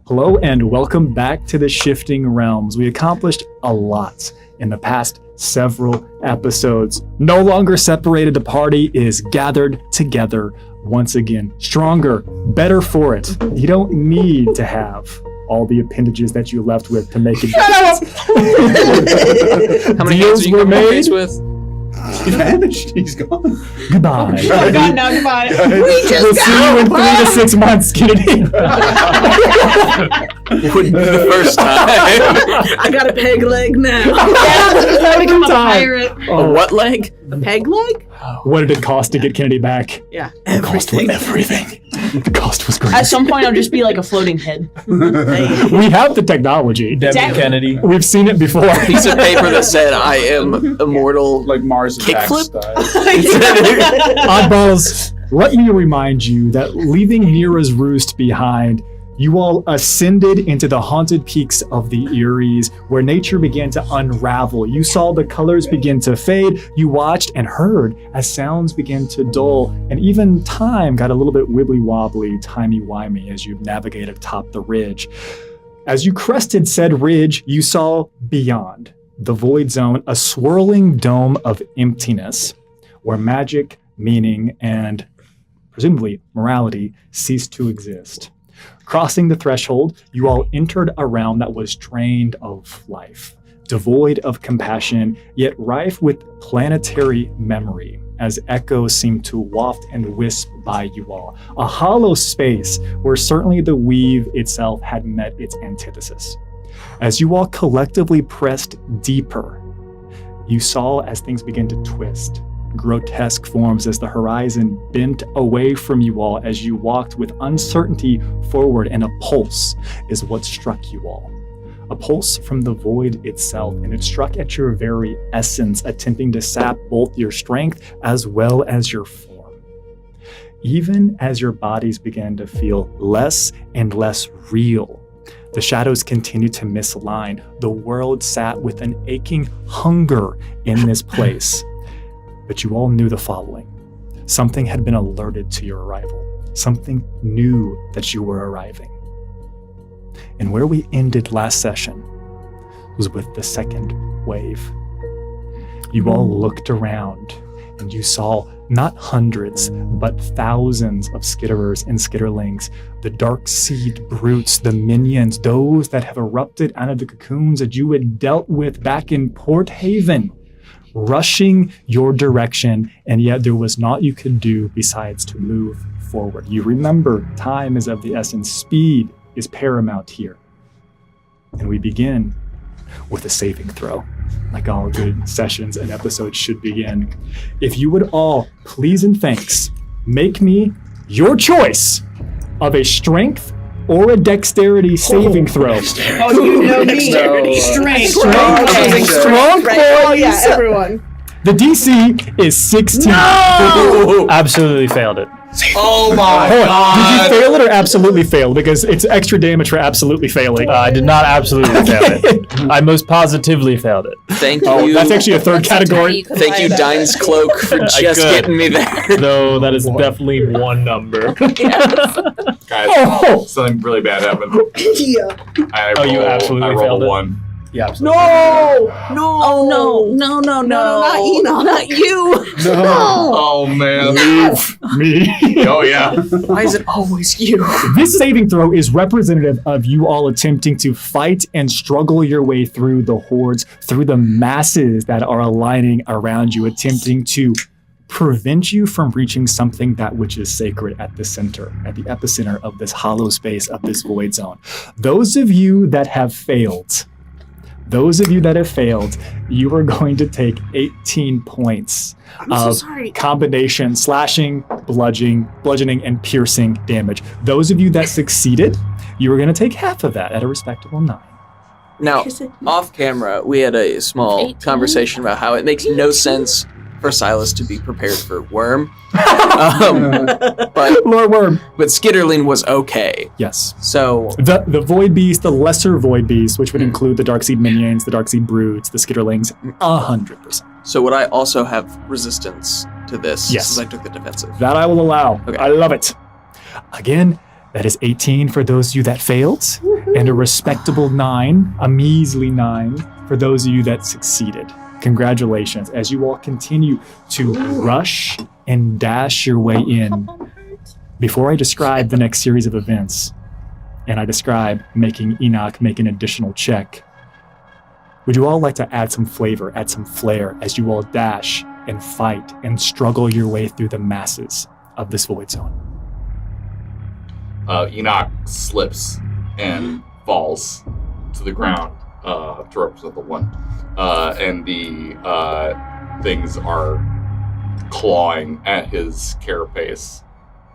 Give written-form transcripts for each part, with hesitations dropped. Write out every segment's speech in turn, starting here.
Hello and welcome back to the Shifting Realms. We accomplished a lot in the past several episodes. No longer separated, the party is gathered together once again. Stronger, better for it. You don't need to have all the appendages that you left with to make it. Shut up! How many hands are you going to face with? He vanished. He's gone. Goodbye. Oh God, no, goodbye. We'll see you in 3 to 6 months, Kennedy. Wouldn't be the first time. I got a peg leg now. How I become a pirate. A what leg? A peg leg? What did it cost to get Kennedy back? Yeah, The cost was everything. The cost was great. At some point, I'll just be like a floating head. We have the technology. Exactly. Kennedy. We've seen it before. A piece of paper that said, I am immortal. Like Mars Attacks Kickflip? style. Oddballs, let me remind you that leaving Mira's roost behind, you all ascended into the haunted peaks of the Eries, where nature began to unravel. You saw the colors begin to fade. You watched and heard as sounds began to dull, and even time got a little bit wibbly-wobbly, timey-wimey as you navigated atop the ridge. As you crested said ridge, you saw beyond the void zone a swirling dome of emptiness, where magic, meaning, and presumably morality ceased to exist. Crossing the threshold, you all entered a realm that was drained of life, devoid of compassion, yet rife with planetary memory, as echoes seemed to waft and wisp by you all. A hollow space where certainly the weave itself had met its antithesis. As you all collectively pressed deeper, you saw as things began to twist, grotesque forms as the horizon bent away from you all as you walked with uncertainty forward, and a pulse is what struck you all. A pulse from the void itself, and it struck at your very essence, attempting to sap both your strength as well as your form. Even as your bodies began to feel less and less real, the shadows continued to misalign. The world sat with an aching hunger in this place. But you all knew the following. Something had been alerted to your arrival. Something knew that you were arriving. And where we ended last session was with the second wave. You all looked around and you saw not hundreds, but thousands of skitterers and skitterlings, the dark seed brutes, the minions, those that have erupted out of the cocoons that you had dealt with back in Port Haven, rushing your direction, and yet there was naught you could do besides to move forward. You remember, time is of the essence. Speed is paramount here. And we begin with a saving throw, like all good sessions and episodes should begin. If you would all, please and thanks, make me your choice of a strength or a dexterity saving throw. Oh, you know me. Strength. Strong boys. Oh, yeah, everyone. The DC is 16. No! Absolutely failed it. Oh my Hold on. god. Did you fail it or absolutely fail? Because it's extra damage for absolutely failing. I did not absolutely fail it. I most positively failed it. Thank Oh, you. that's actually a third category. Thank you, Dine's Cloak, for just could. getting me there. No, that is definitely one number. Guys, Oh, something really bad happened. Yeah. I you absolutely roll failed a it? 1. Yeah, absolutely. No! Oh, no, not Enoch. Not you. No. Oh man. me. Oh yeah. Why is it always you? This saving throw is representative of you all attempting to fight and struggle your way through the hordes, through the masses that are aligning around you, attempting to prevent you from reaching something that which is sacred at the center, at the epicenter of this hollow space, of this void zone. Those of you that have failed, you are going to take 18 points of combination slashing, bludgeoning, and piercing damage. Those of you that succeeded, you are going to take half of that at a respectable 9. Now, off camera, we had a small conversation about how it makes no sense for Silas to be prepared for Worm. But Lord Worm. but Skitterling was okay. Yes. So The Void Beast, the lesser Void Beast, which would include the Darkseed Minions, the Darkseed Brutes, the Skitterlings, 100%. so would I also have resistance to this? Yes. Since I took the defensive. That I will allow. Okay. I love it. Again, That is 18 for those of you that failed, and a respectable 9, a measly 9 for those of you that succeeded. Congratulations, as you all continue to rush and dash your way in. Before I describe the next series of events, and I describe making Enoch make an additional check, would you all like to add some flavor, add some flair as you all dash and fight and struggle your way through the masses of this void zone? Enoch slips and falls to the ground to represent the 1. And the things are clawing at his carapace.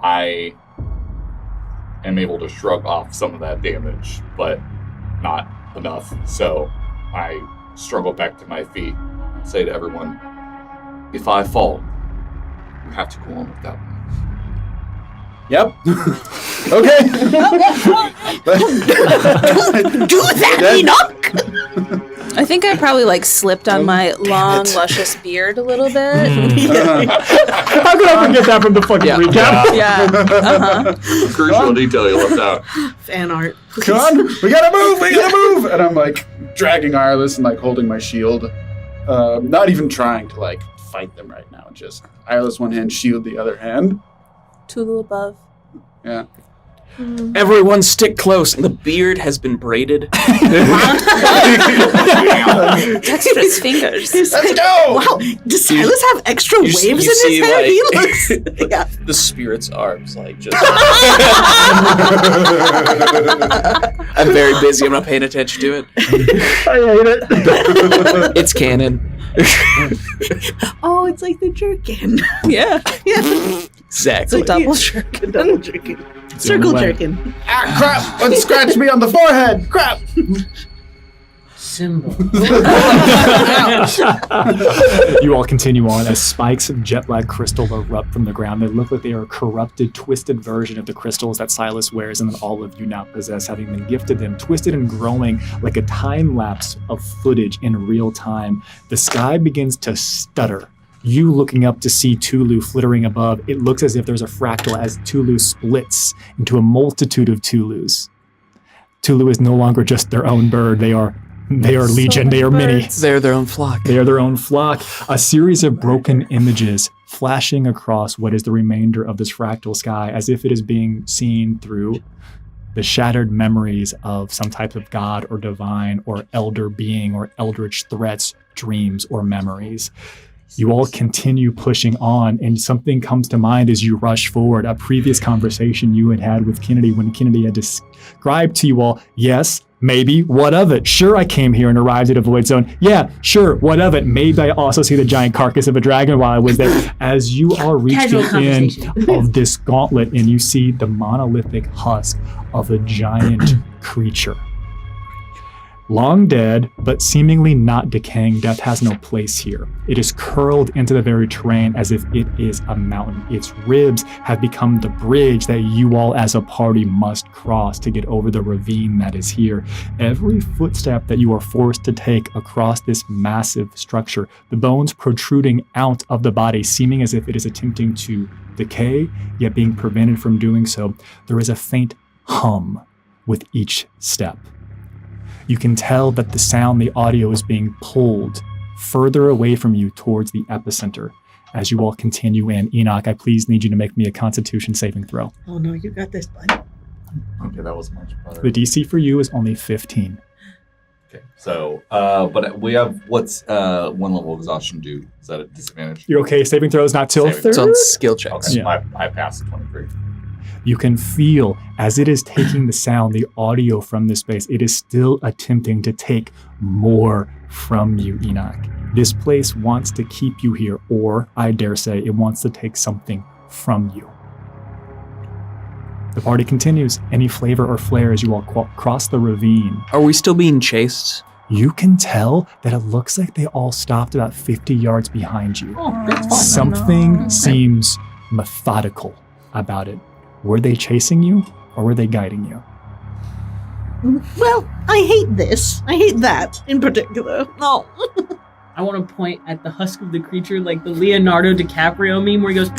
I am able to shrug off some of that damage, but not enough. So I struggle back to my feet, say to everyone, if I fall, you have to go on with that one. Yep. Okay. Do that, Enoch! I think I probably slipped on my long, luscious beard a little bit. How could I forget that from the fucking recap? Yeah. Crucial detail you left out. Fan art. Come on, we gotta move! And I'm dragging Ireless and holding my shield. Not even trying to fight them right now. Just Ireless one hand, shield the other hand. Tulu above. Yeah. Everyone stick close. The beard has been braided. Dexterous fingers. Let's go! Wow, does Silas have extra waves in his hair? He looks... Yeah. The spirit's arms, just... I'm very busy. I'm not paying attention to it. I hate it. It's canon. Oh, it's like the jerkin. Yeah. Exactly. It's a double jerkin. Double jerkin. Circle jerkin. Ah, crap! One scratched me on the forehead! Crap! Symbol. You all continue on as spikes of jet black crystal erupt from the ground. They look like they are a corrupted, twisted version of the crystals that Silas wears and that all of you now possess, having been gifted them, twisted and growing like a time lapse of footage in real time. The sky begins to stutter. You looking up to see Tulu flittering above, it looks as if there's a fractal as Tulu splits into a multitude of Tulus. Tulu is no longer just their own bird. They are legion. They are many. They're their own flock. They are their own flock. A series of broken images flashing across what is the remainder of this fractal sky as if it is being seen through the shattered memories of some type of god or divine or elder being or eldritch threats, dreams, or memories. You all continue pushing on, and something comes to mind as you rush forward. A previous conversation you had with Kennedy when Kennedy had described to you all, yes, maybe, what of it? Sure, I came here and arrived at a void zone. Yeah, sure, what of it? Maybe I also see the giant carcass of a dragon while I was there. As you all reach the end of this gauntlet and you see the monolithic husk of a giant creature. Long dead, but seemingly not decaying, death has no place here. It is curled into the very terrain as if it is a mountain. Its ribs have become the bridge that you all as a party must cross to get over the ravine that is here. Every footstep that you are forced to take across this massive structure, the bones protruding out of the body, seeming as if it is attempting to decay, yet being prevented from doing so, there is a faint hum with each step. You can tell that the sound, the audio is being pulled further away from you towards the epicenter. As you all continue in, Enoch, I please need you to make me a Constitution saving throw. Oh no, you got this, bud. Okay, that was much better. The DC for you is only 15. Okay, so, but we have, what's one level of exhaustion do? Is that a disadvantage? You're okay, saving throw is not till Saving third? It's on skill checks. Okay, Yeah. I passed 23. You can feel as it is taking the sound, the audio from this space, it is still attempting to take more from you, Enoch. This place wants to keep you here, or I dare say it wants to take something from you. The party continues. Any flavor or flair as you all cross the ravine. Are we still being chased? You can tell that it looks like they all stopped about 50 yards behind you. Something seems methodical about it. Were they chasing you, or were they guiding you? Well, I hate this. I hate that in particular. No. I want to point at the husk of the creature like the Leonardo DiCaprio meme where he goes...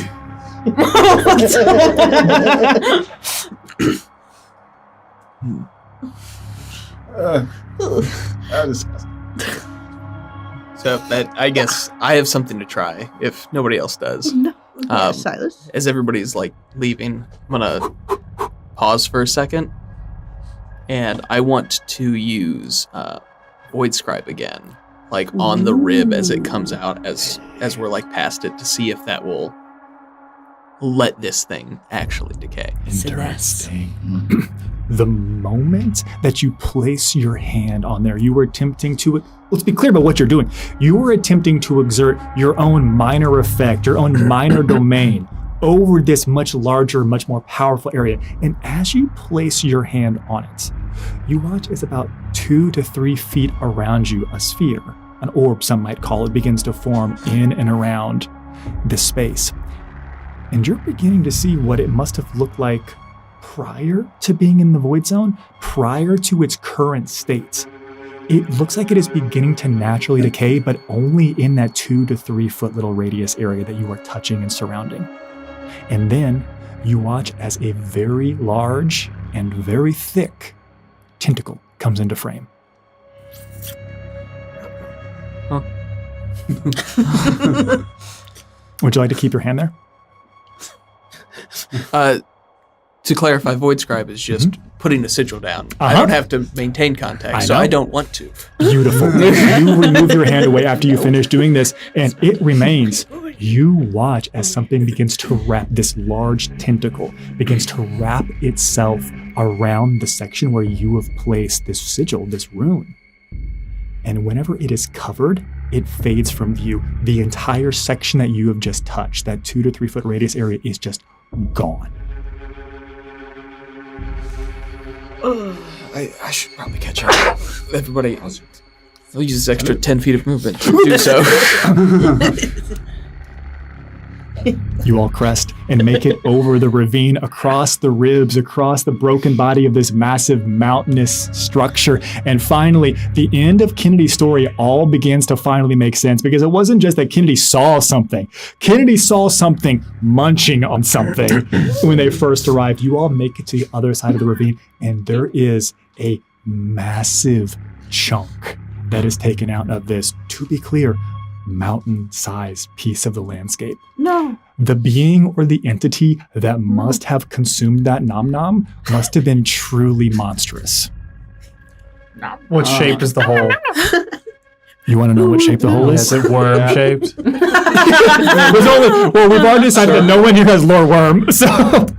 Disgusting. So I guess I have something to try if nobody else does. No. Silas. As everybody's like leaving, I'm gonna pause for a second, and I want to use Void Scribe again, like on the rib as it comes out, as we're like past it, to see if that will let this thing actually decay. Interesting. The moment that you place your hand on there, you were attempting to, let's be clear about what you're doing. You were attempting to exert your own minor effect, your own minor domain over this much larger, much more powerful area. And as you place your hand on it, you watch as about 2 to 3 feet around you, a sphere, an orb some might call it, begins to form in and around this space. And you're beginning to see what it must have looked like prior to being in the void zone, prior to its current state. It looks like it is beginning to naturally decay, but only in that 2 to 3 foot little radius area that you are touching and surrounding. And then you watch as a very large and very thick tentacle comes into frame. Huh. Would you like to keep your hand there? To clarify, Void Scribe is just putting a sigil down. I don't have to maintain contact, so I don't want to. Beautiful. You remove your hand away after you finish doing this, and it remains. You watch as something begins to wrap, this large tentacle begins to wrap itself around the section where you have placed this sigil, this rune. And whenever it is covered, it fades from view. The entire section that you have just touched, that 2 to 3 foot radius area, is just gone. I should probably catch up. Everybody, I'll use this extra 10 feet of movement to do so. You all crest and make it over the ravine, across the ribs, across the broken body of this massive mountainous structure. And finally, the end of Kennedy's story all begins to finally make sense, because it wasn't just that Kennedy saw something. Kennedy saw something munching on something when they first arrived. You all make it to the other side of the ravine, and there is a massive chunk that is taken out of this, to be clear, mountain-sized piece of the landscape. No. The being or the entity that must have consumed that nom-nom must have been truly monstrous. What shape is the hole? You want to know what shape the hole is? Is it worm-shaped? We've already decided that no one here has lore worm, so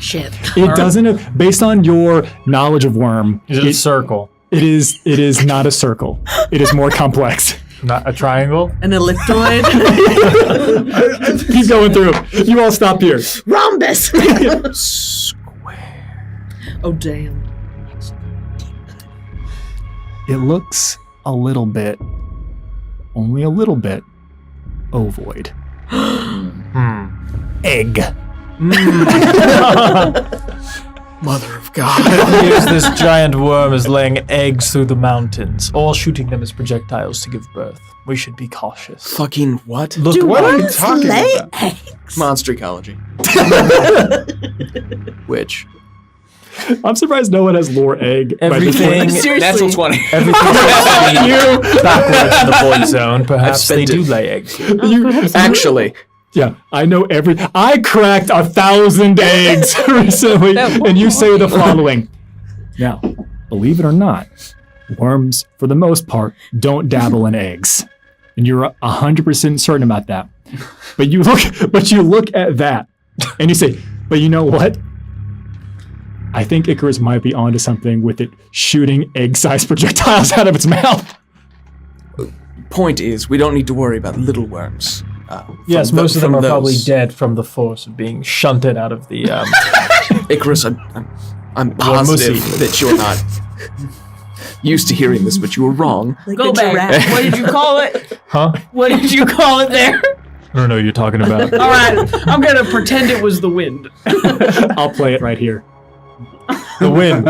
Shit. it doesn't have, based on your knowledge of worm, Is it a circle? it is not a circle. It is more complex. Not a triangle? An elliptoid. Keep going through. You all stop here. Rhombus. Square. Oh, damn. It looks a little bit, only a little bit, ovoid. Egg. Mother of God. Here's this giant worm is laying eggs through the mountains, or shooting them as projectiles to give birth. We should be cautious. Fucking what? Look, What are you Worms talking lay about? eggs. Monster ecology. Which? I'm surprised no one has lore egg. by this point. Everything, Seriously. Natural 20. everything seems to be backwards in the void zone. Perhaps spent they do it. lay eggs. Actually, Yeah, I know I cracked 1,000 eggs recently, and you say the following. Now, believe it or not, worms, for the most part, don't dabble in eggs. And you're 100% certain about that. But you look at that, and you say, but you know what? I think Icarus might be onto something with it shooting egg-sized projectiles out of its mouth. point is, we don't need to worry about little worms. Yes, most of them from are probably those. dead from the force of being shunted out of the. Icarus, I'm positive that you're not used to hearing this, but you were wrong. Like Go a back. giraffe. What did you call it? Huh? What did you call it there? I don't know what you're talking about. All right, I'm gonna pretend it was the wind. I'll play it right here. The wind.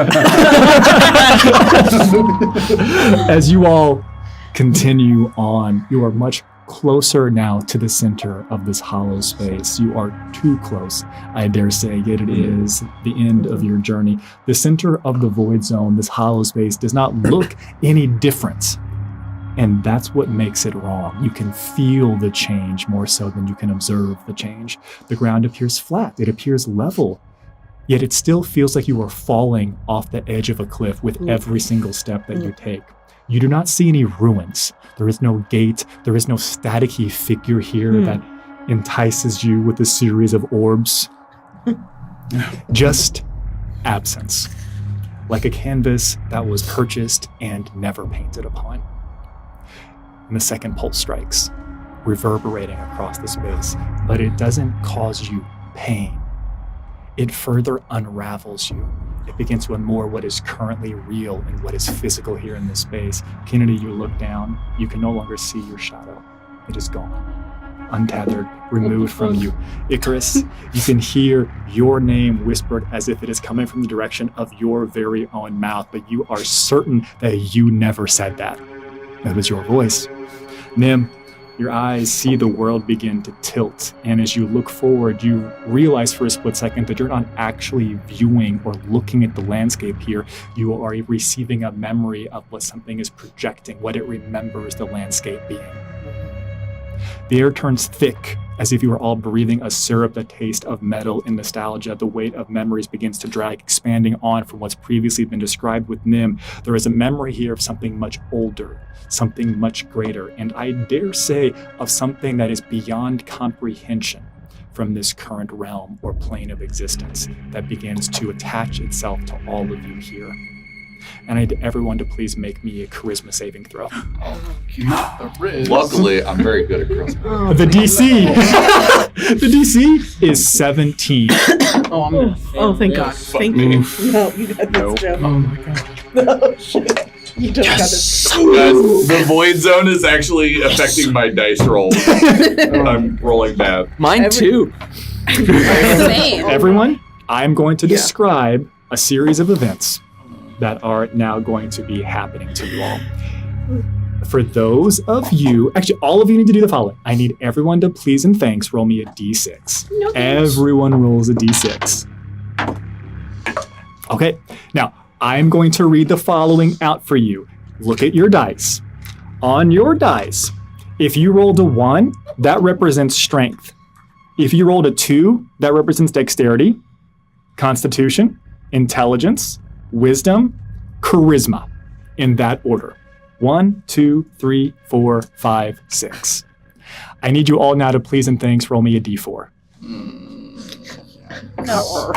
As you all continue on, you are much closer now to the center of this hollow space. You are too close, I dare say, yet it is the end of your journey. The center of the void zone, this hollow space, does not look any different. And that's what makes it wrong. You can feel the change more so than you can observe the change. The ground appears flat. It appears level. Yet it still feels like you are falling off the edge of a cliff with every single step that you take. You do not see any ruins. There is no gate. There is no staticky figure here that entices you with a series of orbs. Just absence. Like a canvas that was purchased and never painted upon. And the second pulse strikes, reverberating across the space, but it doesn't cause you pain. It further unravels you. It begins to unmoor what is currently real and what is physical here in this space. Kennedy, you look down. You can no longer see your shadow. It is gone. Untethered, removed from you. Icarus, you can hear your name whispered as if it is coming from the direction of your very own mouth, but you are certain that you never said that. That was your voice. Nim, your eyes see the world begin to tilt, and as you look forward, you realize for a split second that you're not actually viewing or looking at the landscape here. You are receiving a memory of what something is projecting, what it remembers the landscape being. The air turns thick, as if you are all breathing a syrup that tastes of metal and nostalgia. The weight of memories begins to drag, expanding on from what's previously been described with Nim. There is a memory here of something much older, something much greater, and I dare say of something that is beyond comprehension from this current realm or plane of existence that begins to attach itself to all of you here. And I need everyone to please make me a charisma saving throw. Luckily, I'm very good at charisma. The DC! The DC is 17. Oh, I'm gonna fail. Oh, thank God. Thank you. No, you got this, Joe. Oh my God. No, shit. You don't got this. The void zone is actually affecting my dice roll. I'm rolling bad. Mine too. Same. Everyone, I'm going to describe a series of events that are now going to be happening to you all. For those of you, actually all of you need to do the following. I need everyone to please and thanks roll me a d6. No, Everyone rolls a d6. Okay, now I'm going to read the following out for you. Look at your dice. On your dice, if you rolled a 1, that represents strength. If you rolled a 2, that represents dexterity, constitution, intelligence, wisdom, charisma, in that order. 1, 2, 3, 4, 5, 6. I need you all now to please and thanks roll me a d4. No.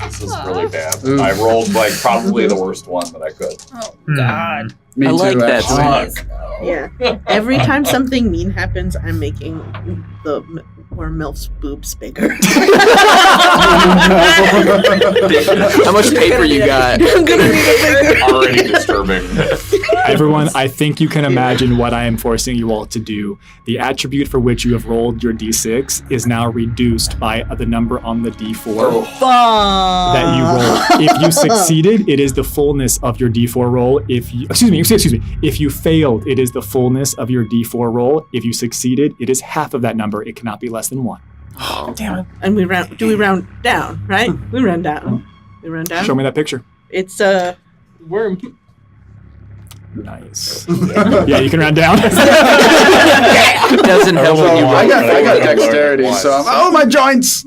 This is really bad. I rolled like probably the worst one that I could. Oh, God. Me I too, like that actually. Yeah. Every time something mean happens, I'm making the or MILF's boobs bigger. How much paper you got? I'm gonna need it bigger. Already disturbing. Everyone, I think you can imagine what I am forcing you all to do. The attribute for which you have rolled your d6 is now reduced by the number on the d4 that you rolled. If you succeeded, it is the fullness of your d4 roll. If you, excuse me. If you failed, it is the fullness of your d4 roll. If you succeeded, it is half of that number. It cannot be less than 1. Oh, damn it. And we round down, right? We round down. We round down. Show me that picture. It's Worm. Nice. Yeah, you can round down. It doesn't help when you I roll. got dexterity, so I'm, my joints!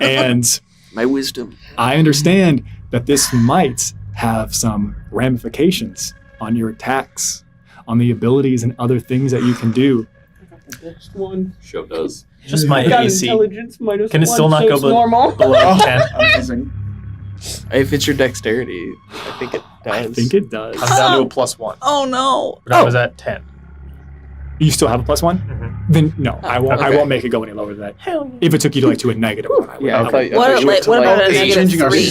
And My wisdom. I understand that this might have some ramifications on your attacks, on the abilities and other things that you can do. Next one. Show does. Just my Got AC. intelligence minus Can it 1, still not so go it's normal. below 10? Amazing. If it's your dexterity, I think it does. I think it does. I'm down to a +1. Oh, no. But I was at 10. You still have a +1? Mhm. Then no, I won't. I Okay. won't make it go any lower than that. If it took you to a negative 1, I would. Yeah, I I would- thought you What went about to, a like, Is it negative changing our 3?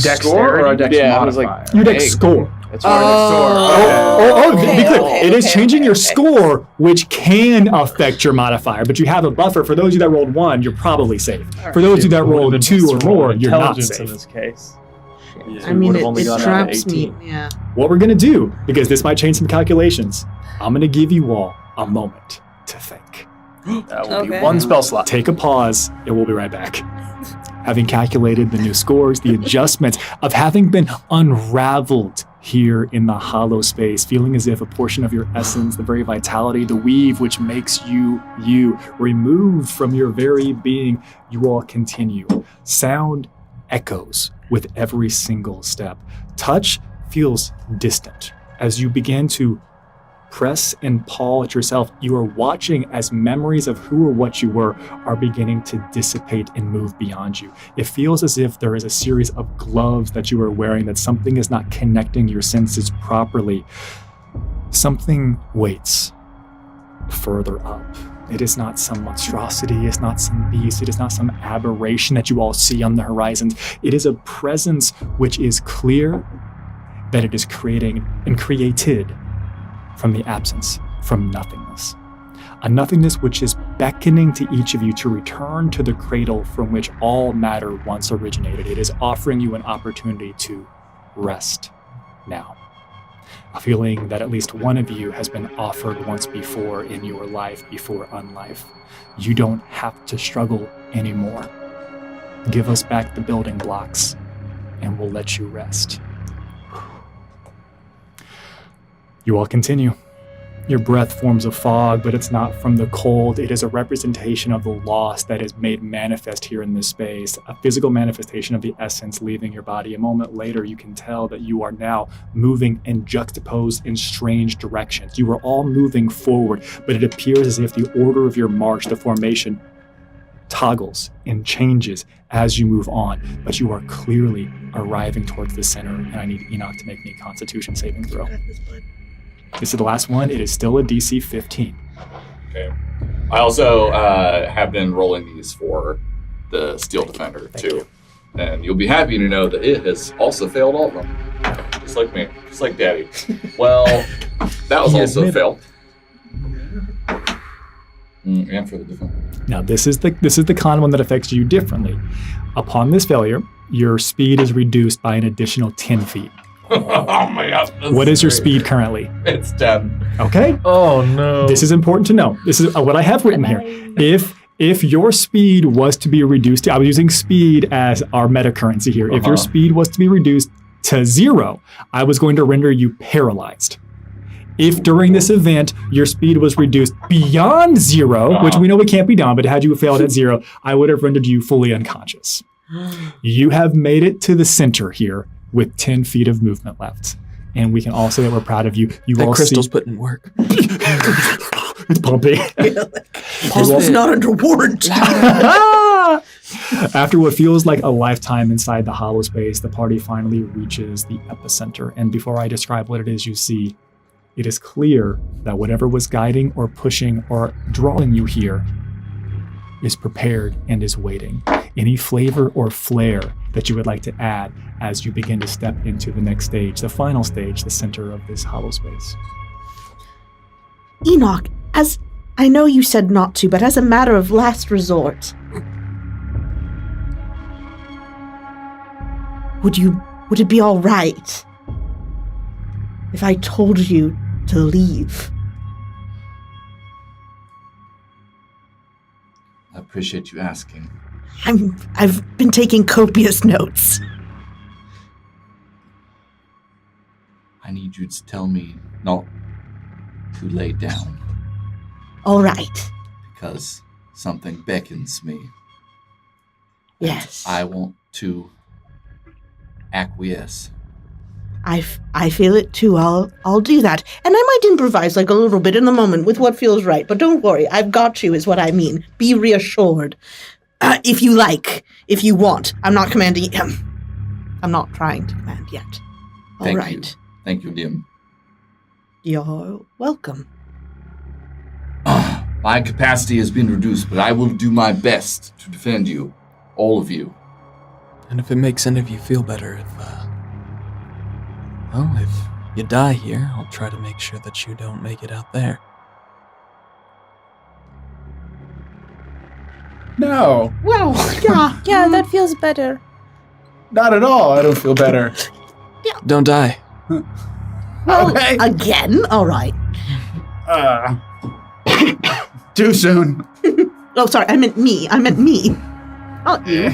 dex score or our dex Yeah, I was modifier? like- your dex Hey. score. That's what I Oh, be okay, clear. okay, It is okay, changing your okay. score, which can affect your modifier, but you have a buffer. For those of you that rolled 1, you're probably safe. For those of you that rolled 2 or more, you're not Intelligence in safe. this case. I mean, would've it only gone down to drops me. 18. Yeah. What we're going to do, because this might change some calculations, I'm going to give you all a moment. to think. That will be Okay. one spell slot. Take a pause, and we'll be right back. Having calculated the new scores, the adjustments of having been unraveled here in the hollow space, feeling as if a portion of your essence, the very vitality, the weave which makes you, removed from your very being, you all continue. Sound echoes with every single step. Touch feels distant. As you begin to press and paw at yourself, you are watching as memories of who or what you were are beginning to dissipate and move beyond you. It feels as if there is a series of gloves that you are wearing, that something is not connecting your senses properly. Something waits further up. It is not some monstrosity, it's not some beast, it is not some aberration that you all see on the horizon. It is a presence which is clear that it is creating and created from the absence, from nothingness. A nothingness which is beckoning to each of you to return to the cradle from which all matter once originated. It is offering you an opportunity to rest now. A feeling that at least one of you has been offered once before in your life before unlife. You don't have to struggle anymore. Give us back the building blocks and we'll let you rest. You all continue. Your breath forms a fog, but it's not from the cold. It is a representation of the loss that is made manifest here in this space, a physical manifestation of the essence leaving your body. A moment later, you can tell that you are now moving and juxtaposed in strange directions. You are all moving forward, but it appears as if the order of your march, the formation, toggles and changes as you move on, but you are clearly arriving towards the center, and I need Enoch to make me a Constitution saving throw. This is the last one. It is still a DC 15. Okay. I also have been rolling these for the Steel Defender, too. And you'll be happy to know that it has also failed all of them. Just like me. Just like Daddy. Well, that was also a fail. And for the Defender. Now, this is the con one that affects you differently. Upon this failure, your speed is reduced by an additional 10 feet. Oh my God. What is your speed currently? It's 10. Okay. Oh no. This is important to know. This is what I have written here. If your speed was to be reduced, I was using speed as our meta currency here. If your speed was to be reduced to 0, I was going to render you paralyzed. If during this event your speed was reduced beyond 0, which we know it can't be done, but had you failed at 0, I would have rendered you fully unconscious. You have made it to the center here with 10 feet of movement left. And we can all say that we're proud of you. That crystal's putting in work. It's pumping. It's not under warrant. After what feels like a lifetime inside the hollow space, the party finally reaches the epicenter. And before I describe what it is you see, it is clear that whatever was guiding or pushing or drawing you here is prepared and is waiting. Any flavor or flair that you would like to add as you begin to step into the next stage, the final stage, the center of this hollow space? Enoch, as I know you said not to, but as a matter of last resort, would it be all right if I told you to leave? I appreciate you asking. I've been taking copious notes. I need you to tell me not to lay down. All right. Because something beckons me. Yes. I want to acquiesce. I feel it too. I'll do that. And I might improvise like a little bit in the moment with what feels right. But don't worry, I've got you is what I mean. Be reassured. If you like, if you want. I'm not commanding him. I'm not trying to command yet. All Thank right. you. Thank you, Dim. You're welcome. My capacity has been reduced, but I will do my best to defend you. All of you. And if it makes any of you feel better, if you die here, I'll try to make sure that you don't make it out there. No, Well, yeah. Yeah, that feels better. not at all. I don't feel better. Don't die. Well, Okay. again? All right. Too soon. Oh, sorry, I meant me. Not you.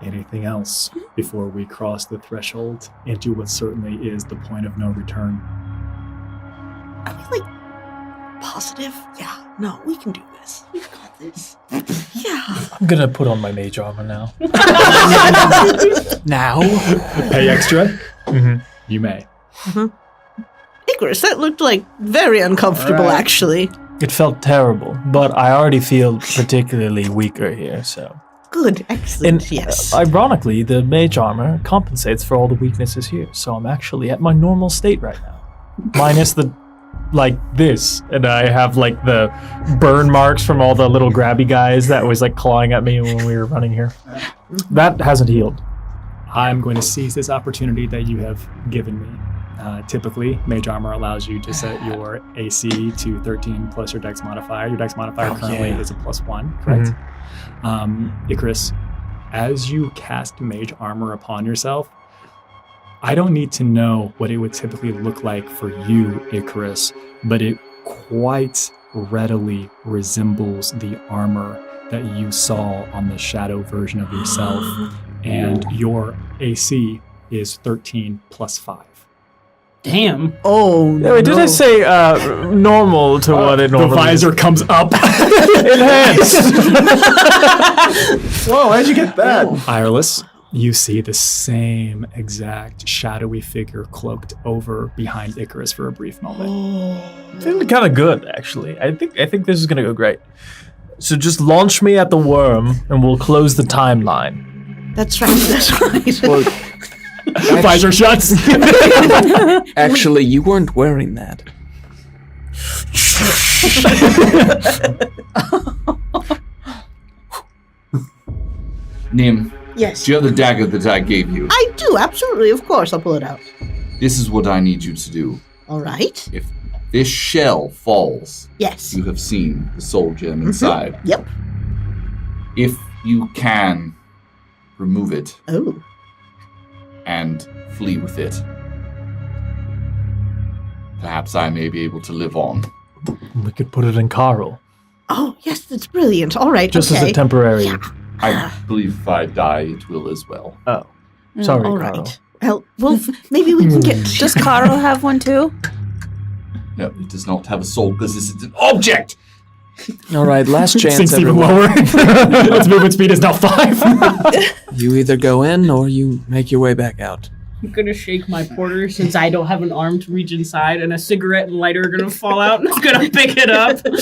Anything else before we cross the threshold into what certainly is the point of no return? Are we like positive? Yeah. No, we can do this. We've got this. Yeah. I'm gonna put on my mage armor now. Now? Pay extra? Mm-hmm. You may. Icarus, that looked like very uncomfortable, All right. actually. It felt terrible, but I already feel particularly weaker here, so. Good, excellent, And yes. ironically, the mage armor compensates for all the weaknesses here, so I'm actually at my normal state right now. Minus the, like, this, and I have, like, the burn marks from all the little grabby guys that was, like, clawing at me when we were running here. That hasn't healed. I'm going to seize this opportunity that you have given me. Typically, mage armor allows you to set your AC to 13 plus your dex modifier. Your dex modifier currently is a +1, correct? Icarus, as you cast mage armor upon yourself, I don't need to know what it would typically look like for you, Icarus, but it quite readily resembles the armor that you saw on the shadow version of yourself, and your AC is 13 plus 5. Damn. Oh, Yeah, wait, did I say normal to what it The normally visor comes up. Enhanced. Whoa, how'd you get that? Ireless, you see the same exact shadowy figure cloaked over behind Icarus for a brief moment. Feeling kind of good, actually. I think this is gonna go great. So just launch me at the worm, and we'll close the timeline. That's right, that's right. Well, Visor shuts. actually, you weren't wearing that. Nim, Yes. do you have the dagger that I gave you? I do, absolutely, of course, I'll pull it out. This is what I need you to do. All right. If this shell falls, Yes. you have seen the soul gem inside. Yep. If you can remove it Oh. and flee with it, perhaps I may be able to live on. We could put it in Carl, Oh, yes, that's brilliant. All right, just okay. as a temporary. Yeah. I believe if I die, it will as well. Oh, sorry, All Carl. right. Well, maybe we can get... Does Caro have one too? No, it does not have a soul because this is an object! All right, last chance, Sinks even everyone. lower. Its movement speed is now 5. You either go in or you make your way back out. I'm gonna shake my porter since I don't have an arm to reach inside, and a cigarette and lighter are gonna fall out, and I'm gonna pick it up. And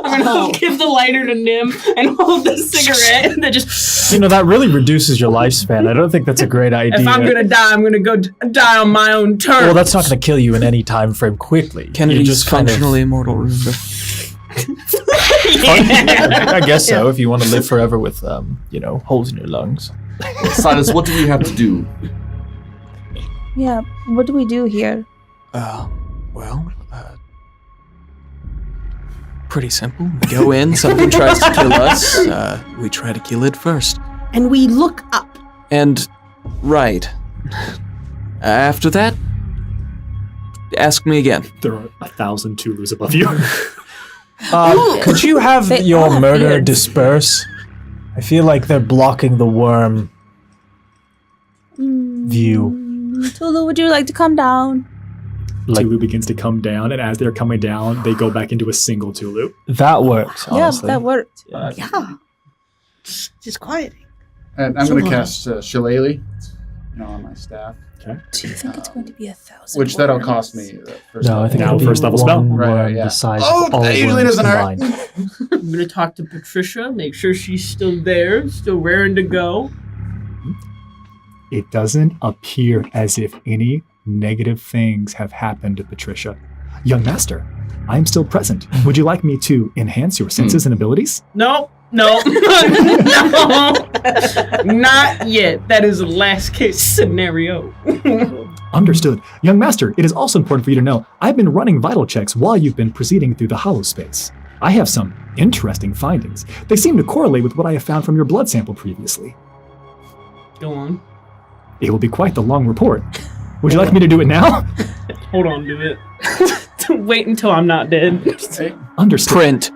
I'm gonna give the lighter to Nim and hold the cigarette, and then just. You know, that really reduces your lifespan. I don't think that's a great idea. If I'm gonna die, I'm gonna go die on my own terms. Well, that's not going to kill you in any time frame quickly. Kennedy's You just kind of- functionally immortal, remember? I guess so, if you want to live forever with, holes in your lungs. Silas, what do we have to do? Yeah. What do we do here? Pretty simple. We go in, something tries to kill us, we try to kill it first. And we look up. And, right. After that, ask me again. There are 1,000 Tulus above you. Could you have They all your have murder beards. disperse? I feel like they're blocking the worm view. Tulu, would you like to come down? Like, Tulu begins to come down, and as they're coming down, they go back into a single Tulu. that works, honestly. Yeah, that worked. Yeah. Just quieting. And I'm So going to what? cast Shillelagh, on my staff, Do you think it's going to be 1,000? which that'll worms? cost me. First No, I think Now it'll be first level spell. one Right, worm yeah. the size Oh, of all that usually worms doesn't hurt. combined. I'm gonna talk to Patricia, make sure she's still there, still raring to go. It doesn't appear as if any negative things have happened to Patricia. Young master, I am still present. Would you like me to enhance your senses and abilities? No, no, not yet. That is a last case scenario. Understood. Young master, it is also important for you to know I've been running vital checks while you've been proceeding through the hollow space. I have some interesting findings. They seem to correlate with what I have found from your blood sample previously. Go on. It will be quite the long report. Would you like me to do it now? Hold on to it. Wait until I'm not dead. Understood. Print.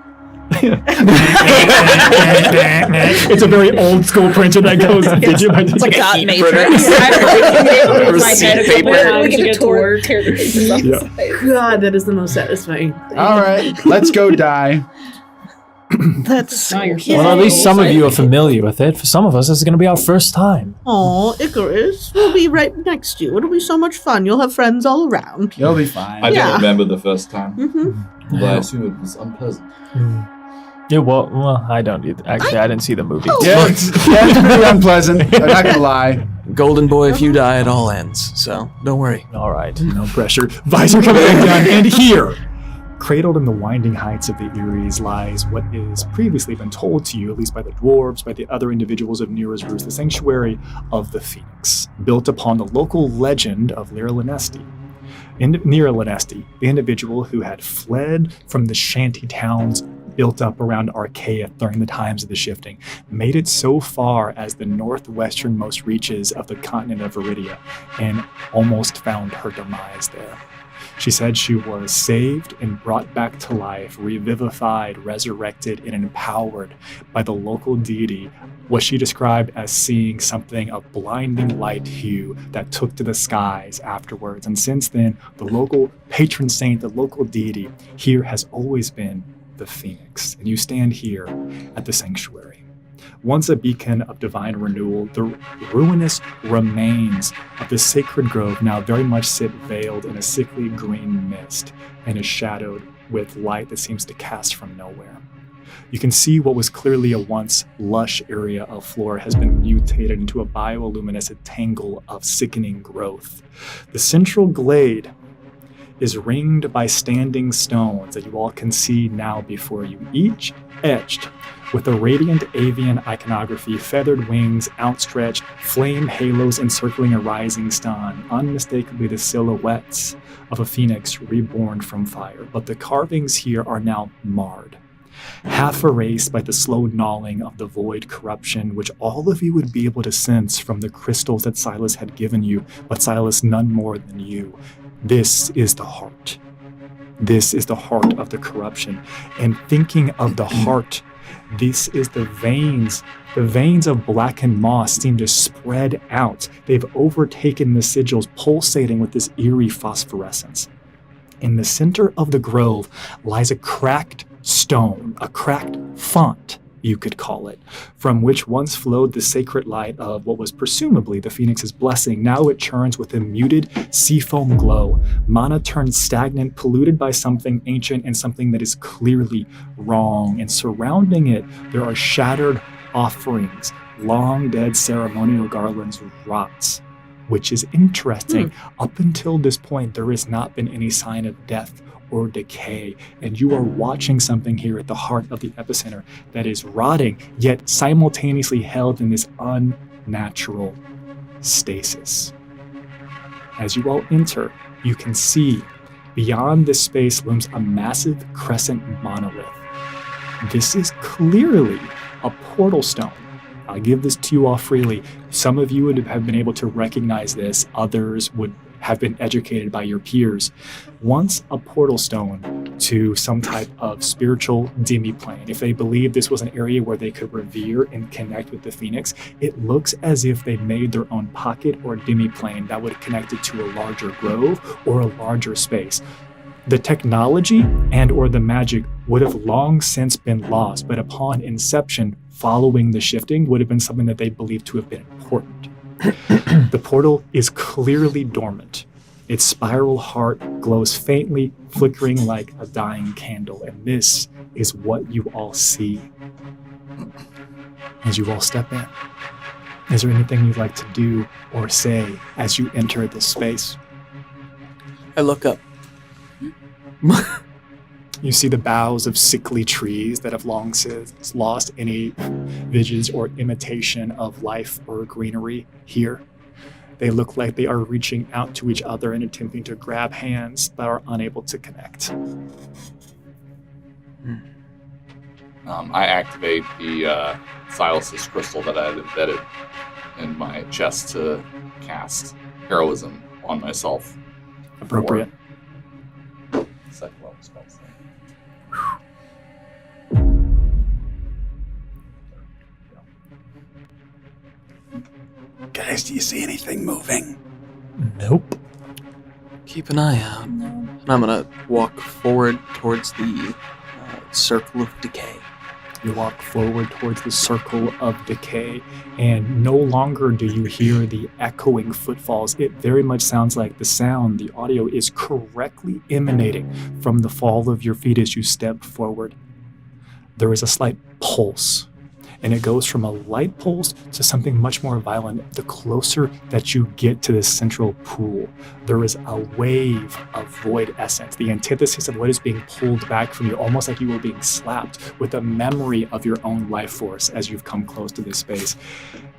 It's a very old school printer that goes. It's like a dot matrix. Receipt paper. We get to work. Tear the pages off the Yeah. side. God, that is the most satisfying. All right, let's go die. That's Now you're so Well, at least some of you are excited. familiar with it. For some of us, this is going to be our first time. Oh, Icarus, we'll be right next to you. It'll be so much fun. You'll have friends all around. You'll be fine. I Yeah. don't remember the first time, Mm-hmm. but I assume it was unpleasant. Yeah, well, I don't either. Actually, I didn't see the movie. Yeah, it's pretty unpleasant. I'm not gonna lie. Golden boy, if you die, it all ends. So don't worry. All right. No pressure. Visor coming down, and here, cradled in the winding heights of the Eries, lies what is previously been told to you, at least by the dwarves, by the other individuals of Nira's Roost, the sanctuary of the Phoenix, built upon the local legend of Lyra Lanesti. Nira Lanesti, the individual who had fled from the shanty towns built up around Archaea during the times of the shifting, made it so far as the northwesternmost reaches of the continent of Viridia, and almost found her demise there. She said she was saved and brought back to life, revivified, resurrected, and empowered by the local deity, what she described as seeing something of blinding light hue that took to the skies afterwards. And since then, the local patron saint, the local deity here has always been the Phoenix. And you stand here at the sanctuary. Once a beacon of divine renewal, the ruinous remains of the sacred grove now very much sit veiled in a sickly green mist and is shadowed with light that seems to cast from nowhere. You can see what was clearly a once lush area of flora has been mutated into a bioluminescent tangle of sickening growth. The central glade is ringed by standing stones that you all can see now before you, each etched with a radiant avian iconography, feathered wings outstretched, flame halos encircling a rising sun, unmistakably the silhouettes of a phoenix reborn from fire. But the carvings here are now marred, half erased by the slow gnawing of the void corruption, which all of you would be able to sense from the crystals that Silas had given you, but Silas none more than you. This is the heart. This is the heart of the corruption. And thinking of the heart, this is the veins. The veins of blackened moss seem to spread out. They've overtaken the sigils, pulsating with this eerie phosphorescence. In the center of the grove lies a cracked stone, a cracked font, you could call it, from which once flowed the sacred light of what was presumably the Phoenix's blessing. Now it churns with a muted seafoam glow. Mana turned stagnant, polluted by something ancient and something that is clearly wrong. And surrounding it, there are shattered offerings, long dead ceremonial garlands rots, which is interesting. Up until this point, there has not been any sign of death or decay, and you are watching something here at the heart of the epicenter that is rotting, yet simultaneously held in this unnatural stasis. As you all enter, you can see beyond this space looms a massive crescent monolith. This is clearly a portal stone. I'll give this to you all freely. Some of you would have been able to recognize this, others would have been educated by your peers. Once a portal stone to some type of spiritual demi-plane. If they believed this was an area where they could revere and connect with the Phoenix, it looks as if they made their own pocket or demi-plane that would connect it to a larger grove or a larger space. The technology and or the magic would have long since been lost, but upon inception, following the shifting, would have been something that they believed to have been important. The portal is clearly dormant. Its spiral heart glows faintly, flickering like a dying candle, and this is what you all see as you all step in. Is there anything you'd like to do or say as you enter this space? I look up. You see the boughs of sickly trees that have long since lost any visions or imitation of life or greenery here. They look like they are reaching out to each other and attempting to grab hands but are unable to connect. I activate the Silas's crystal that I had embedded in my chest to cast heroism on myself. Appropriate. second level spells. Guys, do you see anything moving? Nope. Keep an eye out. And I'm gonna walk forward towards the circle of decay. You walk forward towards the circle of decay, and no longer do you hear the echoing footfalls. It very much sounds like the sound, the audio is correctly emanating from the fall of your feet as you step forward. There is a slight pulse, and it goes from a light pulse to something much more violent. The closer that you get to this central pool, there is a wave of void essence. The antithesis of what is being pulled back from you, almost like you were being slapped with a memory of your own life force as you've come close to this space.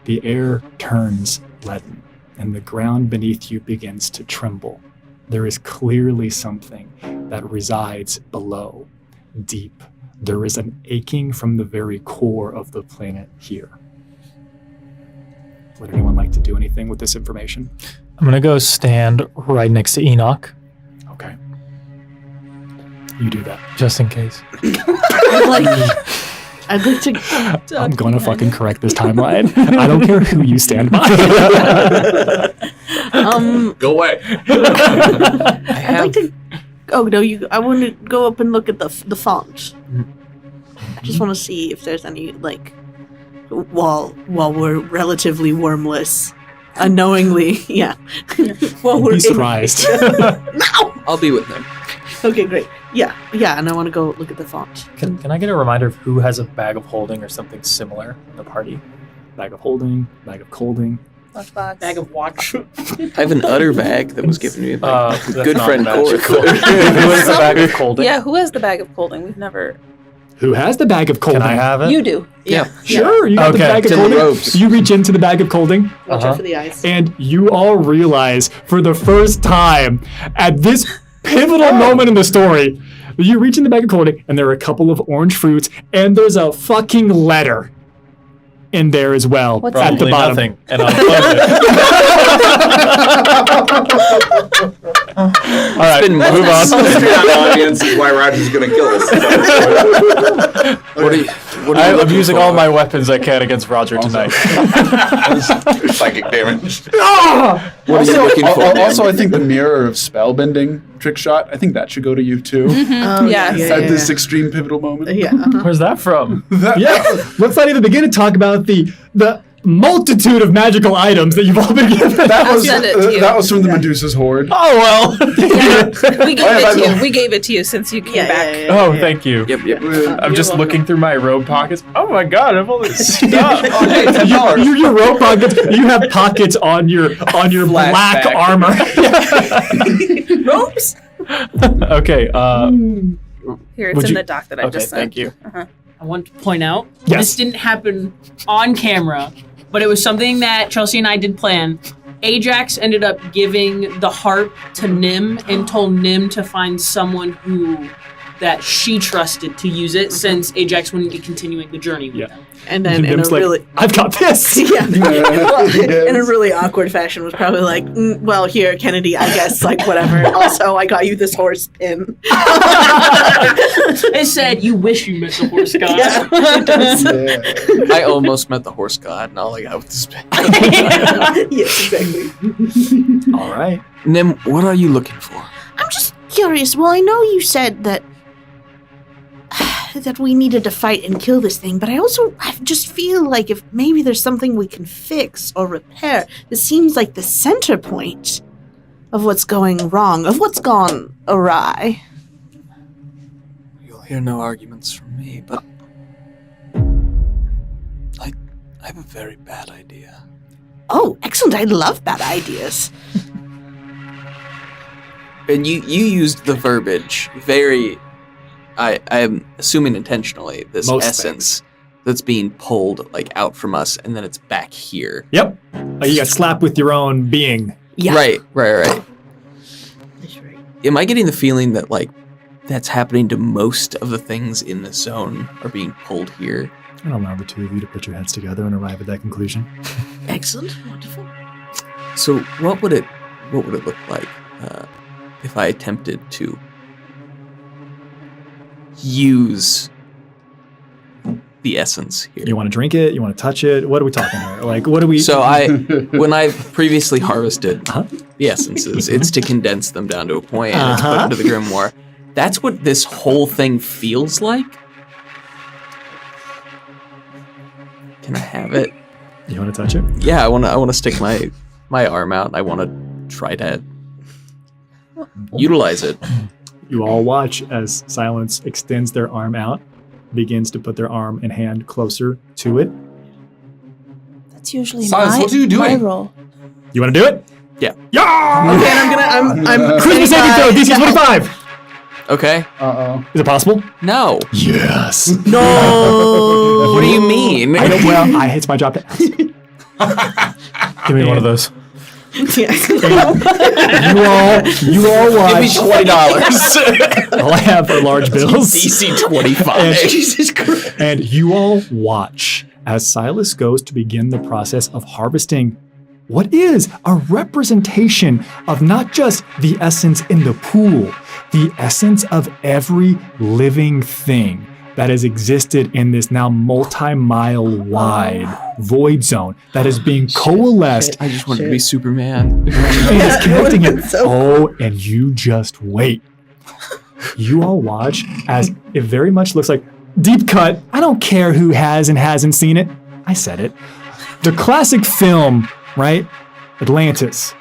The air turns leaden, and the ground beneath you begins to tremble. There is clearly something that resides below, deep. There is an aching from the very core of the planet here. Would anyone like to do anything with this information? I'm gonna go stand right next to Enoch, Okay. You do that. just in case. I'd like to. I'm gonna fucking correct this timeline. I don't care who you stand by. Go away. I'd like to. Oh no! I want to go up and look at the font. I just want to see if there's any while we're relatively wormless, unknowingly, yeah. While we're Be surprised. No. I'll be with them. Okay, great. Yeah, and I want to go look at the font. Can I get a reminder of who has a bag of holding or something similar in the party? Bag of holding, bag of colding. Lunchbox. Bag of watch. I have an utter bag that was given to me by That's good not friend magical. Cora. Who has the bag of holding? Yeah, who has the bag of colding? We've never. Who has the bag of colding? Can I have it? You do. Yeah. Sure, you got the Okay. bag of Timber colding. ropes. You reach into the bag of colding, Watch out for the eyes. and you all realize for the first time at this pivotal moment in the story, you reach in the bag of colding, and there are a couple of orange fruits, and there's a fucking letter in there as well What's at the Probably bottom. nothing. And I'll close it. All right, been move months. on. Audience is why Roger's gonna kill us. What are you I'm looking using for? all my weapons I can against Roger tonight. Psychic damage. What are you looking for? Also, I think the mirror of spellbending trick shot. I think that should go to you too. Oh, Yes. At this extreme pivotal moment. Yeah. Where's that from? Yeah, let's not even begin to talk about the multitude of magical items that you've all been given. That was send it to you. that was from the Medusa's hoard. Oh well. We gave it to you. We gave it to you since you came back. Oh, thank you. Yep. I'm just looking through my robe pockets. Oh my god, I have all this stuff. Oh, hey, $10. Your robe pockets. You have pockets on your black Flashback. armor. Ropes? Okay. Here, it's Would in you- the doc that I Okay, just sent. thank you. I want to point out Yes. this didn't happen on camera, but it was something that Chelsea and I did plan. Ajax ended up giving the harp to Nim and told Nim to find someone that she trusted to use it, since Ajax wouldn't be continuing the journey with Yeah. them. And then in a Nim's like, really I've got this. yeah, in a really awkward fashion was probably like, well, here, Kennedy, I guess, like whatever. Also, I got you this horse pin. It said, "You wish you met the horse god." Yeah, it does. I almost met the horse god, and all I got with this bag. Yes, exactly. All right. Nim, what are you looking for? I'm just curious. Well, I know you said that we needed to fight and kill this thing, but I just feel like if maybe there's something we can fix or repair. This seems like the center point of what's going wrong, of what's gone awry. You'll hear no arguments from me, but I have a very bad idea. Oh, excellent. I love bad ideas. And you used the verbiage very, I'm assuming intentionally, this Most essence that's being pulled like out from us, and then it's back here. Yep. You got slapped with your own being. Yeah. Right. That's right. Am I getting the feeling that like that's happening to most of the things in the zone are being pulled here? I don't allow the two of you to put your heads together and arrive at that conclusion. Excellent. Wonderful. So what would it look like if I attempted to use the essence here. You want to drink it? You want to touch it? What are we talking here? Like, what do we? So when I previously harvested the essences, it's to condense them down to a point and it's put into the grimoire. That's what this whole thing feels like. Can I have it? You want to touch it? Yeah, I want to stick my arm out. I want to try to utilize it. You all watch as Silence extends their arm out, begins to put their arm and hand closer to it. That's usually Silas, what are you my doing? role. You want to do it? Yeah. Yeah! Okay, and I'm Charisma saving throw, DC 25! Okay. Uh-oh. Is it possible? No. Yes. No. What do you mean? It's my job to ask. Give me one of those. You all watch. Give me $20. All I have are large bills. DC 25. Jesus Christ. And you all watch as Silas goes to begin the process of harvesting what is a representation of not just the essence in the pool, the essence of every living thing that has existed in this now multi-mile wide void zone that is being coalesced I just wanted to be Superman. and is connecting it. And you just wait. You all watch as it very much looks like deep cut. I don't care who has and hasn't seen it. I said it. The classic film, right? Atlantis,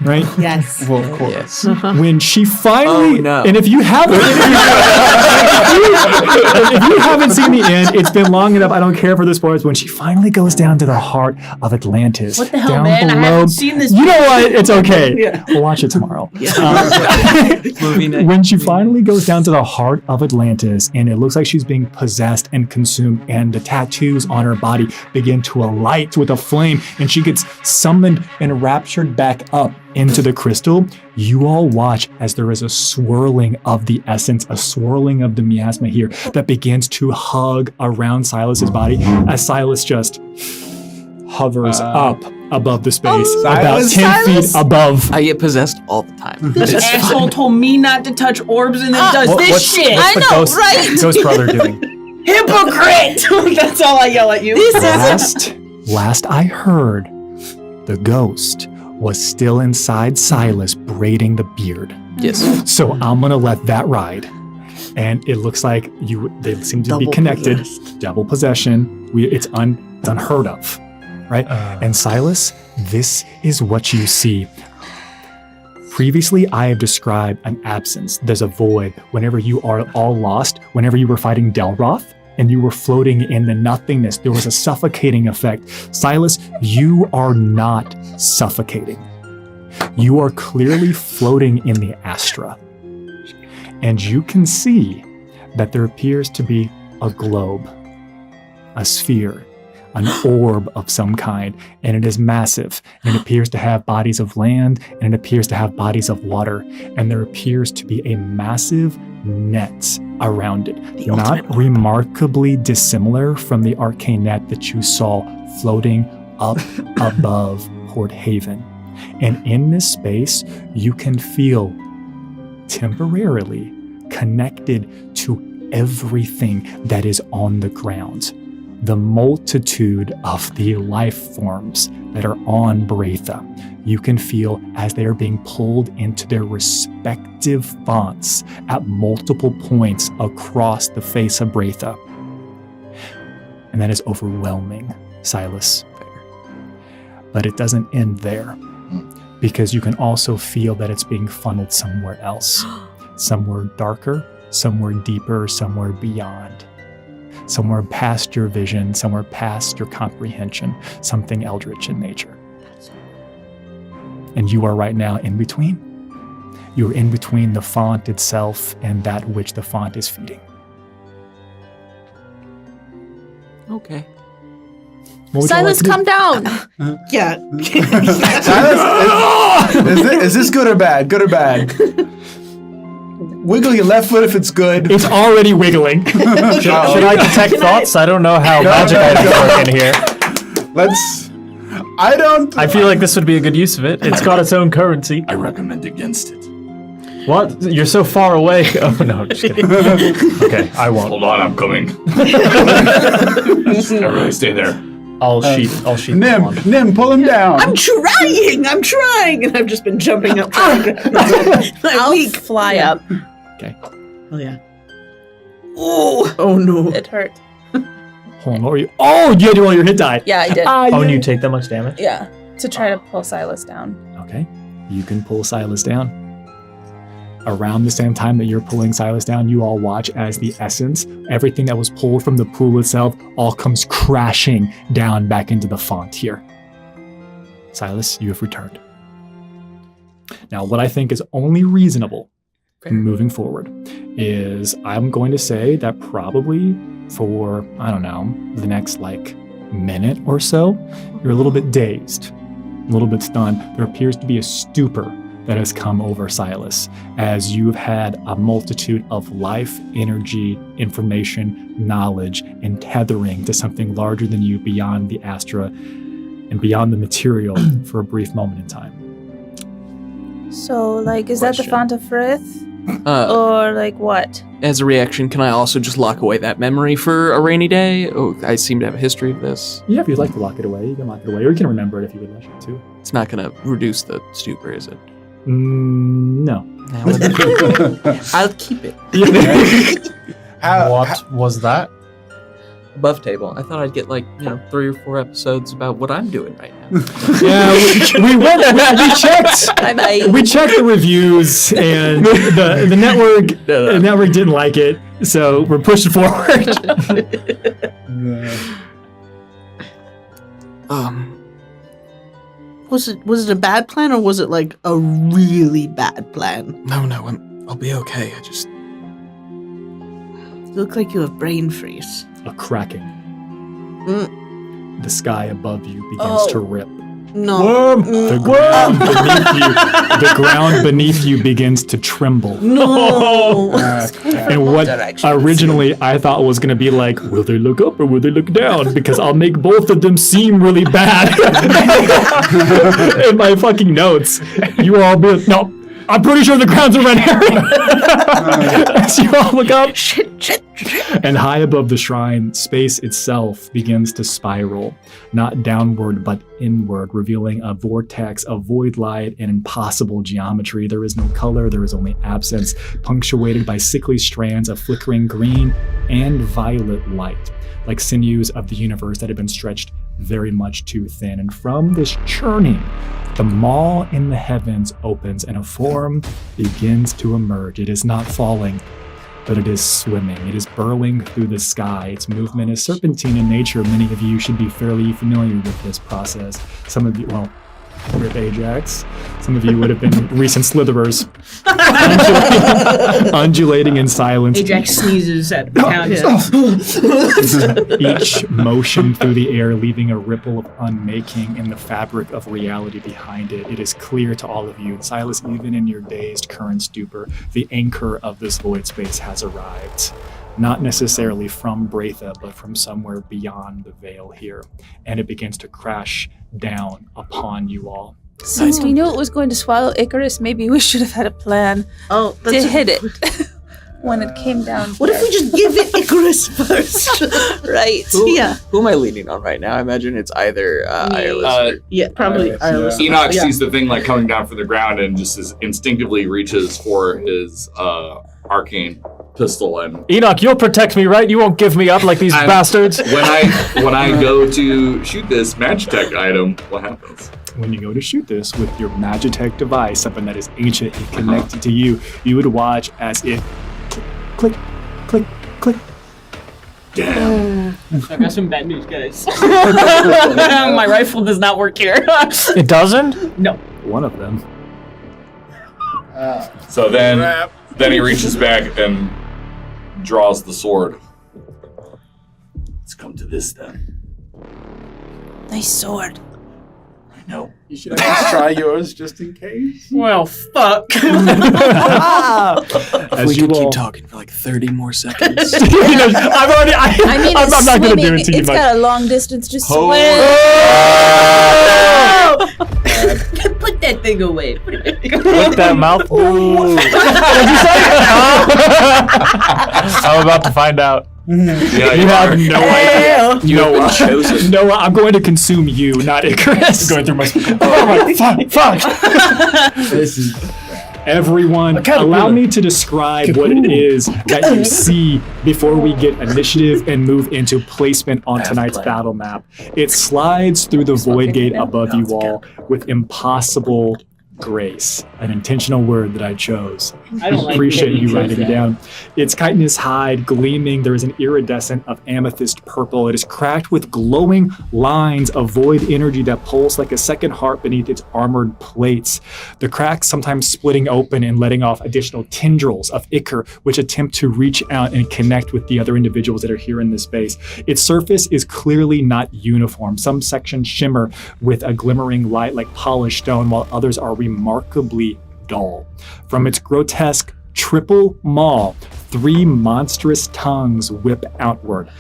right? Yes. Well, of course. Yes. When she finally, Oh, no. and if you haven't seen the end, it's been long enough. I don't care for the spoilers. When she finally goes down to the heart of Atlantis, What the hell, down man? I below, haven't seen this. you know what? It's okay. Yeah. We'll watch it tomorrow. Movie night. When she finally goes down to the heart of Atlantis, and it looks like she's being possessed and consumed, and the tattoos on her body begin to alight with a flame, and she gets summoned and raptured back up into the crystal, you all watch as there is a swirling of the essence, a swirling of the miasma here that begins to hug around Silas's body as Silas just hovers up above the space, about 10 feet above. I get possessed all the time. This It's asshole fine. told me not to touch orbs and then does this shit. What's I the know, ghost, right? Ghost brother doing? Hypocrite! That's all I yell at you. Last I heard, the ghost was still inside Silas braiding the beard. Yes. So I'm gonna let that ride. And it looks like they seem to be connected. Double possession. It's unheard of. Right? And Silas, this is what you see. Previously, I have described an absence. There's a void. Whenever you are all lost, whenever you were fighting Delroth and you were floating in the nothingness, there was a suffocating effect. Silas, you are not suffocating. You are clearly floating in the Astra. And you can see that there appears to be a globe, a sphere, an orb of some kind, and it is massive, and it appears to have bodies of land, and it appears to have bodies of water, and there appears to be a massive net around it, not remarkably dissimilar from the arcane net that you saw floating up above Port Haven. And in this space, you can feel temporarily connected to everything that is on the ground. The multitude of the life forms that are on Braitha, you can feel as they are being pulled into their respective fonts at multiple points across the face of Braitha. And that is overwhelming, Silas. But it doesn't end there, because you can also feel that it's being funneled somewhere else, somewhere darker, somewhere deeper, somewhere beyond. Somewhere past your vision, somewhere past your comprehension, something eldritch in nature. And you are right now in between. You are in between the font itself and that which the font is feeding. Okay. What would you Silas, like to do? come down. Yeah. Is this good or bad? Good or bad? Wiggle your left foot if it's good. It's already wiggling. Should I detect thoughts? I don't know how magic items work in here. I I feel like this would be a good use of it. It's got its own currency. I recommend against it. What? You're so far away. Oh no, just kidding. Okay, I won't. Hold on, I'm coming. Everybody stay there. I'll sheet the Nim, wand. Nim, pull him down. I'm trying, and I've just been jumping up. I'll fly up. Okay. Oh yeah. Oh no. It hurt. Hold on, what were you? Oh, you had to roll your hit die. Yeah, I did. Oh, and you take that much damage? Yeah, to try to pull Silas down. Okay. You can pull Silas down. Around the same time that you're pulling Silas down, you all watch as the essence, everything that was pulled from the pool itself, all comes crashing down back into the font here. Silas, you have returned. Now, what I think is only reasonable moving forward is I'm going to say that probably for, I don't know, the next minute or so, you're a little bit dazed, a little bit stunned. There appears to be a stupor that has come over Silas as you've had a multitude of life, energy, information, knowledge, and tethering to something larger than you beyond the Astra and beyond the material for a brief moment in time. So, is that the font of Frith? Or what? As a reaction, can I also just lock away that memory for a rainy day? Oh, I seem to have a history of this. Yeah, if you'd like to lock it away, you can lock it away, or you can remember it if you would like to. It's not going to reduce the stupor, is it? No. I'll keep it. What was that? Above table. I thought I'd get 3 or 4 episodes about what I'm doing right now. Yeah, we checked. Bye-bye. We checked the reviews, and the network didn't like it, so we're pushing forward. Was it a bad plan, or was it a really bad plan? No, I'll be okay. I just... You look like you have brain freeze. A cracking. The sky above you begins Oh. to rip. No. The ground beneath you begins to tremble. No. And what originally I thought was going to be will they look up or will they look down? Because I'll make both of them seem really bad. In my fucking notes. You all be no, I'm pretty sure the ground's a red herring. As you all look up. Shit. And high above the shrine, space itself begins to spiral, not downward but inward, revealing a vortex of void light and impossible geometry. There is no color, there is only absence, punctuated by sickly strands of flickering green and violet light, like sinews of the universe that have been stretched very much too thin. And from this churning, the maw in the heavens opens and a form begins to emerge. It is not falling, but it is swimming. It is burling through the sky. Its movement is serpentine in nature. Many of you should be fairly familiar with this process. Some of you, Rip Ajax. Some of you would have been recent slitherers. Undulating in silence. Ajax sneezes at the count. Each motion through the air, leaving a ripple of unmaking in the fabric of reality behind it. It is clear to all of you, Silas, even in your dazed current stupor, the anchor of this void space has arrived. Not necessarily from Bratha, but from somewhere beyond the veil here. And it begins to crash down upon you all. Since we knew it was going to swallow Icarus, maybe we should have had a plan to hit it when it came down. What if we just give it Icarus first? Right. Who am I leaning on right now? I imagine it's either Irelis Yeah, probably Irelis. Enoch sees the thing coming down from the ground and just instinctively reaches for his arcane pistol. And Enoch, you'll protect me, right? You won't give me up like these bastards. when I go to shoot this Magitech item, what happens? When you go to shoot this with your Magitech device, something that is ancient and connected to you, you would watch as it click, click, click. Damn. I got some bad news, guys. My rifle does not work here. It doesn't? No. One of them. So then he reaches back and draws the sword. Let's come to this then. Nice sword. I know. You should just try yours just in case. Well, fuck. If As we you could all, keep talking for 30 more seconds. I'm not going to do it to you It's much. got a long distance to swim. Oh. Put that everything away. With that mouth. Ooh. I'm about to find out. Yeah, You have no idea. You have been chosen. Noah, I'm going to consume you, not Icarus. Going through my. Fuck. This is Everyone, allow me to describe what it is that you see before we get initiative and move into placement on tonight's battle map. It slides through the void gate above you all with impossible grace, an intentional word that I chose. I don't like Appreciate that you chose writing it that. down. Its chitinous hide gleaming. There is an iridescent of amethyst purple. It is cracked with glowing lines of void energy that pulse like a second heart beneath its armored plates. The cracks sometimes splitting open and letting off additional tendrils of ichor, which attempt to reach out and connect with the other individuals that are here in this space. Its surface is clearly not uniform. Some sections shimmer with a glimmering light like polished stone, while others are remarkably dull. From its grotesque triple maw, 3 monstrous tongues whip outward,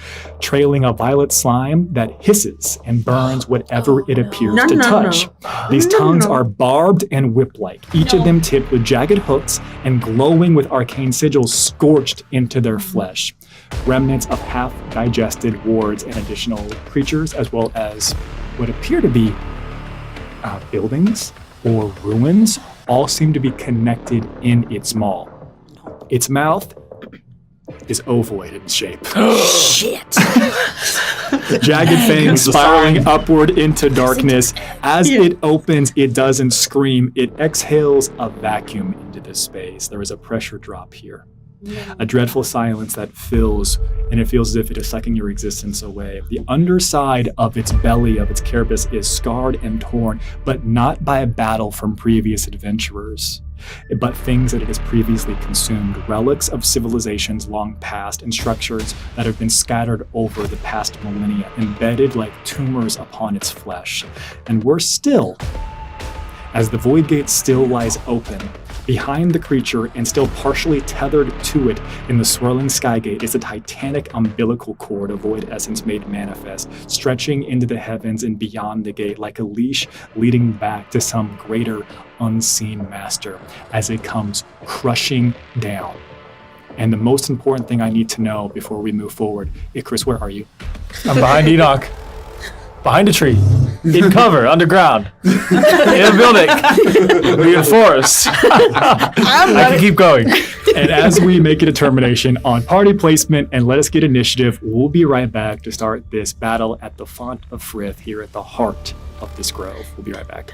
trailing a violet slime that hisses and burns whatever it appears to touch. These tongues are barbed and whip-like, each of them tipped with jagged hooks and glowing with arcane sigils scorched into their flesh. Remnants of half-digested wards and additional creatures, as well as what appear to be buildings or ruins, all seem to be connected in its maw. Its mouth is ovoid in shape. Shit. Jagged fangs spiraling upward into darkness. As it opens, it doesn't scream. It exhales a vacuum into this space. There is a pressure drop here. A dreadful silence that fills, and it feels as if it is sucking your existence away. The underside of its belly, of its carapace, is scarred and torn, but not by a battle from previous adventurers, but things that it has previously consumed, relics of civilizations long past and structures that have been scattered over the past millennia, embedded like tumors upon its flesh. And worse still, as the void gate still lies open, behind the creature and still partially tethered to it in the swirling skygate is a titanic umbilical cord of void essence made manifest, stretching into the heavens and beyond the gate like a leash leading back to some greater unseen master as it comes crushing down. And the most important thing I need to know before we move forward, Icarus, where are you? I'm behind Enoch. Behind a tree. In cover, underground. In a building. In a forest. I can keep going. And as we make a determination on party placement and let us get initiative, we'll be right back to start this battle at the Font of Frith here at the heart of this grove. We'll be right back.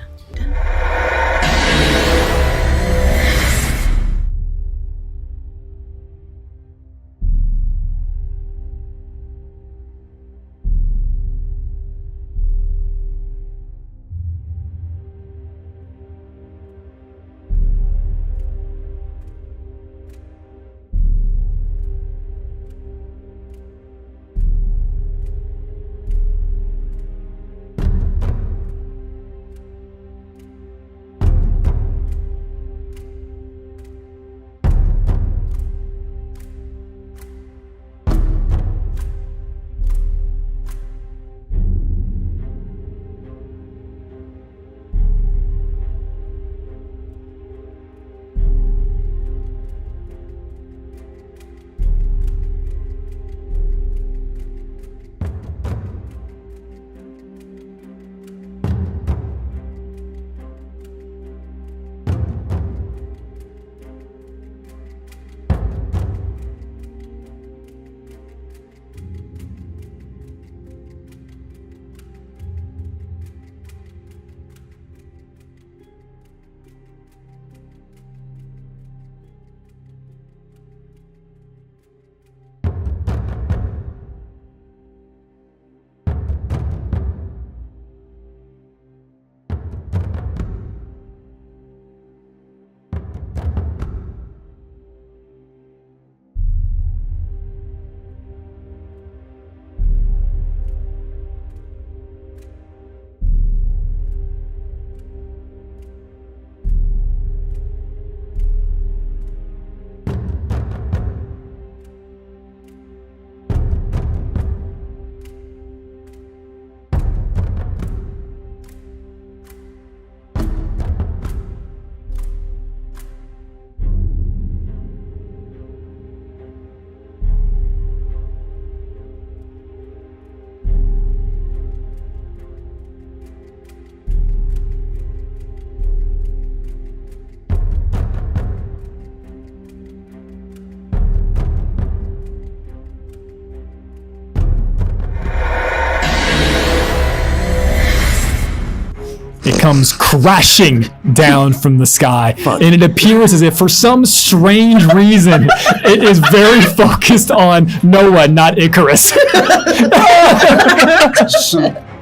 comes crashing down from the sky, and it appears as if for some strange reason it is very focused on Noah, not Icarus.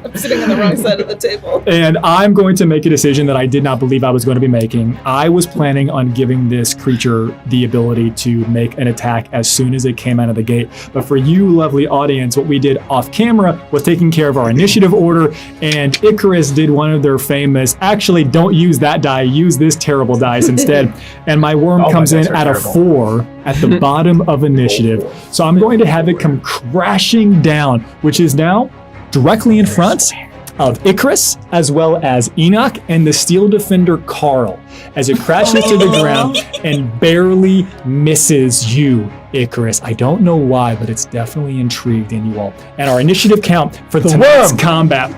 I'm sitting on the wrong side of the table. And I'm going to make a decision that I did not believe I was going to be making. I was planning on giving this creature the ability to make an attack as soon as it came out of the gate. But for you, lovely audience, what we did off camera was taking care of our initiative order, and Icarus did one of their famous, actually don't use that die, use this terrible dice instead. And my worm comes in at a 4 at the bottom of initiative. So I'm going to have it come crashing down, which is now directly in front of Icarus, as well as Enoch and the Steel Defender Carl, as it crashes to the ground and barely misses you, Icarus. I don't know why, but it's definitely intrigued in you all. And our initiative count for tonight's combat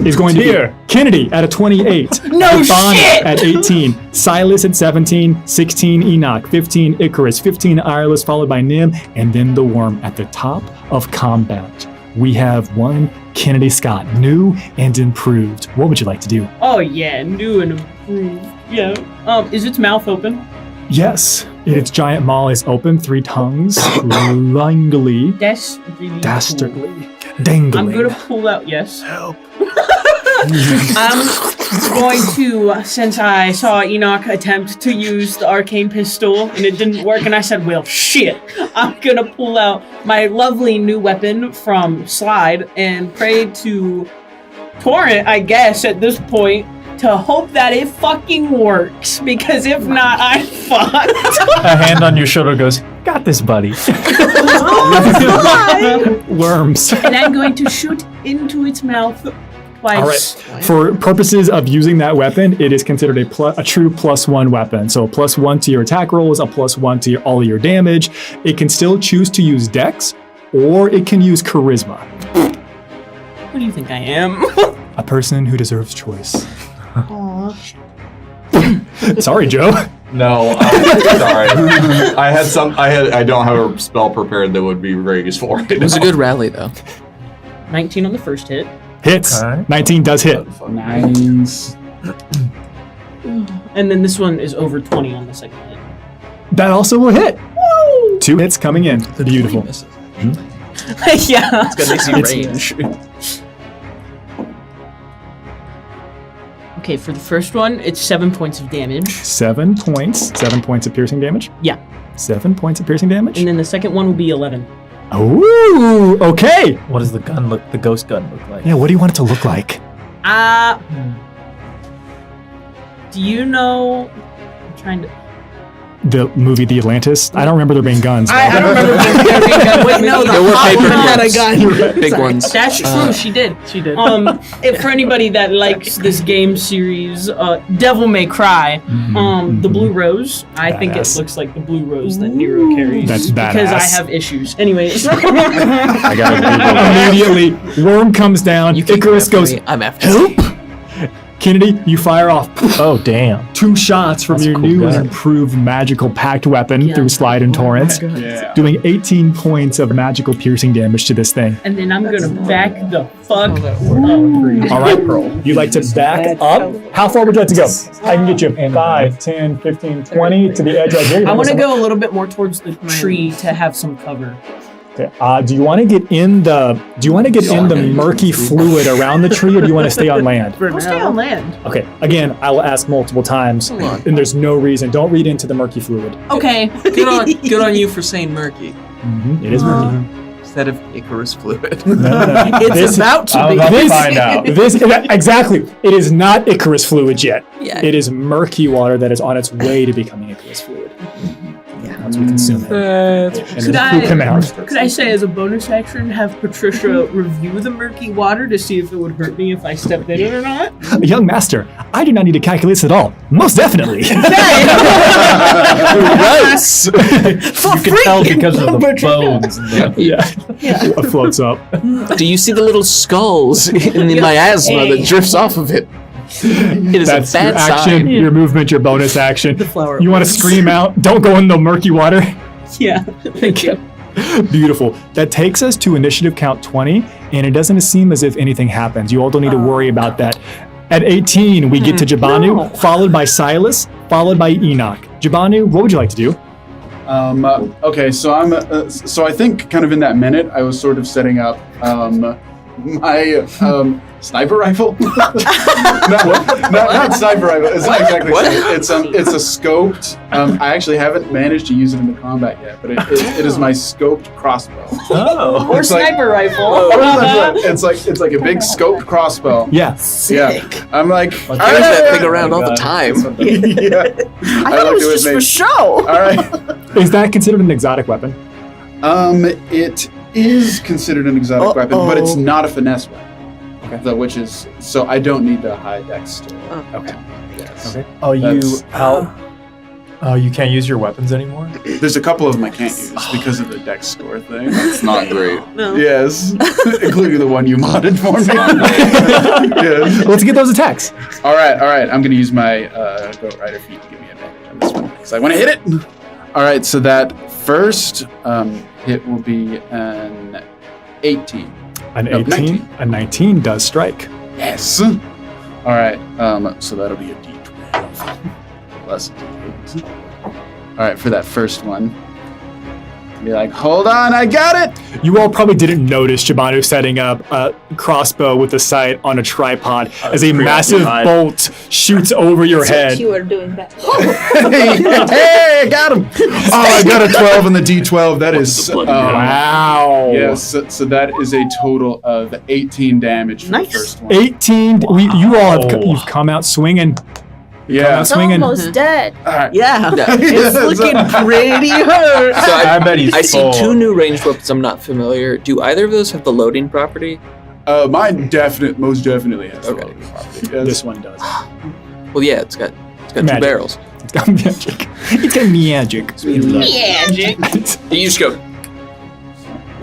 is going to be Kennedy at a 28, No Bonnie shit! at 18, Silas at 17, 16 Enoch, 15 Icarus, 15 Ireless, followed by Nim, and then the Worm at the top of combat. We have one Kennedy Scott, new and improved. What would you like to do? Oh yeah, new and improved. Yeah. Is its mouth open? Yes, its giant maw is open, 3 tongues, lungily, That's really dastardly, cool. dangling. I'm gonna pull out. Yes. Help. I'm going to, since I saw Enoch attempt to use the arcane pistol and it didn't work, and I said, well, shit, I'm gonna pull out my lovely new weapon from Slide and pray to Torrent, I guess, at this point, to hope that it fucking works, because if not, I'm fucked. A hand on your shoulder goes, got this, buddy. Worms. And I'm going to shoot into its mouth twice. All right. For purposes of using that weapon, it is considered a true +1 weapon. So +1 to your attack rolls, a +1 to all of your damage. It can still choose to use Dex, or it can use Charisma. What do you think I am? A person who deserves choice. Sorry, Joe. No, sorry. I don't have a spell prepared that would be very useful right It was a now. good rally, though. 19 on the first hit. Hits. Okay. 19 does hit. Nice. And then this one is over 20 on the second hit. That also will hit. 2 hits coming in. Beautiful. Yeah. It's got an easy range. Okay, for the first one, it's 7 points of damage. 7 points. 7 points of piercing damage? Yeah. 7 points of piercing damage? And then the second one will be 11. Ooh, okay. What does the ghost gun look like? Yeah, what do you want it to look like? Do you know? I'm trying to. The movie The Atlantis? I don't remember there being guns. I don't remember there being gun. Wait, no, the There were hot paper woman had a clips. gun. Big Sorry. ones. That's true. She did. She did. For anybody that likes this game series, Devil May Cry, the Blue Rose. I think it Badass. looks like the Blue Rose that Nero carries. That's Because I badass. have issues. Anyways. I got it. Immediately, Worm comes down. You keep Icarus after goes, me, I'm after help! you. Kennedy, you fire off Oh, damn. 2 shots from That's a your cool new and gun. improved magical pact weapon Yeah. through Slide and Torrent, Yeah. doing 18 points of magical piercing damage to this thing. And then I'm gonna back the fuck up. All right, you'd like to back up? How far would you like to go? I can get you 5, 10, 15, 20 to the edge right here. I want to go a little bit more towards the tree to have some cover. Okay. Do you want to get in the murky fluid around the tree, or do you want to stay on land? I'll stay on land. Okay. Again, I will ask multiple times, and there's no reason. Don't read into the murky fluid. Okay. Good on you for saying murky It is murky. instead of Icarus fluid. No. It's This- about to I'm be. about to This- find out. Exactly. It is not Icarus fluid yet. Yeah. It is murky water that is on its way to becoming Icarus fluid. Once we consume it. And Could then poop him out. Could I say, as a bonus action, have Patricia review the murky water to see if it would hurt me if I stepped in it or not? Young master, I do not need to calculate this at all. Most definitely. Yes! You can tell because of the bones. And the, yeah. It floats up. Do you see the little skulls in the miasma that drifts off of it? It is That's a bad your action, sign. your movement, your bonus action. flower You want to scream out, don't go in the murky water. Yeah. Thank you. Beautiful. That takes us to initiative count 20, and it doesn't seem as if anything happens. You all don't need to worry about that. At 18, we get to Jabanu, followed by Silas, followed by Enoch. Jabanu, what would you like to do? Okay, so so I think kind of in that minute, I was sort of setting up my sniper rifle. not sniper rifle. It's not exactly. What? It's a scoped. I actually haven't managed to use it in the combat yet, but it is my scoped crossbow. Oh. Or It's like- sniper rifle. It's like a big scoped crossbow. Yeah. Yeah, I'm like, Carries that thing around all the time. Yeah, I thought it was just for show. All right. Is that considered an exotic weapon? It is considered an exotic weapon, but it's not a finesse weapon. Okay. Which is so I don't need the high dex to. Okay. Yes. Okay. Oh, That's- you can't use your weapons anymore? There's a couple of them I can't use because of the dex score thing. It's not great. No. Yes, including the one you modded for me. Yes. Let's get those attacks. All right. I'm gonna use my Goat Rider feet to give me advantage on this one because I want to hit it. All right, so that first hit will be an 18. An No, 18, 19. a 19 does strike. Yes. All right. So that'll be a D12 plus a D8. All right, for that first one. Be like, hold on, I got it. You all probably didn't notice Jabanu setting up a crossbow with a sight on a tripod as a massive bolt shoots over your head. You are doing that. Hey, I got him. Oh, I got a 12 on the D12. That is Wow. yes. So that is a total of 18 damage for Nice. the first one. 18. You all have Wow. you've come out swinging. Yeah. Swinging. Almost dead. All right. Yeah. Yeah. It's looking pretty hurt. So I bet he's I see full. 2 new ranged weapons I'm not familiar. Do either of those have the loading property? Mine most definitely has the Okay. loading property. Yes. This one does. Well, yeah, it's got 2 Magic. barrels. It's got magic. It's got magic. Magic. You just go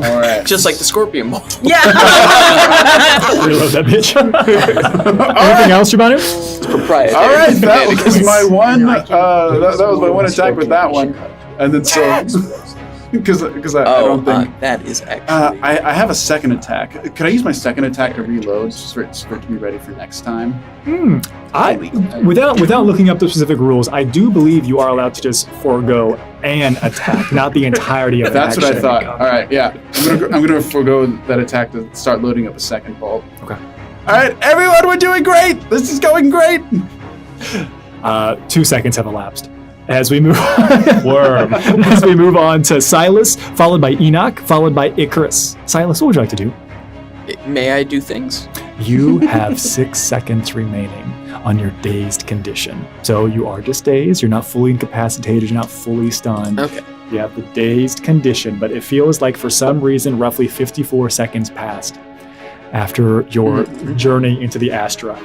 All right. just like the scorpion bolt. Yeah. Reload that bitch. Anything else, Jabanu? It's proprietary. All right, that was Shenanigans. my one. That was my one attack with that one, and then so because I don't think that is actually. I have a second attack. Could I use my second attack to reload just for it to be ready for next time? Without looking up the specific rules, I do believe you are allowed to just forego an attack, not the entirety of That's an what I action. thought. All right, yeah, I'm gonna forego that attack to start loading up a second bolt. Okay. All right, everyone, we're doing great. This is going great. 2 seconds have elapsed. As we move as we move on to Silas, followed by Enoch, followed by Icarus. Silas, what would you like to do? May I do things? You have 6 seconds remaining on your dazed condition. So you are just dazed, you're not fully incapacitated, you're not fully stunned. Okay. You have the dazed condition, but it feels like for some reason roughly 54 seconds passed after your journey into the Astra.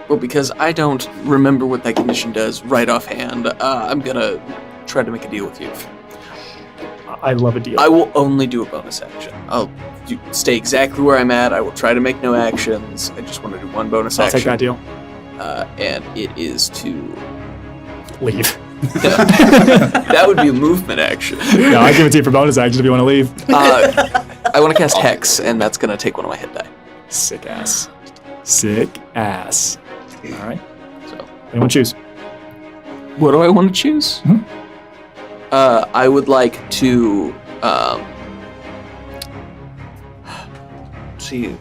Well, because I don't remember what that condition does right offhand, I'm gonna try to make a deal with you. I love a deal. I will only do a bonus action. I'll stay exactly where I'm at. I will try to make no actions. I just want to do one bonus I'll action. take that deal. And it is to... Leave. That would be a movement action. No, I give it to you for bonus action if you want to leave. I want to cast Hex, and that's going to take one of my hit die. Sick ass. Sick ass. All right. So, Anyone choose? what do I want to choose? Mhm. I would like to... see...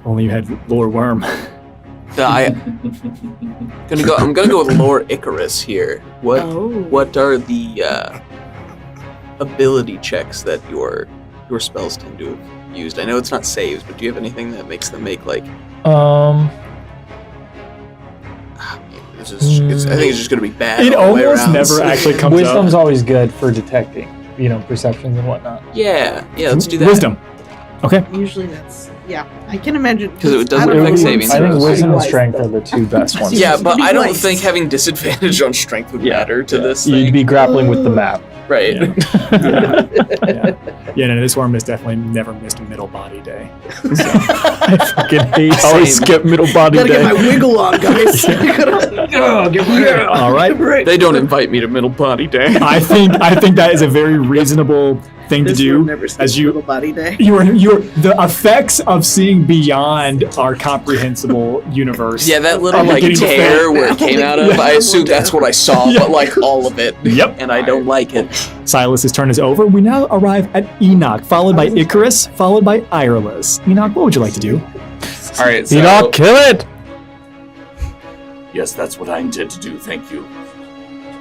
Only you had Lore Worm. I'm gonna go with Lord Icarus here. What are the ability checks that your spells tend to have used? I know it's not saves, but do you have anything that makes them make like? I think it's just gonna be bad. It all the way almost around. never actually comes Wisdom's up. always good for detecting, perceptions and whatnot. Yeah, let's do that. Wisdom. Okay. Usually that's I can imagine Because it doesn't I don't affect know. saving I think throws. wisdom and strength are the two best ones. Yeah, but I don't Nice. think having disadvantage on strength would matter to this You'd thing. be grappling with the map. Right. Yeah, no, this worm has definitely never missed a middle body day. I fucking hate. I always Same. skip middle body Gotta get my day. wiggle on, guys. All right. They don't invite me to middle body day. I think that is a very reasonable thing to This do room never sleeps as you little body day. you're the effects of seeing beyond our comprehensible universe. Yeah, that little I'm like beginning to tear feel- where it came out of. I assume that's what I saw, but like all of it. Yep. And I don't like it. Silas's turn is over. We now arrive at Enoch, followed by Icarus, followed by Ireless. Enoch, what would you like to do? All right, so Enoch, kill it! yes, that's what I intend to do. Thank you.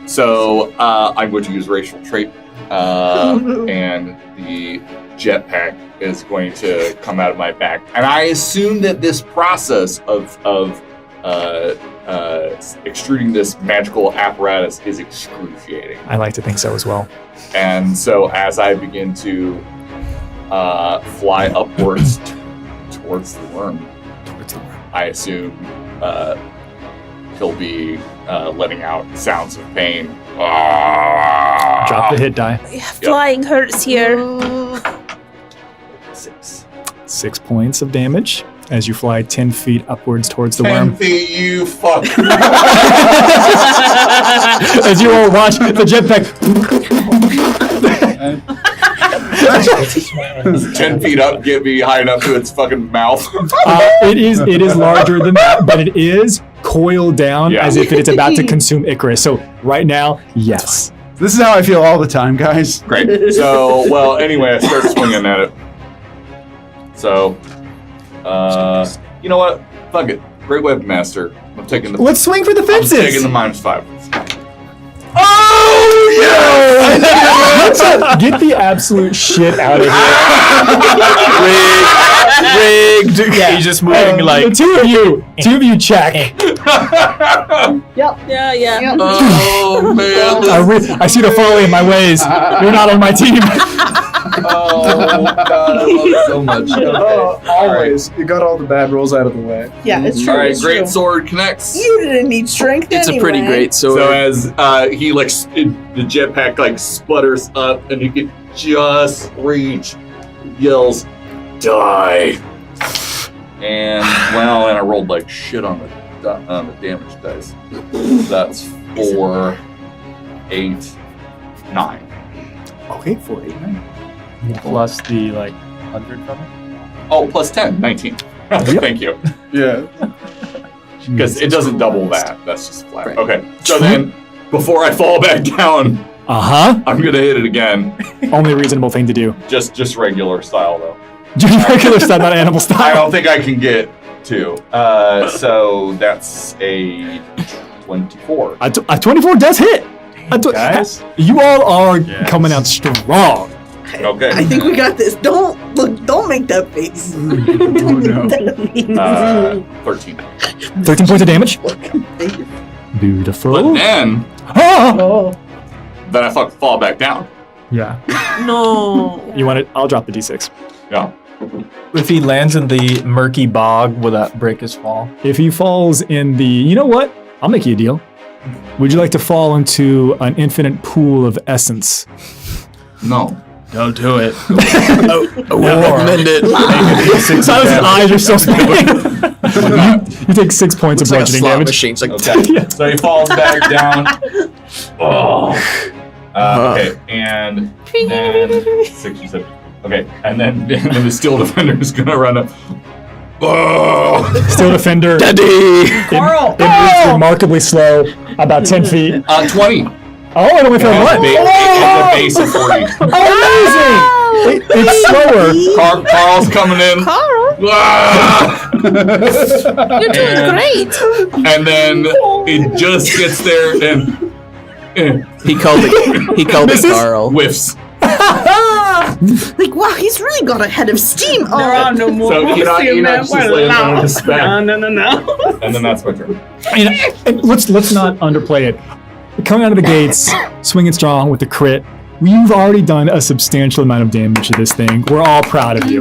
So I'm going to use racial trait, and the jetpack is going to come out of my back. And I assume that this process of extruding this magical apparatus is excruciating. I like to think so as well. And so as I begin to fly upwards towards the worm, I assume he'll be letting out sounds of pain. Drop the hit die. Flying hurts here. 6. 6 points of damage as you fly 10 feet upwards towards the 10 worm. feet, you fuck. As you all watch the jetpack. 10 feet up, get me high enough to its fucking mouth. It is larger than that, but it is coiled down Yeah. as if it's about to consume Icarus. So right now, yes. This is how I feel all the time, guys. Great. So, well, anyway, I start swinging at it. So, you know what? Fuck it. Great Web Master. I'm taking the. Let's swing for the I'm fences. taking the -5. Oh yeah! Get the absolute shit out of here. Rigged. Yeah, he's just moving like. The two of you check. Yeah. Oh man. I see the folly in my ways. You're not on my team. Oh god, I love it so much. Always. You got all the bad rolls out of the way. Yeah, it's true. All right, it's great true. sword connects. You didn't need strength It's anyway. a pretty great sword. So as he like the jetpack like sputters up and you can just reach, yells, "Die!" And well, and I rolled like shit on the damage dice. That's 4, 8, 9. Okay, 4, 8, 9. Plus the like 100 from it. Oh, plus 10, 19. Thank you. Yeah. Because it doesn't double that. That's just flat. Right. Okay. So then, before I fall back down, Uh-huh. I'm gonna hit it again. Only reasonable thing to do. Just regular style though. Just regular style, not animal I style. don't think I can get 2. So that's a 24. A 24 does hit. Guys. You all are Yes. coming out strong. Okay. I think we got this. Don't make that face. Oh no. 13. 13 points of damage. Beautiful. But then Ah! I fall back down. Yeah. No. You want it? I'll drop the d6. Yeah. If he lands in the murky bog, will that break his fall? If he falls in the, you know what? I'll make you a deal. Would you like to fall into an infinite pool of essence? No. Don't do it. I won't recommend it. Silas's eyes are so spinning. you take 6 points It's of like a bludgeoning slot damage. machine. It's like Okay. Yeah. So he falls back down. Oh. Okay. And then 6 or 7. Okay. And then the Steel Defender is gonna run up. Oh. Still defender. Daddy. Carl! It moves remarkably slow, about 10 feet. 20. Oh, it only fell one. The base of 40. Amazing! It's slower. Carl's coming in. Ah! You're doing And- great. And then it just gets there and He called it. He called it Misses? Carl. whiffs. Like, wow, he's really got a head of steam. There are no more. So Enoch just lays on his back. No. And then that's my turn. And let's not underplay it. Coming out of the gates, swinging strong with the crit, you've already done a substantial amount of damage to this thing. We're all proud of you.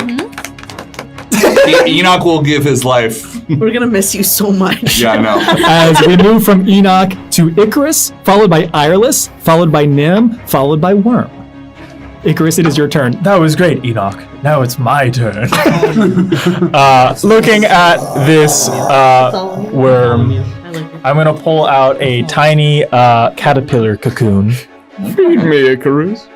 Enoch will give his life. We're gonna miss you so much. Yeah, I know. As we move from Enoch to Icarus, followed by Ireless, followed by Nim, followed by Worm. Icarus, it is your turn. That was great, Enoch. Now it's my turn. Looking at this worm, I'm gonna pull out a tiny caterpillar cocoon. Feed me, Icarus.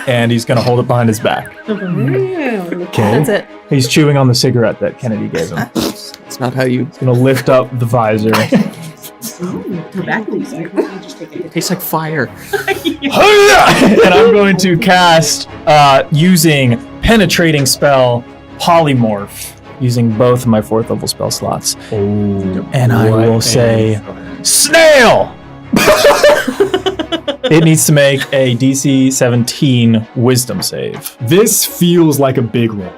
and he's going to hold it behind his back. Okay. That's it. He's chewing on the cigarette that Kennedy gave him. It's not how you. He's going to lift up the visor. Tastes like fire. And I'm going to cast, using penetrating spell, polymorph, using both of my 4th level spell slots. And I will say, snail! It needs to make a DC 17 wisdom save. This feels like a big roll.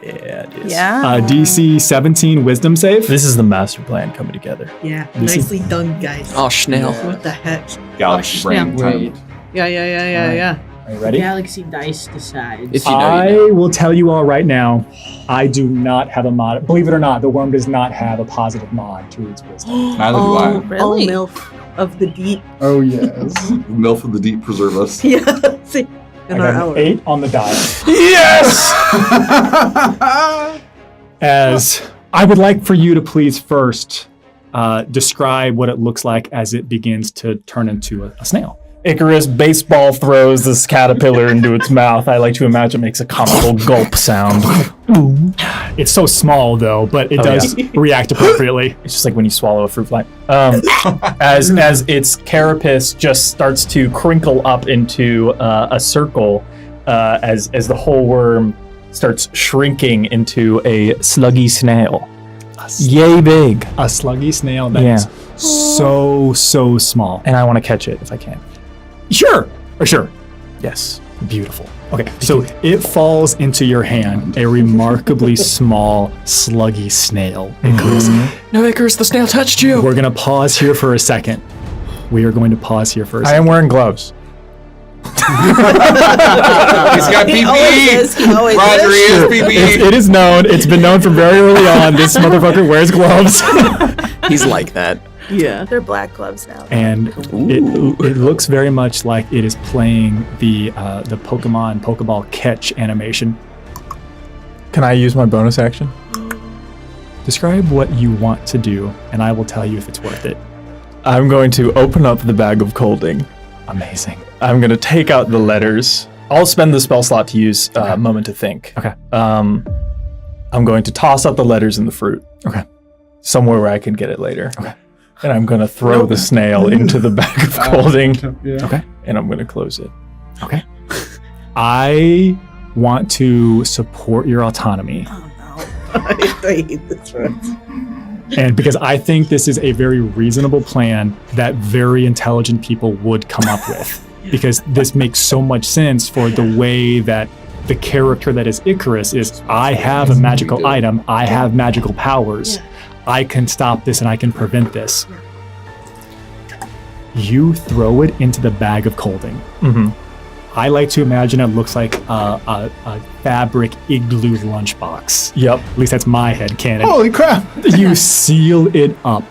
Yeah, it is. Yeah. DC 17 wisdom save. This is the master plan coming together. Yeah, This is- nicely done, guys. Oh, Schnell. What the heck? Galaxy brain time. Yeah. Are you ready? Galaxy Dice decides. If you know, I you know. will tell you all right now, I do not have a mod. Believe it or not, the worm does not have a positive mod to its wisdom. Neither do I. Really? MILF of the deep. Oh, yes. Milf of the deep preserve us. Yeah, see. I In our got hour. an 8 on the die. Yes! As I would like for you to please first describe what it looks like as it begins to turn into a snail. Icarus baseball throws this caterpillar into its mouth. I like to imagine it makes a comical gulp sound. It's so small, though, but it does react appropriately. It's just like when you swallow a fruit fly. As its carapace just starts to crinkle up into a circle, as the whole worm starts shrinking into a sluggy snail. Yay big. A sluggy snail that is so small. And I want to catch it if I can. Sure. Yes. Beautiful. Okay, so it falls into your hand, a remarkably small, sluggy snail. Icarus. No, Icarus, the snail touched you. We're going to pause here for a second. We are going to pause here for a I second. am wearing gloves. He's got He always is. PPE. He always Roger, he is. has PPE. It is known. It's been known from very early on. This motherfucker wears gloves. He's like that. Yeah. They're black gloves now. And it looks very much like it is playing the Pokemon Pokeball catch animation. Can I use my bonus action? Describe what you want to do, and I will tell you if it's worth it. I'm going to open up the bag of colding. Amazing. I'm going to take out the letters. I'll spend the spell slot to use a moment to think. Okay. I'm going to toss out the letters in the fruit. Okay. Somewhere where I can get it later. Okay. And I'm going to throw the snail into the bag of colding. Yeah. Okay. And I'm going to close it. Okay. I want to support your autonomy. Oh no. I hate this one. And because I think this is a very reasonable plan that very intelligent people would come up with. Because this makes so much sense for the way that the character that is Icarus is, I have a magical item, I have magical powers, I can stop this and I can prevent this. You throw it into the bag of colding. Mm-hmm. I like to imagine it looks like a fabric igloo lunchbox. Yep. At least that's my headcanon. Holy crap! You seal it up.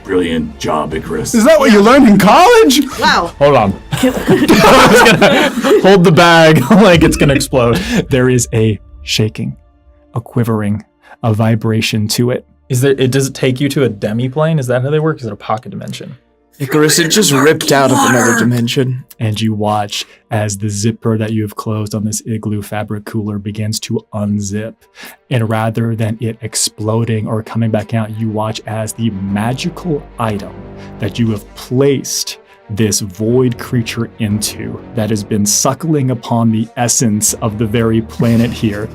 Brilliant job, Icarus. Is that what you learned in college? Wow. Hold on. I was going to hold the bag like it's going to explode. There is a shaking, a quivering, a vibration to it. Does it take you to a demi-plane? Is that how they work? Is it a pocket dimension? Icarus, it just ripped out of another dimension. And you watch as the zipper that you have closed on this igloo fabric cooler begins to unzip. And rather than it exploding or coming back out, you watch as the magical item that you have placed this void creature into, that has been suckling upon the essence of the very planet here,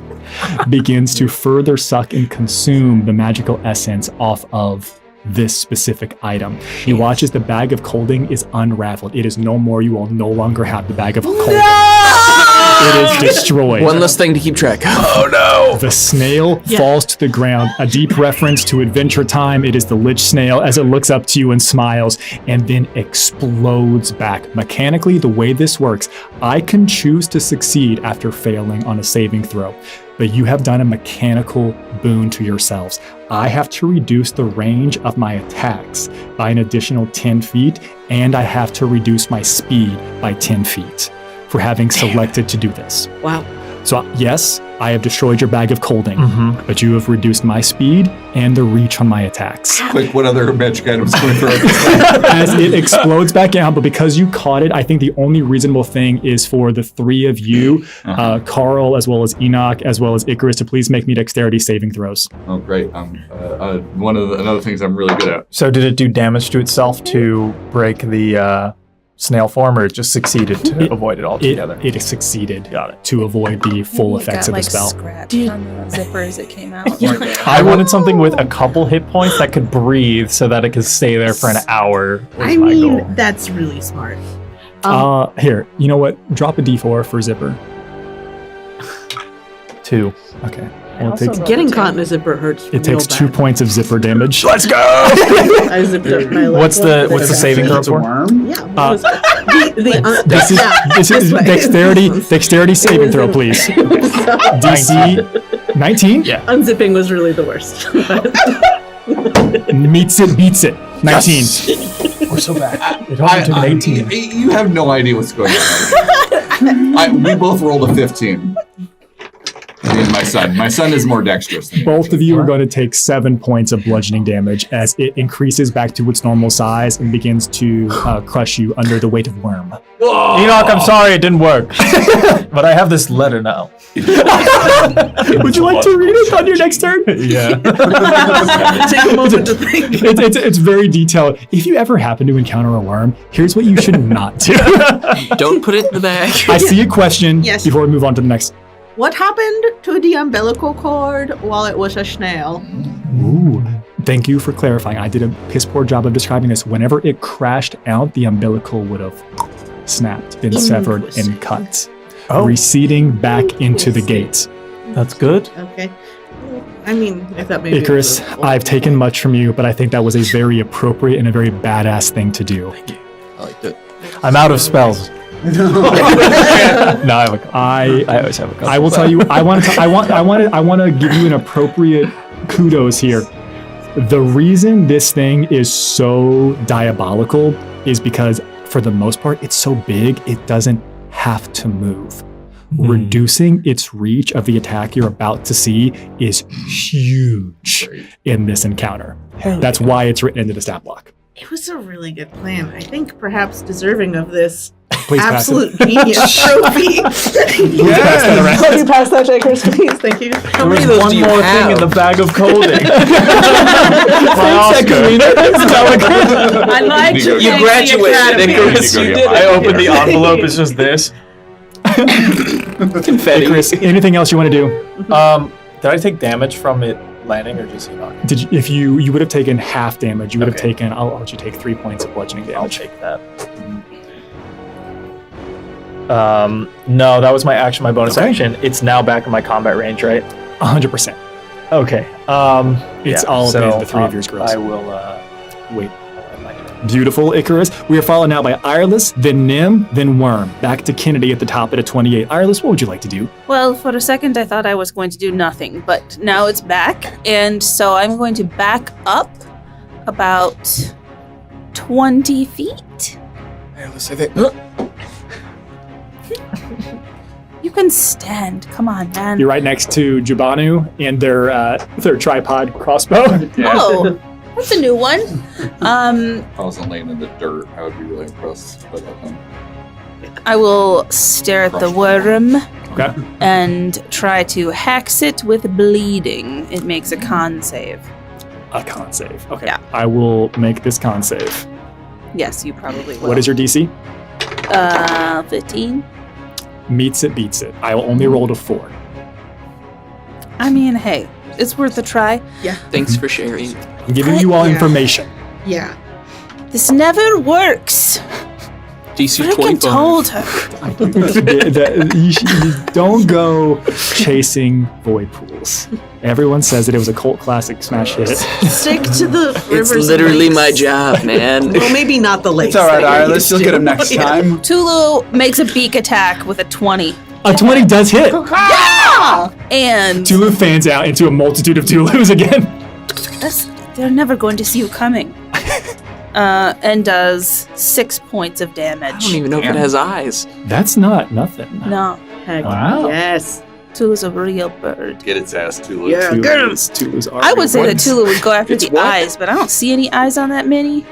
begins to further suck and consume the magical essence off of this specific item. You watch as the bag of colding is unraveled. It is no more. You will no longer have the bag of colding. It is destroyed. One less thing to keep track of. Oh no! The snail falls to the ground. A deep reference to Adventure Time. It is the lich snail as it looks up to you and smiles and then explodes back. Mechanically, the way this works, I can choose to succeed after failing on a saving throw. But you have done a mechanical boon to yourselves. I have to reduce the range of my attacks by an additional 10 feet, and I have to reduce my speed by 10 feet for having selected to do this. Wow. So yes, I have destroyed your bag of colding, Mm-hmm. but you have reduced my speed and the reach on my attacks. Quick, what other magic items can we throw at this thing? As it explodes back out, but because you caught it, I think the only reasonable thing is for the three of you, Carl, as well as Enoch, as well as Icarus, to please make me dexterity saving throws. Oh, great. Another things I'm really good at. So did it do damage to itself to break the snail form, or it just succeeded to avoid it altogether? It succeeded to avoid the full effects of the spell. Scratch on the zipper as it came out. I wanted something with a couple hit points that could breathe so that it could stay there for an hour. Was my goal. That's really smart. Here, you know what? Drop a d4 for Zipper. 2. Okay. Well, Getting caught in a zipper hurts. it takes 2 points of Zipper damage. Let's go! I zipped up my leg. What's the saving throw It's a for? worm? Yeah. What was it? This is way. dexterity saving throw, please. DC 19? Yeah. Unzipping was really the worst. Meets it, beats it. 19. We're so bad. It only took an 18. You have no idea what's going on. We both rolled a 15. Me and my son. My son is more dexterous than me. Both of you are going to take 7 points of bludgeoning damage as it increases back to its normal size and begins to crush you under the weight of worm. Enoch, I'm sorry it didn't work. But I have this letter now. Would you like to read it on your next turn? Yeah. Take a moment to think. It's very detailed. If you ever happen to encounter a worm, here's what you should not do. Don't put it in the bag. I see a question Yes. before we move on to the next. What happened to the umbilical cord while it was a snail? Ooh, thank you for clarifying. I did a piss poor job of describing this. Whenever it crashed out, the umbilical would have snapped, been severed, and cut, receding back into the gates. That's good. Okay. I mean, if that made Icarus, I've taken much from you, but I think that was a very appropriate and a very badass thing to do. I liked it. I'm out of spells. No, I have a. I always have a couple. I will tell you. I want to give you an appropriate kudos here. The reason this thing is so diabolical is because, for the most part, it's so big it doesn't have to move. Reducing its reach of the attack you're about to see is huge in this encounter. That's why it's written into the stat block. It was a really good plan. I think perhaps deserving of this Please pass it. absolute genius trophy. Pass that around. Can you pass that, Icarus, please? Thank you. How many of those One do you more have? thing in the bag of coding. My Oscar. I like to You thank graduated, the Academy. Icarus. You did I it. opened the envelope. It's just this. Confetti. Chris, anything else you want to do? Did I take damage from it landing, or just Enoch? Did you, if you would have taken half damage, you would have Okay. taken. I'll let you take 3 points of bludgeoning I'll damage. take that. No, that was my action, my bonus action. It's now back in my combat range, right? 100%. Okay. It's all been the three of yours girls. I will wait. Beautiful, Icarus. We are followed now by Ireless, then Nim, then Worm. Back to Kennedy at the top at a 28. Ireless, what would you like to do? Well, for a second I thought I was going to do nothing, but now it's back, and so I'm going to back up about 20 feet. Let's say You can stand. Come on, man. You're right next to Jubanu and their tripod crossbow. Oh, that's a new one. If I wasn't laying in the dirt, I would be really impressed by that thing. I will stare at the worm Okay. and try to hex it with bleeding. It makes a con save. A con save. Okay. Yeah. I will make this con save. Yes, you probably will. What is your DC? 15? Meets it, beats it. I will only roll to 4. I mean, hey, it's worth a try. Thanks for sharing. I'm giving you all Yeah. information. Yeah. This never works. DC Freaking 25. told her. You don't go chasing void pools. Everyone says that it was a cult classic smash hit. Stick to the It's rivers and literally lakes. my job, man. Well, maybe not the lakes. It's all right, that you're Ireless. used You'll to. get him next Yeah. time. Tulu makes a beak attack with a 20. A 20 does hit. And Tulu fans out into a multitude of Tulus again. they're never going to see you coming. And does 6 points of I damage. don't even know if it has eyes. That's not nothing. No. Heck, Wow. yes. Tulu's a real bird. Get its ass, Tulu. Yeah. Tulu's I would say that ones. Tulu would go after It's the what? eyes, but I don't see any eyes on that mini.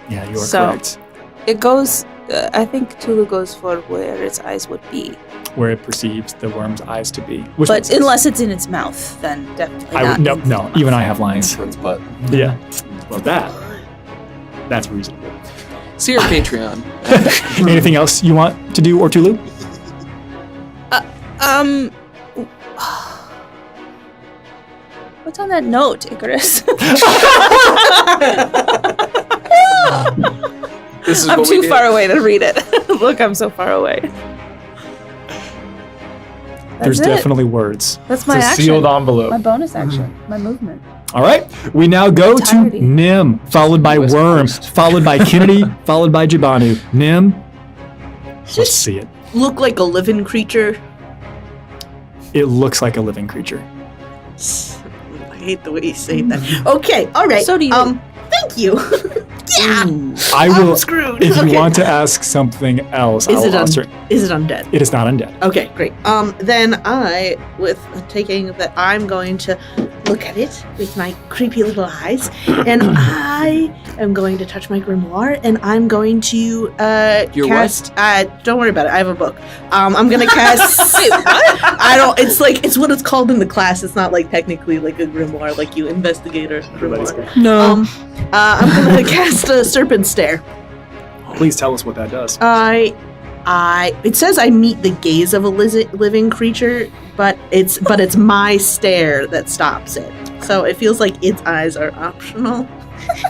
Yeah, you are So- correct. It goes. I think Tulu goes for where its eyes would be. Where it perceives the worm's eyes to be. Which But makes sense. unless it's in its mouth, then definitely I not. would, no, in its no. mouth. Even I have lines. Friend's butt. Yeah. Well, that's reasonable. See our Patreon. Anything else you want to do, or Tulu? What's on that note, Icarus? This is I'm what we too do. far away to read it. Look, I'm so far away. There's That's it. definitely words. That's my It's a action. sealed envelope. My bonus action. My movement. All right. We now go to Entirety. Nim, followed by West Worm, Coast. followed by Kennedy, followed by Jabanu. Nim, let's see it. Look like a living creature. It looks like a living creature. I hate the way you say that. Okay, all right. So do you. Thank you. Yeah. I I'm will. screwed. If you Okay. want to ask something else, Is I'll it answer. Is it undead? It is not undead. Okay, great. Then I, with taking that, I'm going to look at it with my creepy little eyes, and I am going to touch my grimoire, and I'm going to Your cast. Don't worry about it. I have a book. I'm gonna cast. Wait, what? I don't. It's like it's what it's called in the class. It's not like technically like a grimoire, like you investigator grimoire. No. I'm gonna cast a serpent stare. Please tell us what that does. It says I meet the gaze of a living creature, but it's my stare that stops it. So it feels like its eyes are optional.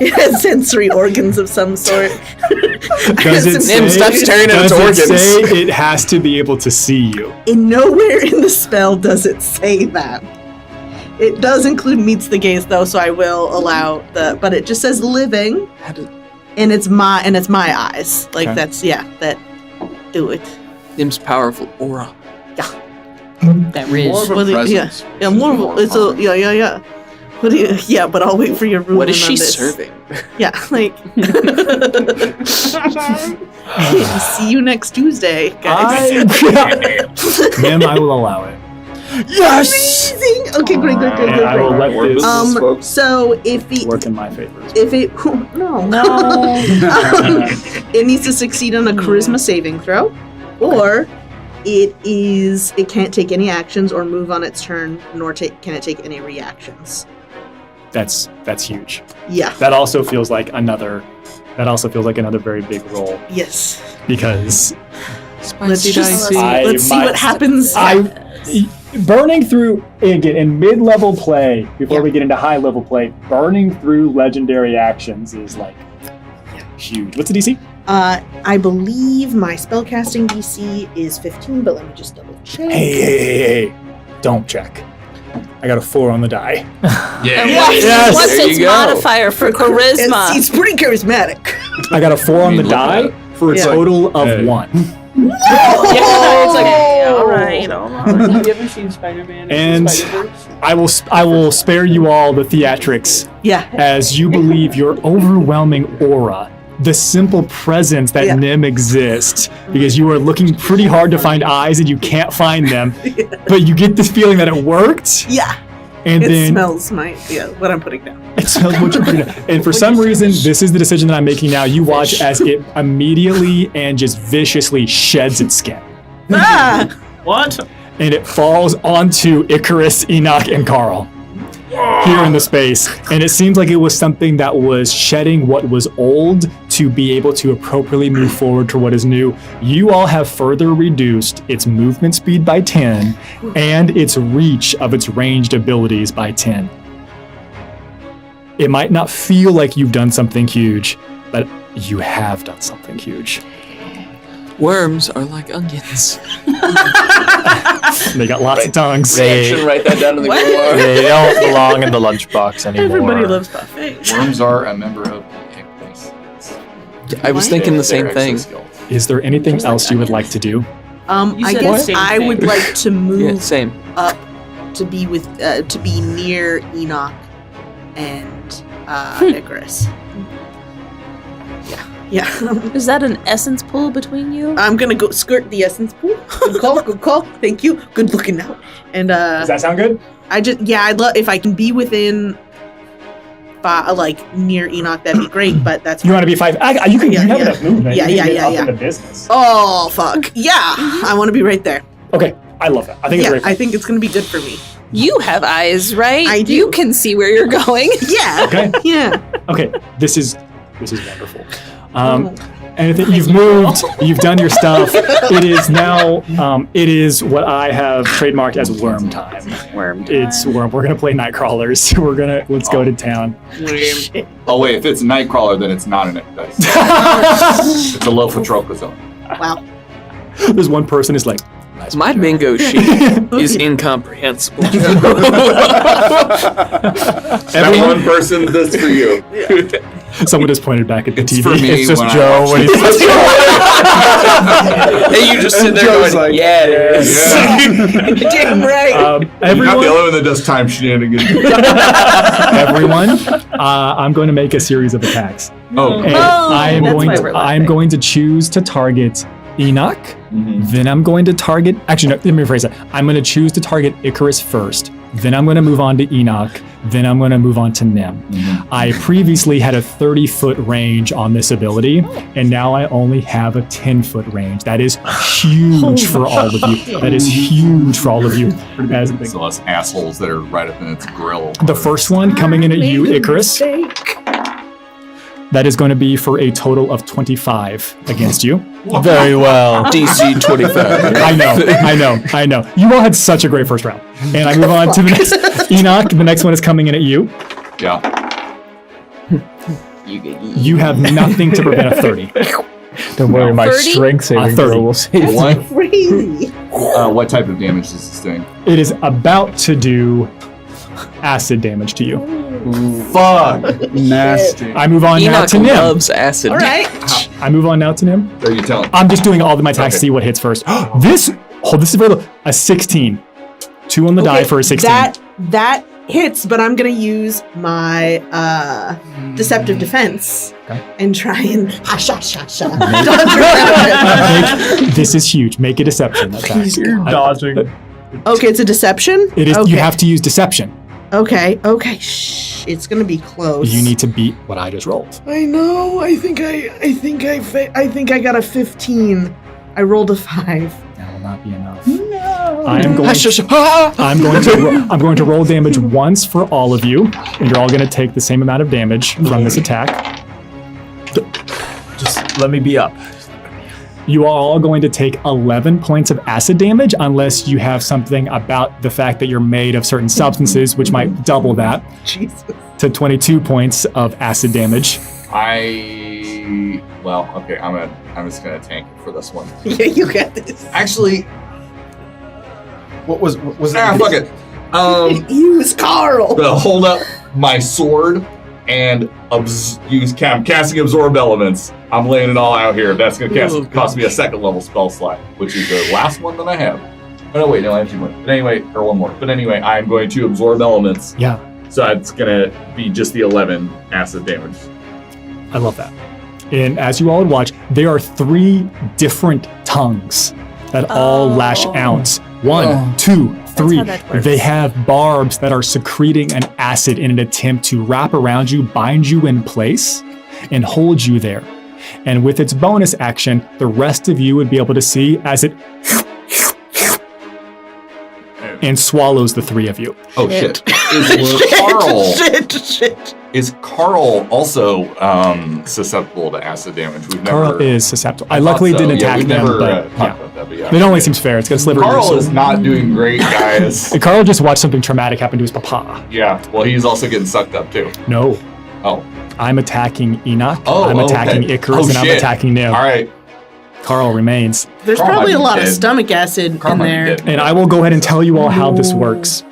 It has sensory organs of some sort. Does it Nim, stop staring at its does it organs. say it has to be able to see you? In nowhere in the spell does it say that. It does include meets the gaze though, so I will allow but it just says living, and it's my eyes. Like Okay. that do it. Nim's powerful aura. That More Riz. of a Well, yeah. presence. Yeah, more. It's a yeah. What do you? Yeah, but I'll wait for your ruling What is she on this. serving? Yeah, like. See you next Tuesday, guys. Nim, I will allow it. Amazing. Okay, great. And I will let this So if it work in my favor. no, it needs to succeed on a charisma saving throw, or it can't take any actions or move on its turn, nor can it take any reactions. That's huge. Yeah. That also feels like another very big roll Yes. because Let's Spicy just dicey. let's see what happens. burning through again in mid-level play before Yeah. we get into high-level play, burning through legendary actions is like huge. What's the DC? I believe my spellcasting DC is 15, but let me just double check. Hey. Don't check. I got a 4 on the die. Yeah. And what's, Yes. what's There its you go. modifier for charisma? It's pretty charismatic. I got a 4 on the Look at die that. for a Yeah. total of Hey. 1. Yeah, it's like, all right. Have you ever seen Spider-Man? And Spider-Verse? I will spare you all the theatrics Yeah. as you believe your overwhelming aura, the simple presence that Yeah. Nim exists, because you are looking pretty hard to find eyes and you can't find them, but you get this feeling that it worked, Yeah. and It then smells what I'm putting down. it smells what you're putting down. And for some reason, this is the decision that I'm making now. You watch as it immediately and just viciously sheds its skin, Ah! What? and it falls onto Icarus, Enoch, and Carl. Here in the space, and it seems like it was something that was shedding what was old to be able to appropriately move forward to what is new. You all have further reduced its movement speed by 10 and its reach of its ranged abilities by 10. It might not feel like you've done something huge, but you have done something huge. Worms are like onions. They got lots of tongues. Action, write that down in the grimoire. They don't belong in the lunchbox anymore. Everybody loves buffet. Worms are a member of the Ekbase. I was thinking the same thing. Is there anything else you would like to do? You I said guess the same I thing. would like to Yeah, move same. up to be with to be near Enoch and Icarus. Yeah, Yeah. Is that an essence pool between you? I'm gonna go skirt the essence pool. Good call, good call. Thank you. Good looking out. And Does that sound good? I'd love if I can be within near Enoch, that'd be great, but that's You want to be 5? You can. Yeah, you have yeah. enough movement. Yeah, You can yeah, get yeah, up yeah. into business. Oh fuck. Yeah. I wanna be right there. Okay, I love that. I think it's Yeah, great. I think it's gonna be good for me. You have eyes, right? I do. You can see where you're going. Yeah. Okay. Yeah. Okay, this is wonderful. Oh. Anything you've moved, you've done your stuff. It is now. It is what I have trademarked as worm time. Worm. It's worm. We're gonna play night crawlers. Let's go to town. Oh wait, if it's Nightcrawler, then it's not an dice. It's a low for zone. Wow. There's one person who's like, My bingo sheet is incomprehensible. That one person, that's for you. someone just pointed back at the It's TV. for me It's just when I Joe watch when it. he's And you just sit there Joe's going, like, yeah, it is. Yeah. Damn right. You're not the Everyone, only one that does time shenanigans. I'm going to make a series of attacks. Oh. And Oh, I am that's going why to, we're I am laughing. going to choose to target Enoch. Mhm. Then I'm going to target. Actually, no. Let me rephrase that. I'm going to choose to target Icarus first. Then I'm going to move on to Enoch. Then I'm going to move on to Nim. Mhm. I previously had a 30-foot range on this ability, and now I only have a 10-foot range. That is huge for all of you. That is huge for all of you. As So us assholes that are right up in its grill. the first one coming in at you, Icarus. That is going to be for a total of 25 against you. very well. DC 25. I know. You all had such a great first round. And I move on to the next. Enoch, the next one is coming in at you. Yeah. You have nothing to prevent a 30. Don't worry, my 30? strength saving 30. throw will save you. What? Crazy. What type of damage is this thing? It is about to do acid damage to you. Fuck. Nasty. I move on now Enoch to Nim. loves acid. All right. I move on now to Nim. Are you telling? I'm just doing all of my attacks to Okay. see what hits first. This is very low. A 16. 2 on the die for a 16. That hits, but I'm gonna use my deceptive defense and try and This is huge. Make a deception attack. You're dodging. Okay, it's a deception. It is. Okay. You have to use deception. Okay. Shh. It's gonna be close. You need to beat what I just rolled. I know. I think I got a 15. I rolled a 5. That will not be enough. No. I'm going to roll damage once for all of you, and you're all going to take the same amount of damage from this attack. Just let me be up. You are all going to take 11 points of acid damage unless you have something about the fact that you're made of certain substances, which might double that Jesus. to 22 points of acid damage. Okay, I'm just gonna tank it for this one. Yeah, you got this. Actually, What was fuck it. Use Carl. Gonna hold up my sword and I'm casting absorb elements. I'm laying it all out here. That's gonna cost me a second level spell slot, which is the last one that I have. Oh no, wait, no, I have 2 more. But anyway, or 1 more. But anyway, I'm going to absorb elements. Yeah, So it's gonna be just the 11 acid damage. I love that. And as you all would watch, there are 3 different tongues that all lash out. 1, 2, 3. how that works. They have barbs that are secreting an acid in an attempt to wrap around you, bind you in place, and hold you there. And with its bonus action, the rest of you would be able to see as it and swallows the 3 of you. Oh shit! Is Carl also susceptible to acid damage? We've Carl never. is susceptible. I thought luckily so. didn't Yeah, attack we've them, never, but talked yeah. about that, but yeah. It only seems fair. It's got a sliver of Carl your is soul. not doing great, guys. And Carl just watched something traumatic happen to his papa. Yeah, well, he's also getting sucked up too. No, Oh, I'm attacking Enoch. Oh, I'm okay. attacking Icarus, Oh, and I'm shit. attacking Nim. all right. Carl remains. There's Carl probably might a be lot of dead. stomach acid Carl in might be there. dead. And I will go ahead and tell you all how this works.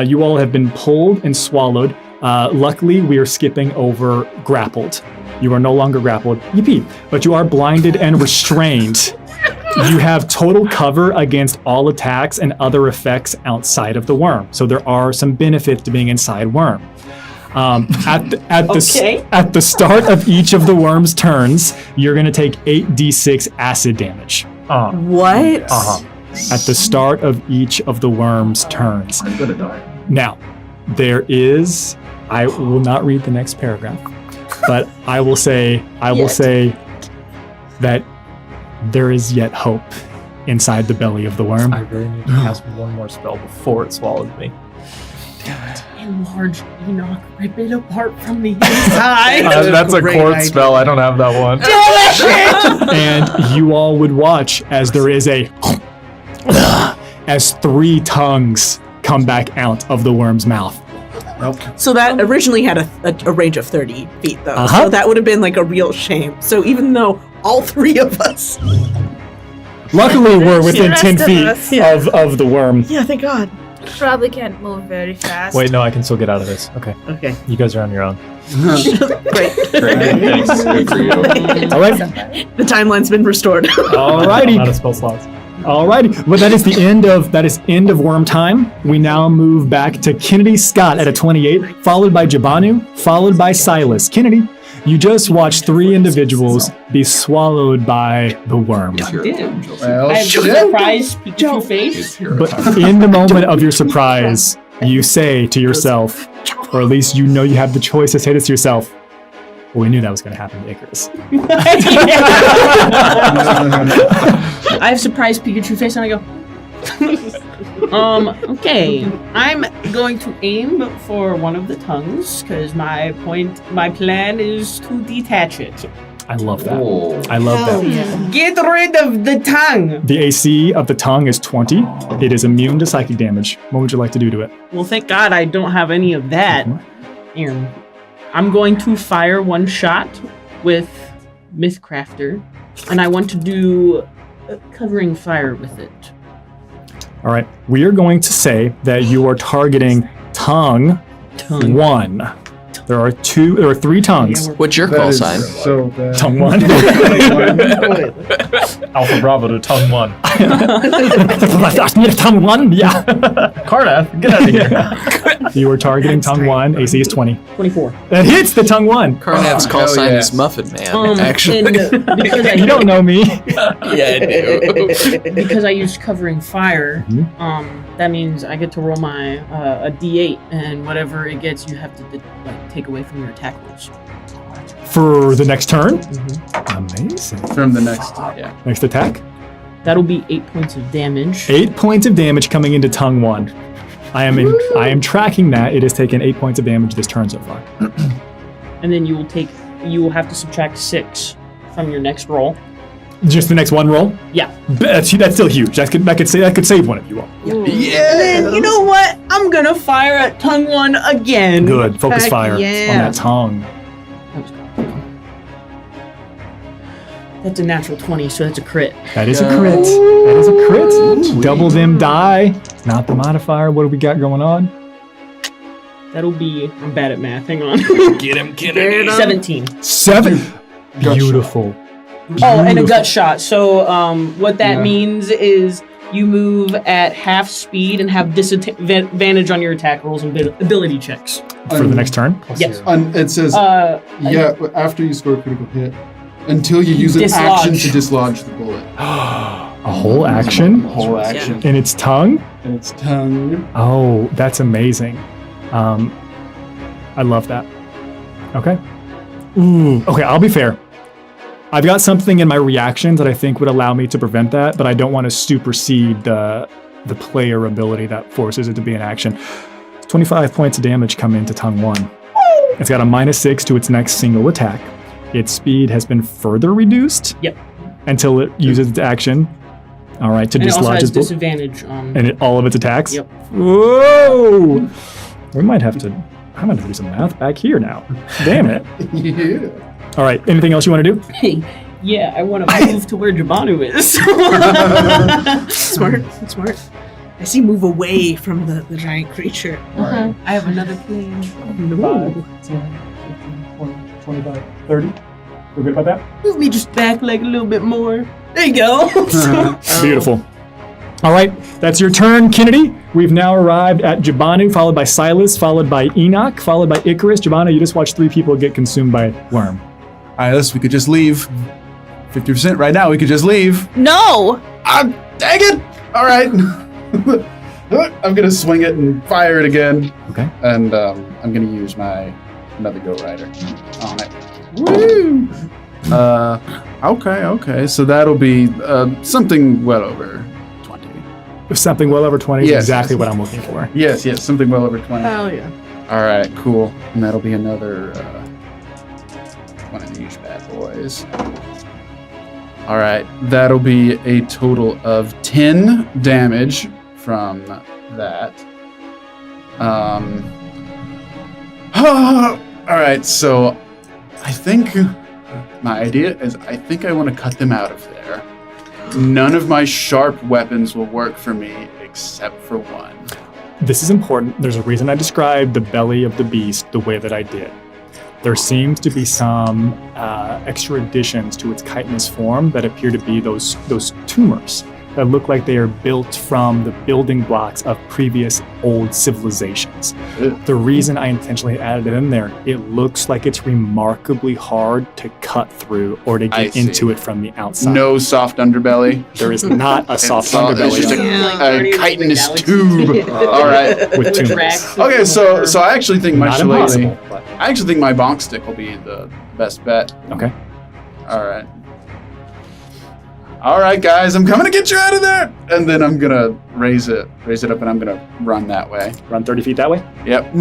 You all have been pulled and swallowed. Luckily, we are skipping over grappled. You are no longer grappled. Yippee. But you are blinded and restrained. You have total cover against all attacks and other effects outside of the worm. So there are some benefits to being inside worm. At the start of each of the worm's turns, you're going to take 8d6 acid damage. What? At the start of each of the worm's turns. I'm gonna die. Now, there is. I will not read the next paragraph, but I will say that there is yet hope inside the belly of the worm. I really need to cast one more spell before it swallows me. Enlarge Enoch, rip it apart from the inside. That's a court spell. I don't have that one. And you all would watch as there is as 3 tongues come back out of the worm's mouth. So that originally had a range of 30 feet, though. Uh-huh. So that would have been like a real shame. So even though all 3 of us... Luckily, we're within rest 10 of feet us. of the worm. Yeah, thank God. Probably can't move very fast. Wait, no, I can still get out of this. Okay. Okay. You guys are on your own. Great. Thanks. Good for you. All right. The timeline's been restored. Alrighty. Out of spell slots. Alrighty. Well, that is end of worm time. We now move back to Kennedy Scott at a 28, followed by Jabanu, followed by Silas. Kennedy, you just watched 3 individuals be swallowed by the worm. Well, I have shit. surprise Pikachu face. But in the moment of your surprise, you say to yourself, or at least you know you have the choice to say this to yourself, well, we knew that was going to happen to Icarus. I have surprise Pikachu face and I go, okay. I'm going to aim for one of the tongues because my plan is to detach it. I love that. Oh. I love that. Get rid of the tongue. The AC of the tongue is 20. It is immune to psychic damage. What would you like to do to it? Well, thank God I don't have any of that. And I'm going to fire one shot with MythCrafter, and I want to do covering fire with it. All right. We are going to say that you are targeting tongue 1. There are 3 tongues. What's your That call is sign? so bad. Tongue 1. Alpha Bravo to tongue 1. Tongue 1. Yeah. Cardath, get out of here. You are targeting tongue 1. AC is 20. 24. That hits the tongue 1. Carnath's call hell sign yes. is Muffin Man, actually. And because I You don't know me. Yeah, I do. because I used covering fire, Mhm. that means I get to roll my a D8, and whatever it gets, you have to take away from your attack rolls. For the next turn. Mm-hmm. Amazing. From the next, yeah. Next attack. That'll be 8 points of damage. 8 points of damage coming into tongue 1. I am tracking that. It has taken 8 points of damage this turn so far. And then you will have to subtract 6 from your next roll. Just the next one roll. Yeah. That's still huge. That could save one of you all. And then, you know what? I'm gonna fire at tongue 1 again. Good. Focus Heck fire yeah. on that tongue. That's a natural 20, so that's a crit. That is a crit. That is a crit. Double them die. Not the modifier. What do we got going on? That'll be, I'm bad at math, hang on. Get him, Kennedy. 17. 7. Beautiful. Oh, and a gut shot. So what that means is you move at half speed and have disadvantage on your attack rolls and ability checks. For the next turn. Yes. It says, after you score a critical hit, until you use an action to dislodge the bullet. A whole action. Whole action. In its tongue. And its tongue. Oh, that's amazing. I love that. Okay. Ooh. Okay, I'll be fair. I've got something in my reactions that I think would allow me to prevent that, but I don't want to supersede the player ability that forces it to be an action. 25 points of damage come into tongue 1. It's got a -6 to its next single attack. Its speed has been further reduced. Yep. Until it uses its action. All right, to And it also dislodge has its disadvantage on... and all of its attacks. Yep. Whoa! I might have to do some math back here now. Damn it. Yeah. All right. Anything else you want to do? Hey, yeah, I want to move to where Jabanu is. Smart. I see move away from the giant creature. I have another plan. 5, 10, 15, 20, 25, 30. Feel good about that? Move me just back like a little bit more. There you go. Beautiful. All right, that's your turn, Kennedy. We've now arrived at Jabanu, followed by Silas, followed by Enoch, followed by Icarus. Jabanu, you just watched 3 people get consumed by worm. Iris, we could just leave. 50% right now, we could just leave. No! Ah, dang it! All right. I'm going to swing it and fire it again. Okay. And I'm going to use my another Go Rider on it. Woo! Okay. So that'll be something well over 20. Something well over 20 is Yes. exactly what I'm looking for. Yes, something well over 20. Hell yeah. All right, cool. And that'll be another one of these bad boys. All right, that'll be a total of 10 damage from that. All right, so I think my idea is I think I want to cut them out of there. None of my sharp weapons will work for me except for one. This is important. There's a reason I described the belly of the beast the way that I did. There seems to be some extra additions to its chitinous form that appear to be those tumors that look like they are built from the building blocks of previous old civilizations. Ew. The reason I intentionally added it in there, it looks like it's remarkably hard to cut through or to I get see. into it from the outside. No soft underbelly. There is not a soft underbelly. It's just Yeah. a chitinous tube. All right. With tumors. Drax. Okay, so I actually think my Not shillelagh. impossible, but I actually think my bonk stick will be the best bet. okay. All right, guys, I'm coming to get you out of there. And then I'm gonna raise it up, and I'm gonna run that way. Run 30 feet that way. Yep.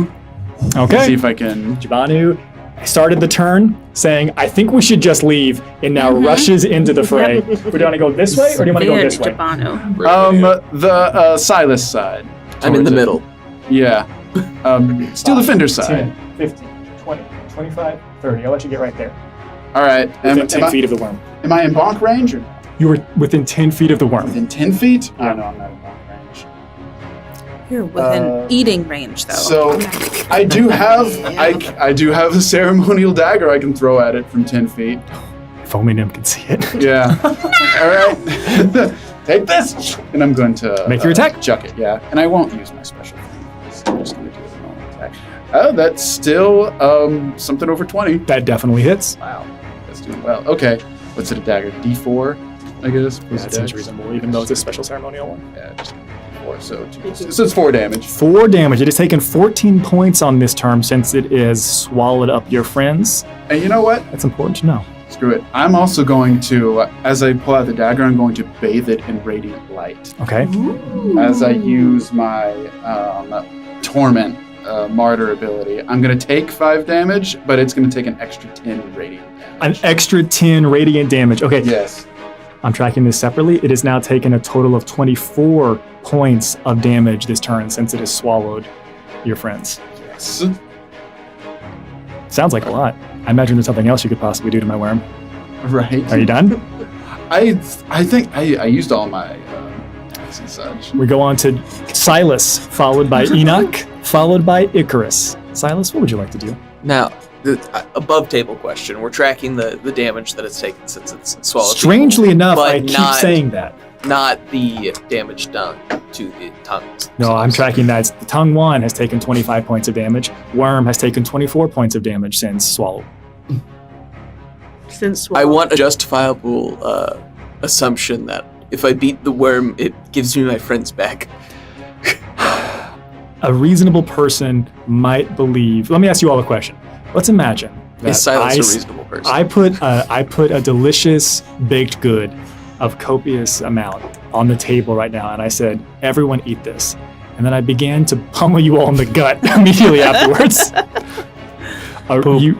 Okay. See if I can. Jabanu started the turn saying, I think we should just leave, and now rushes into the fray. Do you want to go this way, or do you want to go this way? Jabanu. The Silas side. I'm in the Towards it. middle. Yeah. Steel Defender side. 10, 15, 20, 25, 30. I'll let you get right there. All right. Within 10 feet of the worm. Am I in bonk range or You were within 10 feet of the worm. within 10 feet? Oh, no, I'm not in bonk range. You're within eating range, though. So I do have I do have a ceremonial dagger I can throw at it from 10 feet. If only Nim could see it. Yeah. All right. Take this, and I'm going to Make your attack. Chuck it. Yeah, and I won't use my special thing. So I'm just going to do a normal attack. Oh, that's still something over 20. That definitely hits. Wow, that's doing well. Okay, what's it? A dagger? D4, I guess. Yeah, that seems reasonable, even though it's a special ceremonial one. Yeah, just D4. So it's 4 damage. 4 damage. It has taken 14 points on this turn since it is swallowed up your friends. And you know what? That's important to know. Screw it. I'm also going to, as I pull out the dagger, I'm going to bathe it in radiant light. Okay. As I use my torment martyr ability, I'm going to take 5 damage, but it's going to take an extra 10 radiant damage. An extra 10 radiant damage. Okay. Yes. I'm tracking this separately. It has now taken a total of 24 points of damage this turn since it has swallowed your friends. Yes. Sounds like a lot. I imagine there's something else you could possibly do to my worm. Right. Are you done? I think I used all my attacks and such. We go on to Silas, followed by Enoch, followed by Icarus. Silas, what would you like to do? Now, the above table question. We're tracking the damage that it's taken since it's swallowed. Strangely enough, but I keep not- saying that. Not the damage done to the tongue. No, I'm tracking that. The tongue one has taken 25 points of damage. Worm has taken 24 points of damage since swallow. Since I want a justifiable assumption that if I beat the worm, it gives me my friends back. A reasonable person might believe. Let me ask you all a question. Let's imagine that Is Silas a reasonable person? I put a delicious baked good of copious amount on the table right now, and I said, "Everyone eat this." And then I began to pummel you all in the gut immediately afterwards. You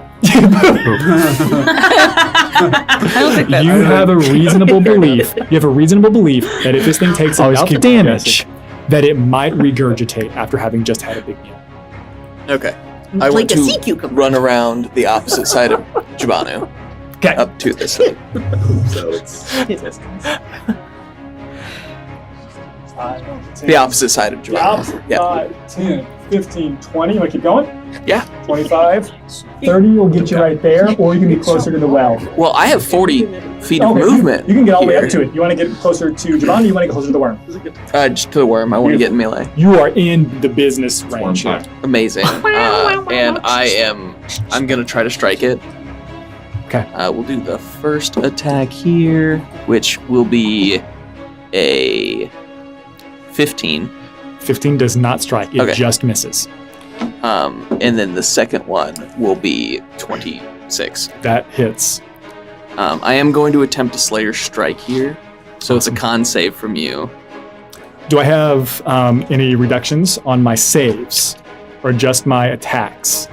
have a reasonable belief. You have a reasonable belief that if this thing takes enough damage, that it might regurgitate after having just had a big meal. Okay. I like want a sea to cucumber. run around the opposite side of Jabanu. Okay. Up to this side. So it's The opposite side of Jabanu. Yeah. 5, 10, 15, 20. You want to keep going? Yeah. 25. 30 will get you right there, or you can be closer to the well. Well, I have 40 feet of Okay, movement. You can get all the way up here. to it. You want to get closer to Javon, or you want to get closer to the worm? Just to the worm. I want to get in melee. You are in the business range here. Amazing. And I'm gonna try to strike it. Okay. We'll do the first attack here, which will be a 15. 15 does not strike. It Okay. just misses. And then the second one will be 26. That hits. I am going to attempt a Slayer Strike here, so it's a con save from you. Do I have any reductions on my saves, or just my attacks?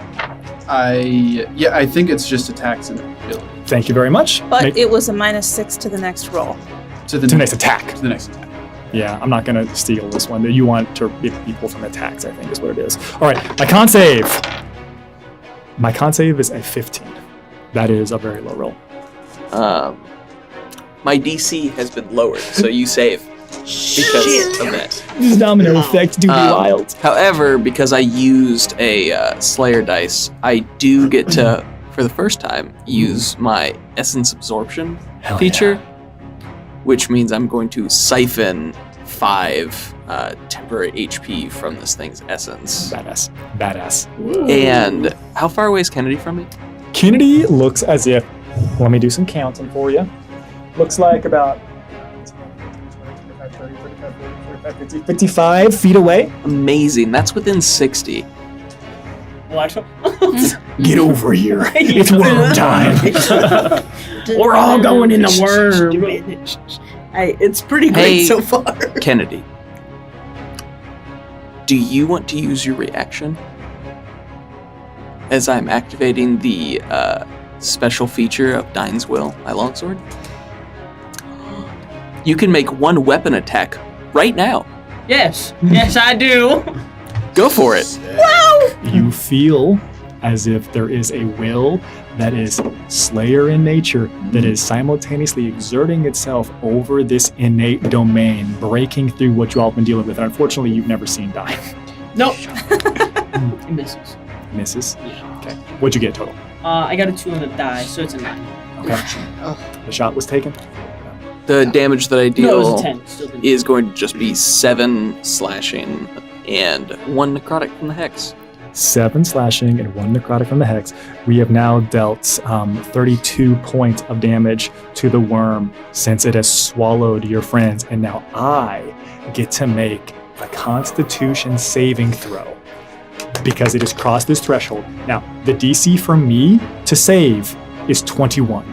I think it's just attacks and ability. Thank you very much. But it was a -6 to the next roll. To the to next attack. To the next attack. Yeah, I'm not going to steal this one. You want to get people from attacks, I think is what it is. All right, my con save. My con save is a 15. That is a very low roll. My DC has been lowered, so you save because of that. This domino effect do be wild. However, because I used a Slayer dice, I do get to, for the first time, use my Essence Absorption Hell feature, which means I'm going to siphon 5 temporary HP from this thing's essence. Badass. And how far away is Kennedy from me? Kennedy looks as if, let me do some counting for you. Looks like about 55 feet away. Amazing. That's within 60. Watch. Get over here. It's worm time. We're all going in the worm. It's pretty great Hey. so far. Kennedy, do you want to use your reaction as I'm activating the special feature of Dine's Will, my longsword? You can make one weapon attack right now. Yes, I do. Go for it. You feel as if there is a will that is Slayer in nature that is simultaneously exerting itself over this innate domain, breaking through what you all have been dealing with. And unfortunately, you've never seen die. Nope. It misses. Misses? Yeah. Okay. What'd you get total? I got a 2 on the die, so it's a 9. Okay. The shot was taken? The damage that I No, it deal was a 10. Still didn't. is going to just be 7 slashing and 1 necrotic from the hex. 7 slashing and 1 necrotic from the hex. We have now dealt 32 points of damage to the worm since it has swallowed your friends. And now I get to make a Constitution saving throw because it has crossed this threshold. Now, the DC for me to save is 21.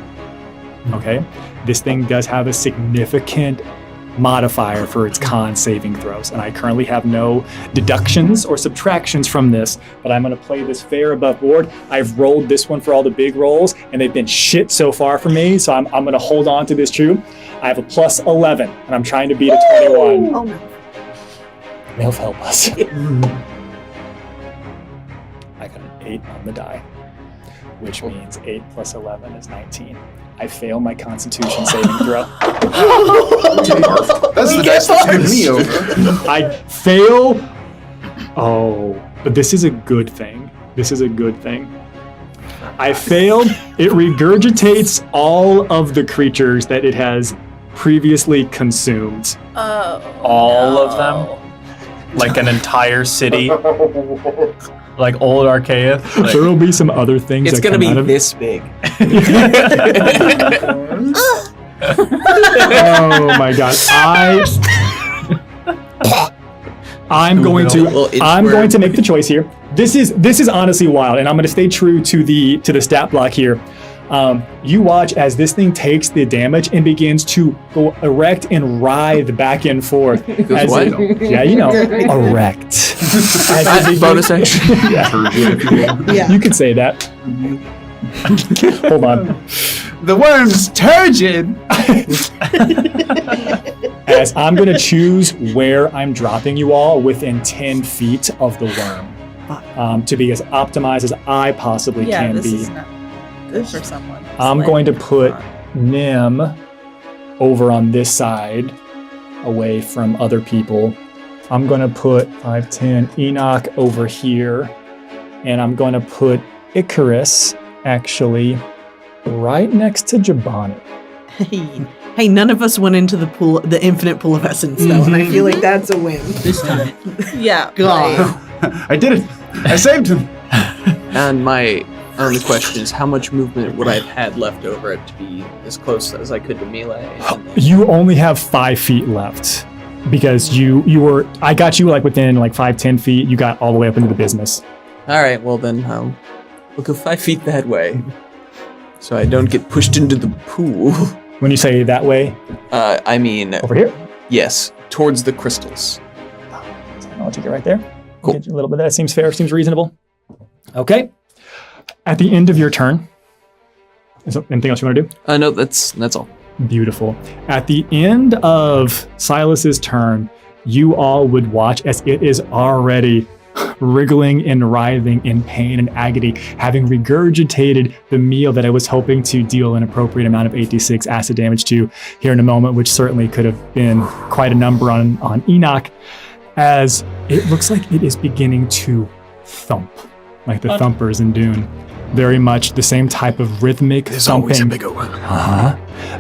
Okay? This thing does have a significant modifier for its con saving throws, and I currently have no deductions or subtractions from this, but I'm going to play this fair above board. I've rolled this one for all the big rolls, and they've been shit so far for me, so I'm going to hold on to this true. I have a plus 11, and I'm trying to beat a 21. Oh no. Milf, help us. I got an 8 on the die, which means 8 plus 11 is 19. I fail my Constitution saving throw. That's the dice that screwed me over. I fail. Oh, but this is a good thing. This is a good thing. I failed. It regurgitates all of the creatures that it has previously consumed. All of them? Like an entire city? Like old Archaea? Like, There will be some other things It's that going to come be out of this big. Oh my god. I'm going Little to inch I'm worm. going to make the choice here. This is honestly wild, and I'm going to stay true to the stat block here. You watch as this thing takes the damage and begins to go erect and writhe back and forth. As what? Yeah, you know, erect. As it Bonus begins- action. Yeah, Yeah. you could say that. Hold on. The worm's turgid. As I'm going to choose where I'm dropping you all within 10 feet of the worm to be as optimized as I possibly Yeah, can this be. is not good for someone. I'm Like, going to put come Nim over on this side, away from other people. I'm going to put 5, 10, Enoch over here. and I'm going to put Icarus actually right next to Jabani. Hey, none of us went into the infinite pool of essence, though, and I feel like that's a win. This time. Yeah. God. I did it. I saved him. And my only question is, how much movement would I have had left over it to be as close as I could to melee? You only have 5 feet left because I got you like within like 5-10 feet. You got all the way up into the business. All right, well then, we'll go 5 feet that way, so I don't get pushed into the pool. When you say that way, I mean over here. yes, towards the crystals. I'll take it right there. Cool. Get you a little bit. That seems fair. Seems reasonable. Okay. At the end of your turn, is there anything else you want to do? No, that's all. Beautiful. At the end of Silas's turn, you all would watch as it is already wriggling and writhing in pain and agony, having regurgitated the meal that I was hoping to deal an appropriate amount of 8d6 acid damage to here in a moment, which certainly could have been quite a number on Enoch, as it looks like it is beginning to thump, like the thumpers in Dune. Very much the same type of rhythmic thumping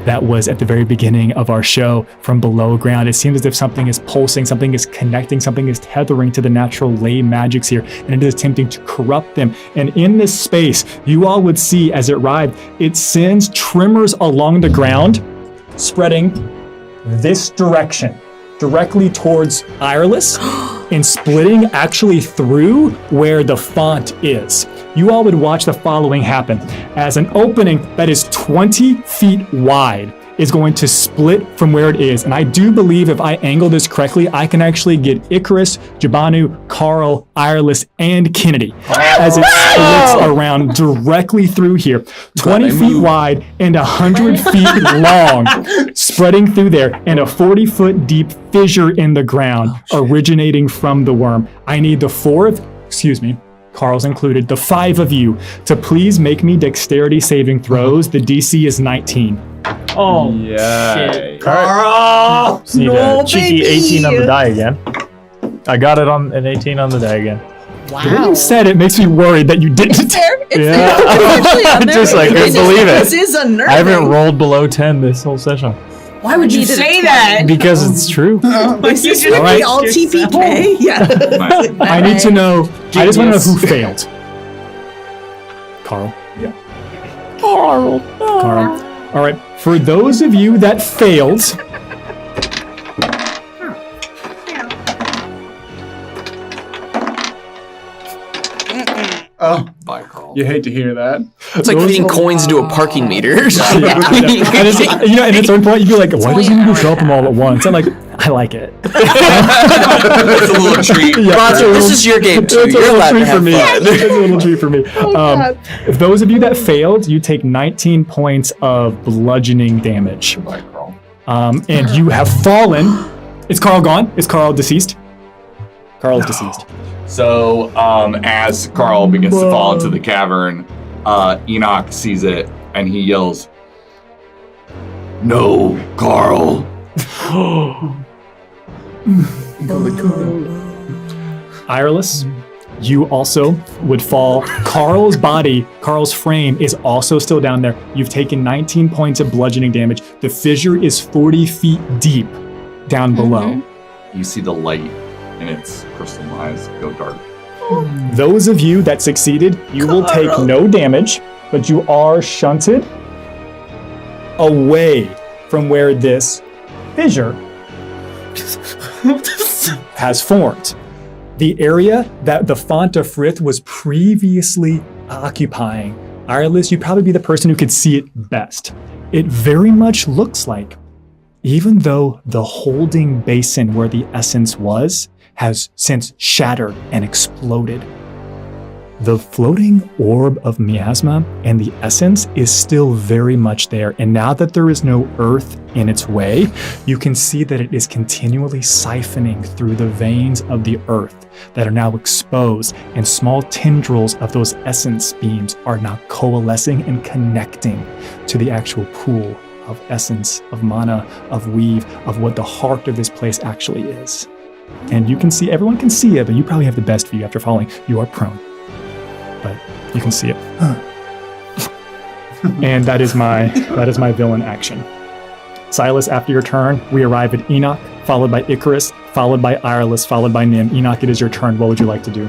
that was at the very beginning of our show from below ground. It seems as if something is pulsing, something is connecting, something is tethering to the natural ley magics here, and it is attempting to corrupt them. And in this space, you all would see as it writhed, it sends tremors along the ground, spreading this direction, directly towards Ireless, and splitting actually through where the font is. You all would watch the following happen as an opening that is 20 feet wide is going to split from where it is. And I do believe if I angle this correctly, I can actually get Icarus, Jabanu, Carl, Ireless, and Kennedy as it splits around directly through here. 20 feet wide and 100 feet long, spreading through there, and a 40-foot deep fissure in the ground originating from the worm. I need the Carl's included, the 5 of you to please make me dexterity saving throws. The DC is 19. Oh, Yay. Carl! Need a cheeky 18 on the die again. I got it on an 18 on the die again. When you said it makes me worried that you didn't. It's there. It's Yeah. there. It's actually on there. Just like, I couldn't believe This it. is unnerving. I haven't rolled below 10 this whole session. Why would you Needed a say 20. that? Because it's true. Is this All really right. all TPK? Yeah. I need to know. I just want to know who failed. Carl. Yeah. Carl. All right. For those of you that failed, Oh, Bye, Carl. you hate to hear that. It's like feeding coins into a parking meter. and it's, and at some point you'd be like, why doesn't he show up them all at once? I'm like, I like it. It's a little treat. Roger, this is your game too. It's a You're little allowed to treat for have me. fun. It's a little treat for me. If those of you that failed, you take 19 points of bludgeoning damage. Bye, Carl. And you have fallen. Is Carl gone? Is Carl deceased? Carl is deceased. So, as Carl begins to fall into the cavern, Enoch sees it and he yells, "No, Carl!" Ireless, you also would fall. Carl's body, Carl's frame is also still down there. You've taken 19 points of bludgeoning damage. The fissure is 40 feet deep down below. You see the light in its crystal eyes go dark. Those of you that succeeded, you will take no damage, but you are shunted away from where this fissure has formed. The area that the Font of Frith was previously occupying. Ireless, you'd probably be the person who could see it best. It very much looks like, even though the holding basin where the essence was has since shattered and exploded, the floating orb of miasma and the essence is still very much there. And now that there is no earth in its way, you can see that it is continually siphoning through the veins of the earth that are now exposed, and small tendrils of those essence beams are now coalescing and connecting to the actual pool of essence, of mana, of weave, of what the heart of this place actually is. And you can see, everyone can see it, but you probably have the best view after falling. You are prone. but you can see it. And that is my villain action. Silas, after your turn, we arrive at Enoch, followed by Icarus, followed by Ireless, followed by Nim. Enoch, it is your turn. What would you like to do?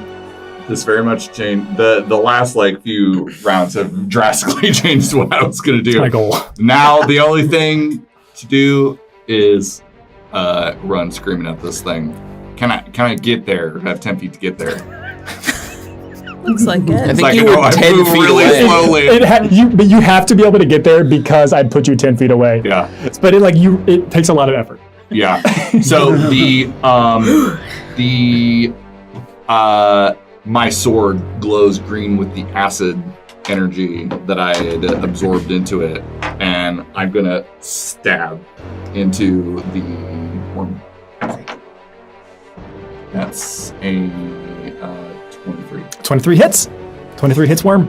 This very much changed. The last few rounds have drastically changed what I was gonna do. My goal. Now the only thing to do is run screaming at this thing. Can I get there? I have 10 feet to get there. Looks like it. I think you were 10 feet really away. slowly. But you have to be able to get there because I put you 10 feet away. Yeah. But it takes a lot of effort. Yeah. So my sword glows green with the acid energy that I had absorbed into it, and I'm gonna stab into the worm. That's a 23. 23 hits. 23 hits worm.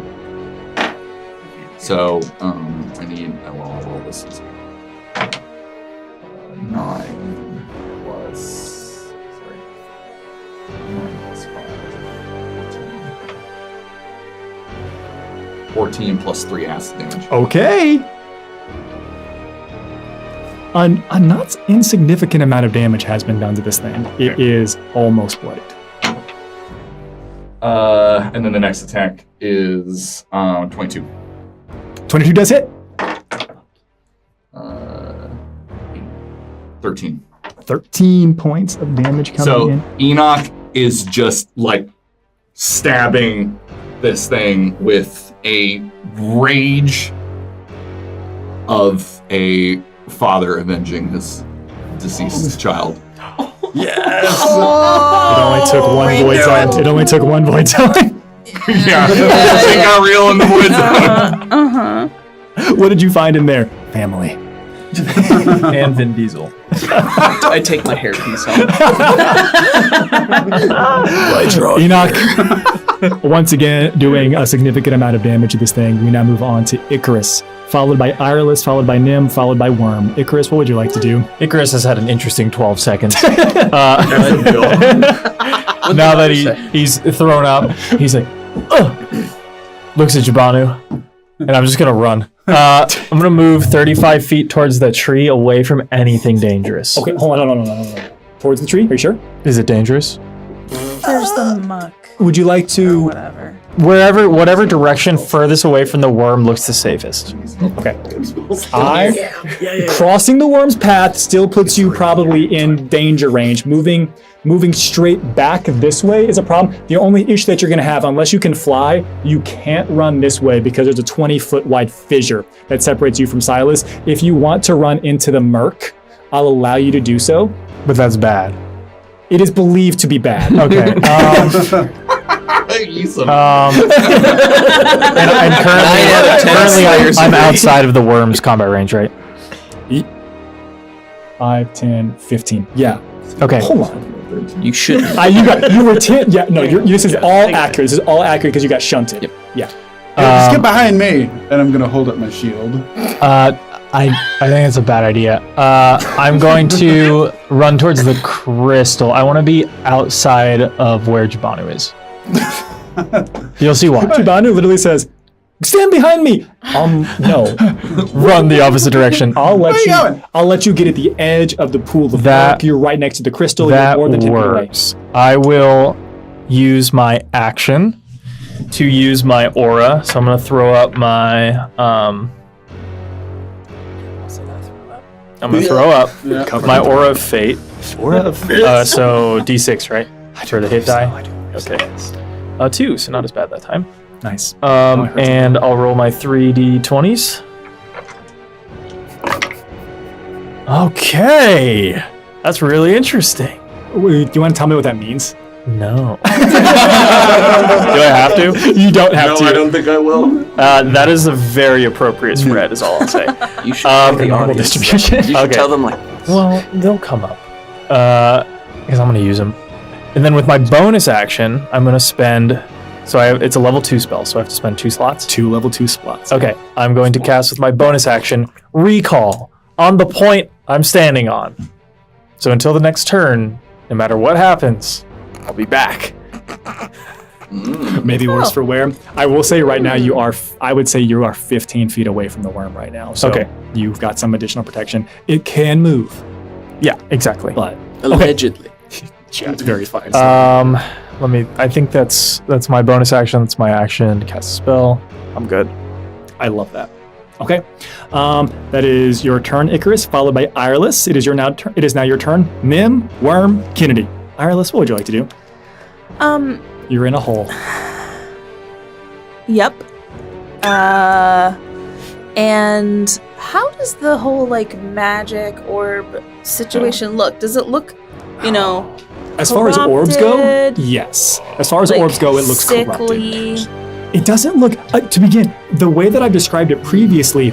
So I need. I'll roll this as 9 plus. Sorry. 9 plus 5. 14 plus 3 acid damage. Okay. A not insignificant amount of damage has been done to this thing. It is almost bloodied. And then the next attack is 22. 22 does hit. 13. 13 points of damage coming So in. Enoch is just stabbing this thing with a rage of a father avenging his deceased child. Yes! It only took one void zone. It only took one void zone. Yeah, it got real in the void zone. What did you find in there? Family. And Vin Diesel. I take my hairpiece off. Enoch, once again, doing a significant amount of damage to this thing. We now move on to Icarus, followed by Ireless, followed by Nim, followed by Worm. Icarus, what would you like to do? Icarus has had an interesting 12 seconds. Now that he's thrown up, he's like, ugh. Looks at Jabanu, and I'm just gonna run. I'm gonna move 35 feet towards the tree, away from anything dangerous. Okay, hold on. Towards the tree, are you sure? Is it dangerous? There's the muck. Would you like to... Whatever. Whatever direction furthest away from the worm looks the safest. Okay. Crossing the worm's path still puts you probably in danger range. Moving straight back this way is a problem. The only issue that you're going to have, unless you can fly, you can't run this way because there's a 20-foot wide fissure that separates you from Silas. If you want to run into the murk, I'll allow you to do so. But that's bad. It is believed to be bad. Okay. And currently I'm outside of the worm's combat range, right? 5, 10, 15. Yeah. Okay. Hold on. You shouldn't. You were 10. Yeah, no, this is all accurate. This is all accurate because you got shunted. Yep. Yeah. Just get behind me, and I'm gonna hold up my shield. I think it's a bad idea. I'm going to run towards the crystal. I want to be outside of where Jabanu is. You'll see why. Jabanu literally says, "Stand behind me." No. Run the opposite direction. I'll let you get at the edge of the pool of That- murk. You're right next to the crystal. That You're more than 10 feet away. works. I will use my action to use my aura. So I'm going to throw up my I'm going to throw up my Aura of Fate. So D6, right? For the hit die? Okay. 2, so not as bad that time. Nice. And I'll roll my 3d20s. Okay. That's really interesting. Do you want to tell me what that means? No. Do I have to? You don't have to. I don't think I will. That is a very appropriate spread, is all I'll say. You should tell the normal audience. distribution. You should Okay. tell them Well, they'll come up. Because I'm going to use them. And then with my bonus action, I'm going to spend... So it's a level 2 spell, so I have to spend 2 slots? 2 level 2 slots. Okay, I'm going to cast with my bonus action, Recall, on the point I'm standing on. So until the next turn, no matter what happens, I'll be back. Maybe worse for wear. I will say right now I would say you are 15 feet away from the worm right now. So Okay. you've got some additional protection. It can move, Yeah, exactly. but Allegedly. yeah, it's very fine. I think that's my bonus action. That's my action to cast a spell. I'm good. I love that. Okay. That is your turn, Icarus, followed by Ireless. It is now your turn. Nim, Worm, Kennedy. Ireless, what would you like to do? You're in a hole. Yep. And how does the whole like magic orb situation look? Does it look, As far as orbs go, corrupted? yes. As far as like, orbs go, it looks sickly? corrupted. It doesn't look, to begin, the way that I described it previously,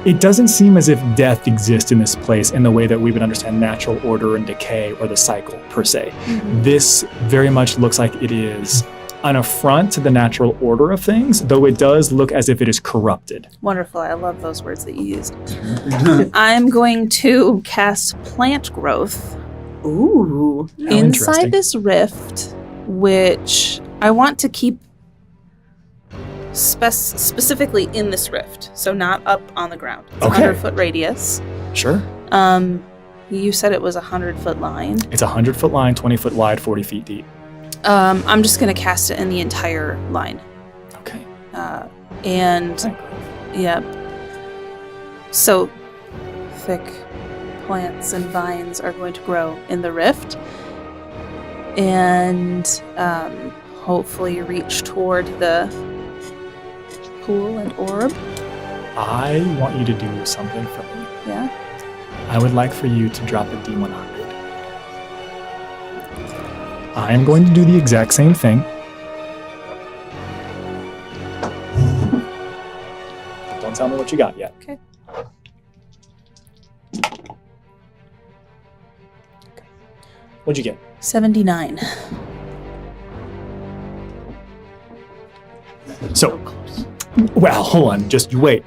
it doesn't seem as if death exists in this place in the way that we would understand natural order and decay or the cycle per se. Mm-hmm. This very much looks like it is an affront to the natural order of things, though it does look as if it is corrupted. Wonderful. I love those words that you used. I'm going to cast plant growth. Ooh. How interesting. Inside this rift, which I want to keep specifically in this rift, so not up on the ground. It's Okay. 100-foot radius. Sure. You said it was a 100-foot line. It's a 100-foot line, 20 foot wide, 40 feet deep. I'm just going to cast it in the entire line. Okay. And, yeah. So, thick plants and vines are going to grow in the rift. And hopefully reach toward the pool and orb. I want you to do something for me. Yeah. I would like for you to drop a D100. I am going to do the exact same thing. Don't tell me what you got yet. Okay. What'd you get? 79. So, well, hold on. Just you wait.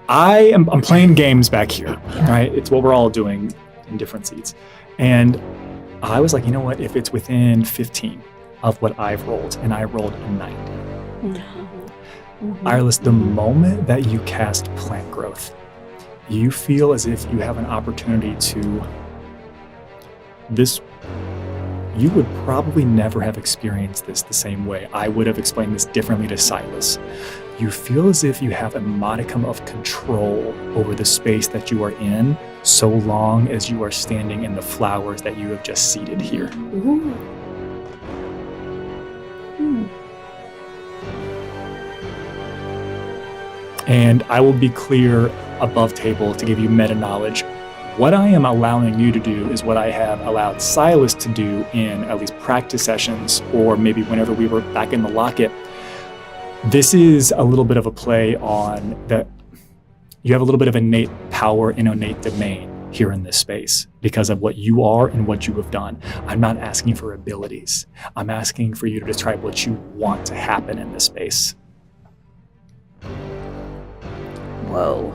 I'm playing games back here, right? It's what we're all doing in different seats. And I was like, you know what? If it's within 15 of what I've rolled, and I rolled a 90. Ireless, the moment that you cast plant growth, you feel as if you have an opportunity to you would probably never have experienced this the same way. I would have explained this differently to Silas. You feel as if you have a modicum of control over the space that you are in, so long as you are standing in the flowers that you have just seeded here. Ooh. And I will be clear above table to give you meta knowledge. What I am allowing you to do is what I have allowed Silas to do in at least practice sessions, or maybe whenever we were back in the locket. This is a little bit of a play on that. You have a little bit of innate power and innate domain here in this space because of what you are and what you have done. I'm not asking for abilities. I'm asking for you to describe what you want to happen in this space. Whoa.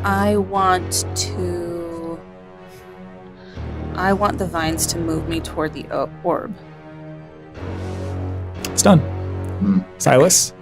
I want the vines to move me toward the orb. It's done. Silas,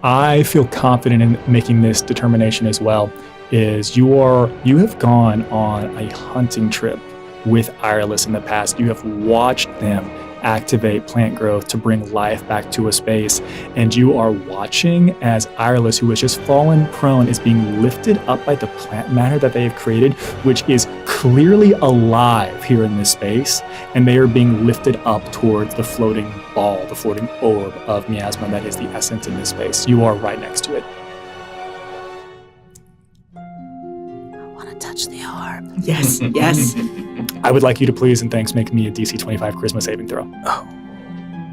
I feel confident in making this determination as well. You have gone on a hunting trip with Ireless in the past. You have watched them activate plant growth to bring life back to a space, and you are watching as Ireless, who has just fallen prone, is being lifted up by the plant matter that they have created, which is clearly alive here in this space, and they are being lifted up towards the floating ball, the floating orb of miasma that is the essence in this space. You are right next to it. I want to touch the orb. Yes, yes. I would like you to please and thanks make me a DC 25 charisma saving throw. Oh.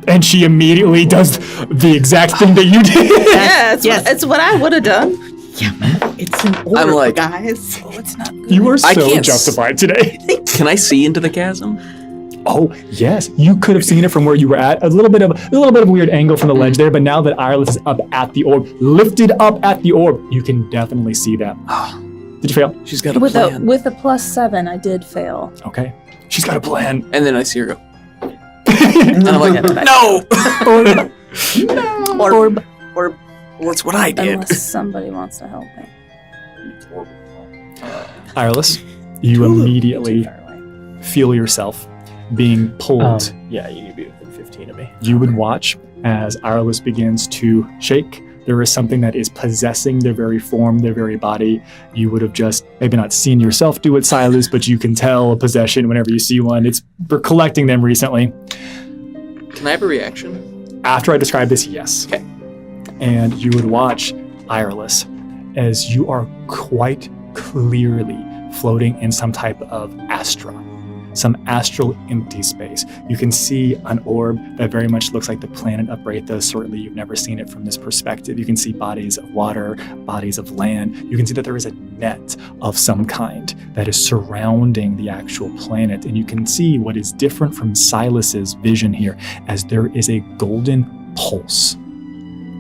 And she immediately does the exact thing that you did. Yeah, it's what I would have done. Yeah, it's an order, I'm like- guys. Oh, it's not good. You are I so can't justified today. Can I see into the chasm? Oh, yes. You could have seen it from where you were at. A little bit of a weird angle from the ledge there, but now that Ireless is up at the orb, lifted up at the orb, you can definitely see that. Did you fail? She's got a With plan. a +7, I did fail. Okay. She's got a plan. And then I see her go. And I'm like, no! Orb. That's what I did. Unless somebody wants to help me. Ireless, you immediately feel yourself being pulled. Yeah, you need to be within 15 of me. You would watch as Ireless begins to shake. There is something that is possessing their very form, their very body. You would have just maybe not seen yourself do it, Silas, but you can tell a possession whenever you see one. We're collecting them recently. Can I have a reaction? After I describe this, yes. Okay. And you would watch Ireless as you are quite clearly floating in some type of astra, some astral empty space. You can see an orb that very much looks like the planet of Braithos. Certainly you've never seen it from this perspective. You can see bodies of water, bodies of land. You can see that there is a net of some kind that is surrounding the actual planet. And you can see what is different from Silas's vision here, as there is a golden pulse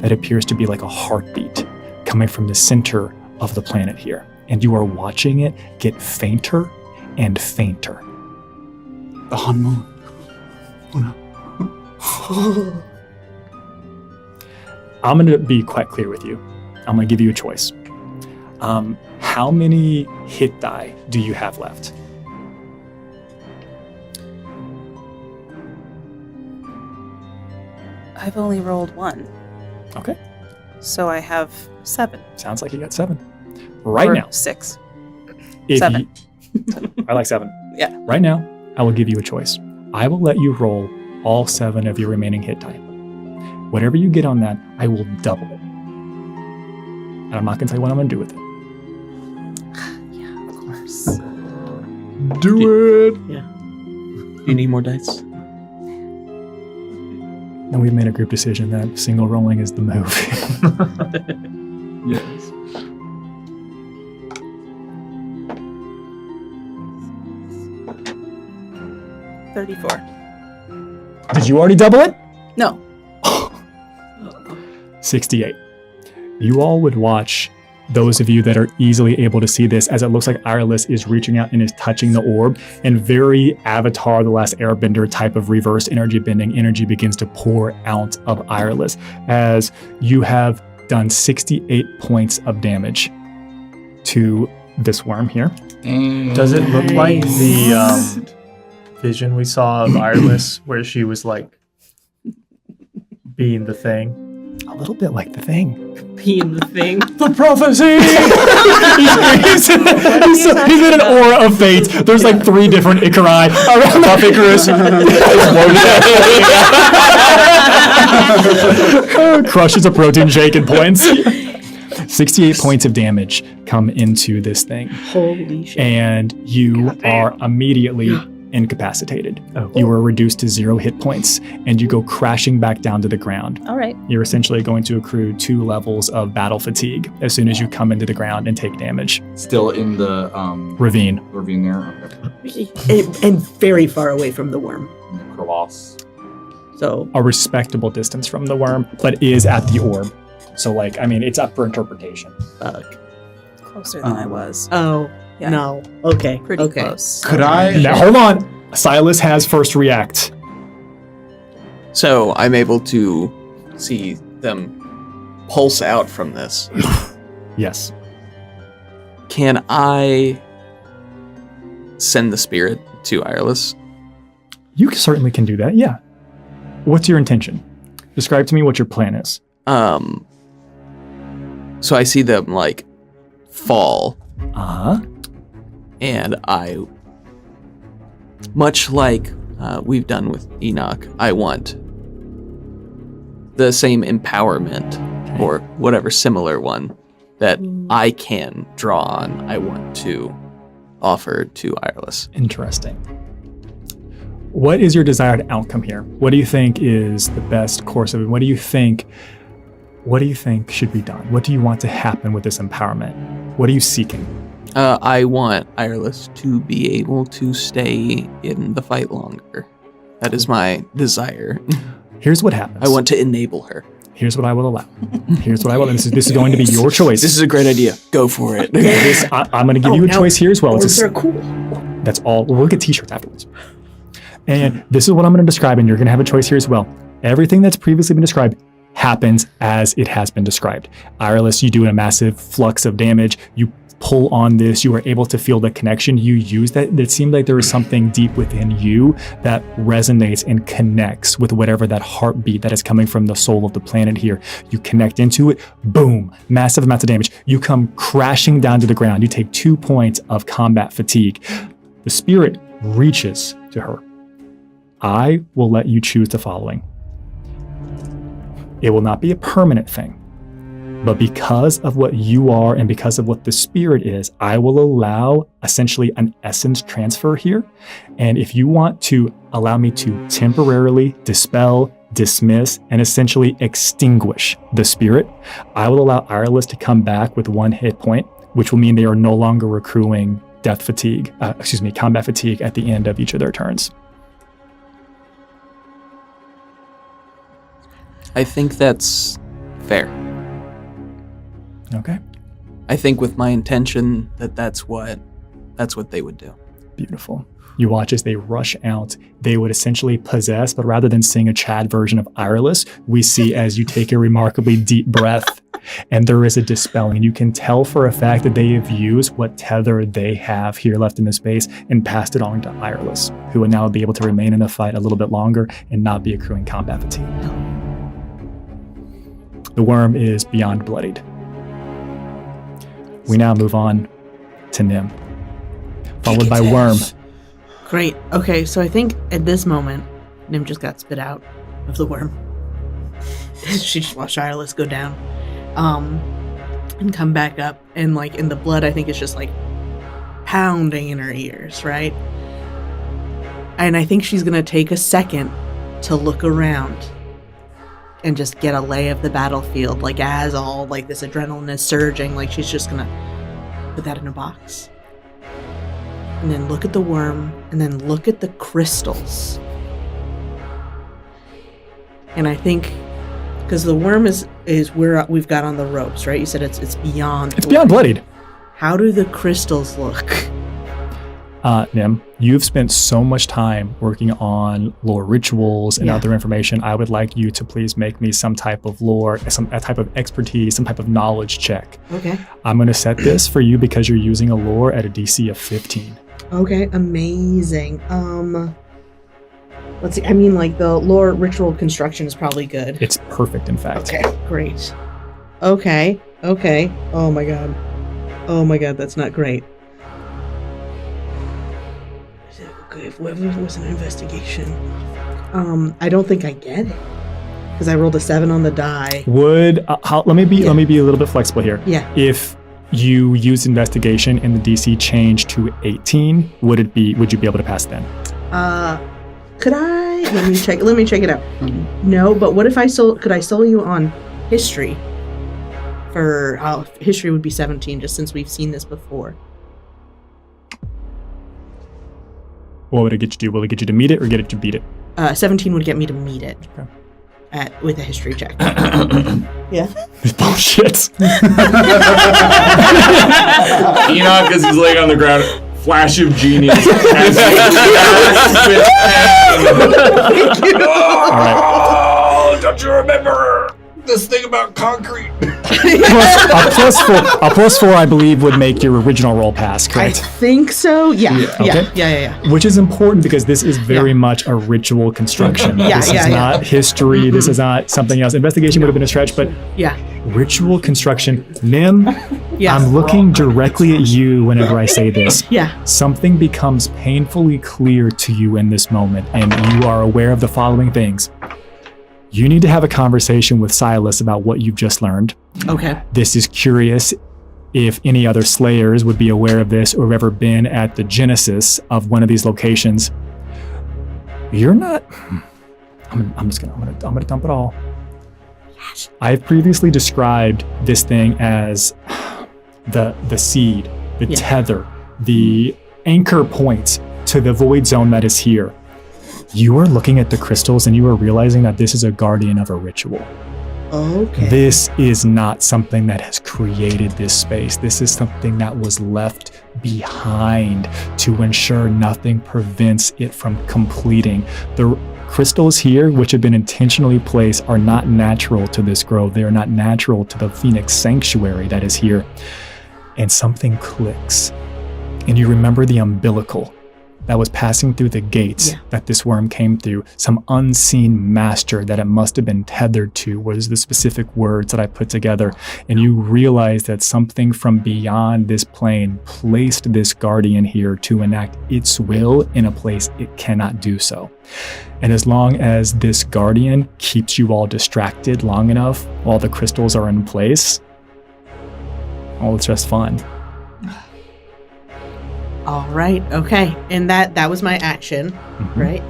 that appears to be like a heartbeat coming from the center of the planet here. And you are watching it get fainter and fainter. The Han Moon. I'm going to be quite clear with you. I'm going to give you a choice. How many hit die do you have left? I've only rolled 1. Okay. So I have 7. Sounds like you got 7. Right Or now. 6. If 7. I like 7. Yeah. Right now, I will give you a choice. I will let you roll all 7 of your remaining hit die. Whatever you get on that, I will double it. And I'm not going to tell you what I'm going to do with it. Yeah, of course. Do it! Do you need more dice? And we've made a group decision that single rolling is the move. Yes. $34. Did you already double it? No. 68. You all would watch, those of you that are easily able to see this, as it looks like Ireless is reaching out and is touching the orb, and very Avatar, the Last Airbender type of reverse energy bending energy begins to pour out of Ireless, as you have done 68 points of damage to this worm here. Does it look like the vision we saw of Ireless where she was like being the thing? A little bit like the thing. Being the thing. The prophecy! he's in an aura of fate. There's like 3 different Ikari around Puff Icarus. Crushes a protein shake and points. 68 points of damage come into this thing. Holy shit. And you are immediately incapacitated. Oh. You are reduced to 0 hit points, and you go crashing back down to the ground. All right. You're essentially going to accrue 2 levels of battle fatigue as soon as you come into the ground and take damage. Still in the Ravine. ravine there. Okay. And very far away from the worm. In the crevasse. So A respectable distance from the worm, but is at the orb. So, like, I mean, it's up for interpretation. Closer than I was. Oh Yeah. no. Okay. Pretty okay. close. Could I? Now, hold on. Silas has first react. So I'm able to see them pulse out from this. Yes. Can I send the spirit to Ireless? You certainly can do that, yeah. What's your intention? Describe to me what your plan is. So I see them like fall, Uh-huh. and I, much like we've done with Enoch, I want the same empowerment or whatever similar one that I can draw on. I want to offer to Ireless. Interesting. What is your desired outcome here? What do you think is the best course of it? What do you think should be done? What do you want to happen with this empowerment? What are you seeking? I want Ireless to be able to stay in the fight longer. That is my desire. Here's what happens. I want to enable her. Here's what I will allow. Here's what I will. This is going to be your choice. This is a great idea. Go for it. I'm going to give you a choice here as well. Orbs are cool. That's all. We'll get t-shirts afterwards. And this is what I'm going to describe, and you're going to have a choice here as well. Everything that's previously been described happens as it has been described. Ireless, you do a massive flux of damage. You pull on this, you are able to feel the connection. You use that. It seemed like there was something deep within you that resonates and connects with whatever that heartbeat that is coming from the soul of the planet here. You connect into it, boom, massive amounts of damage. You come crashing down to the ground. You take 2 points of combat fatigue. The spirit reaches to her. I will let you choose the following. It will not be a permanent thing. But because of what you are and because of what the spirit is, I will allow essentially an essence transfer here. And if you want to allow me to temporarily dispel, dismiss, and essentially extinguish the spirit, I will allow Ireless to come back with 1 hit point, which will mean they are no longer accruing combat fatigue at the end of each of their turns. I think that's fair. Okay. I think with my intention that's what they would do. Beautiful. You watch as they rush out. They would essentially possess, but rather than seeing a Chad version of Ireless, we see as you take a remarkably deep breath and there is a dispelling. You can tell for a fact that they have used what tether they have here left in the space and passed it on to Ireless, who would now be able to remain in the fight a little bit longer and not be accruing combat fatigue. The worm is beyond bloodied. We now move on to Nim, followed by Worm. Great. Okay, so I think at this moment, Nim just got spit out of the worm. She just watched Ireless go down, and come back up, and like in the blood, I think it's just like pounding in her ears, right? And I think she's gonna take a second to look around and just get a lay of the battlefield, like as all like this adrenaline is surging, like she's just gonna put that in a box. And then look at the worm, and then look at the crystals. And I think, because the worm is where we've got on the ropes, right? You said it's beyond. It's beyond bloodied. How do the crystals look? Nim, you've spent so much time working on lore rituals and other information. I would like you to please make me some type of lore, a type of expertise, some type of knowledge check. Okay. I'm going to set this for you because you're using a lore at a DC of 15. Okay, amazing. Let's see. I mean, like the lore ritual construction is probably good. It's perfect, in fact. Okay, great. Okay. Oh my god, that's not great. Okay, if it was an investigation. I don't think I get it because I rolled a 7 on the die. Let me be a little bit flexible here. Yeah. If you use investigation and the DC changed to 18, would you be able to pass then? Could I? Let me check it out. No, but what if could I sell you on history? For history would be 17, just since we've seen this before. What would it get you to do? Will it get you to meet it or get it to beat it? 17 would get me to meet it. Okay. With a history check. Yeah. Bullshit. Enoch, because he's laying on the ground, flash of genius. All right. Oh, don't you remember this thing about concrete? A plus four, I believe, would make your original roll pass, I correct? think so. Yeah. Okay. Yeah. Which is important because this is very much a ritual construction. This is not history. This is not something else. Investigation would have been a stretch, but ritual construction. Nim, I'm looking directly at you whenever I say this. Yeah. Something becomes painfully clear to you in this moment, and you are aware of the following things. You need to have a conversation with Silas about what you've just learned. Okay. This is curious if any other slayers would be aware of this or have ever been at the genesis of one of these locations. You're not. I'm gonna dump it all. Yes. I've previously described this thing as the seed, the tether, the anchor point to the void zone that is here. You are looking at the crystals and you are realizing that this is a guardian of a ritual. Okay. This is not something that has created this space. This is something that was left behind to ensure nothing prevents it from completing. The crystals here, which have been intentionally placed, are not natural to this grove. They are not natural to the Phoenix Sanctuary that is here. And something clicks. And you remember the umbilical that was passing through the gates that this worm came through. Some unseen master that it must have been tethered to was the specific words that I put together. And you realize that something from beyond this plane placed this guardian here to enact its will in a place it cannot do so. And as long as this guardian keeps you all distracted long enough while the crystals are in place, well, it's just fun. All right. Okay. And that was my action, right?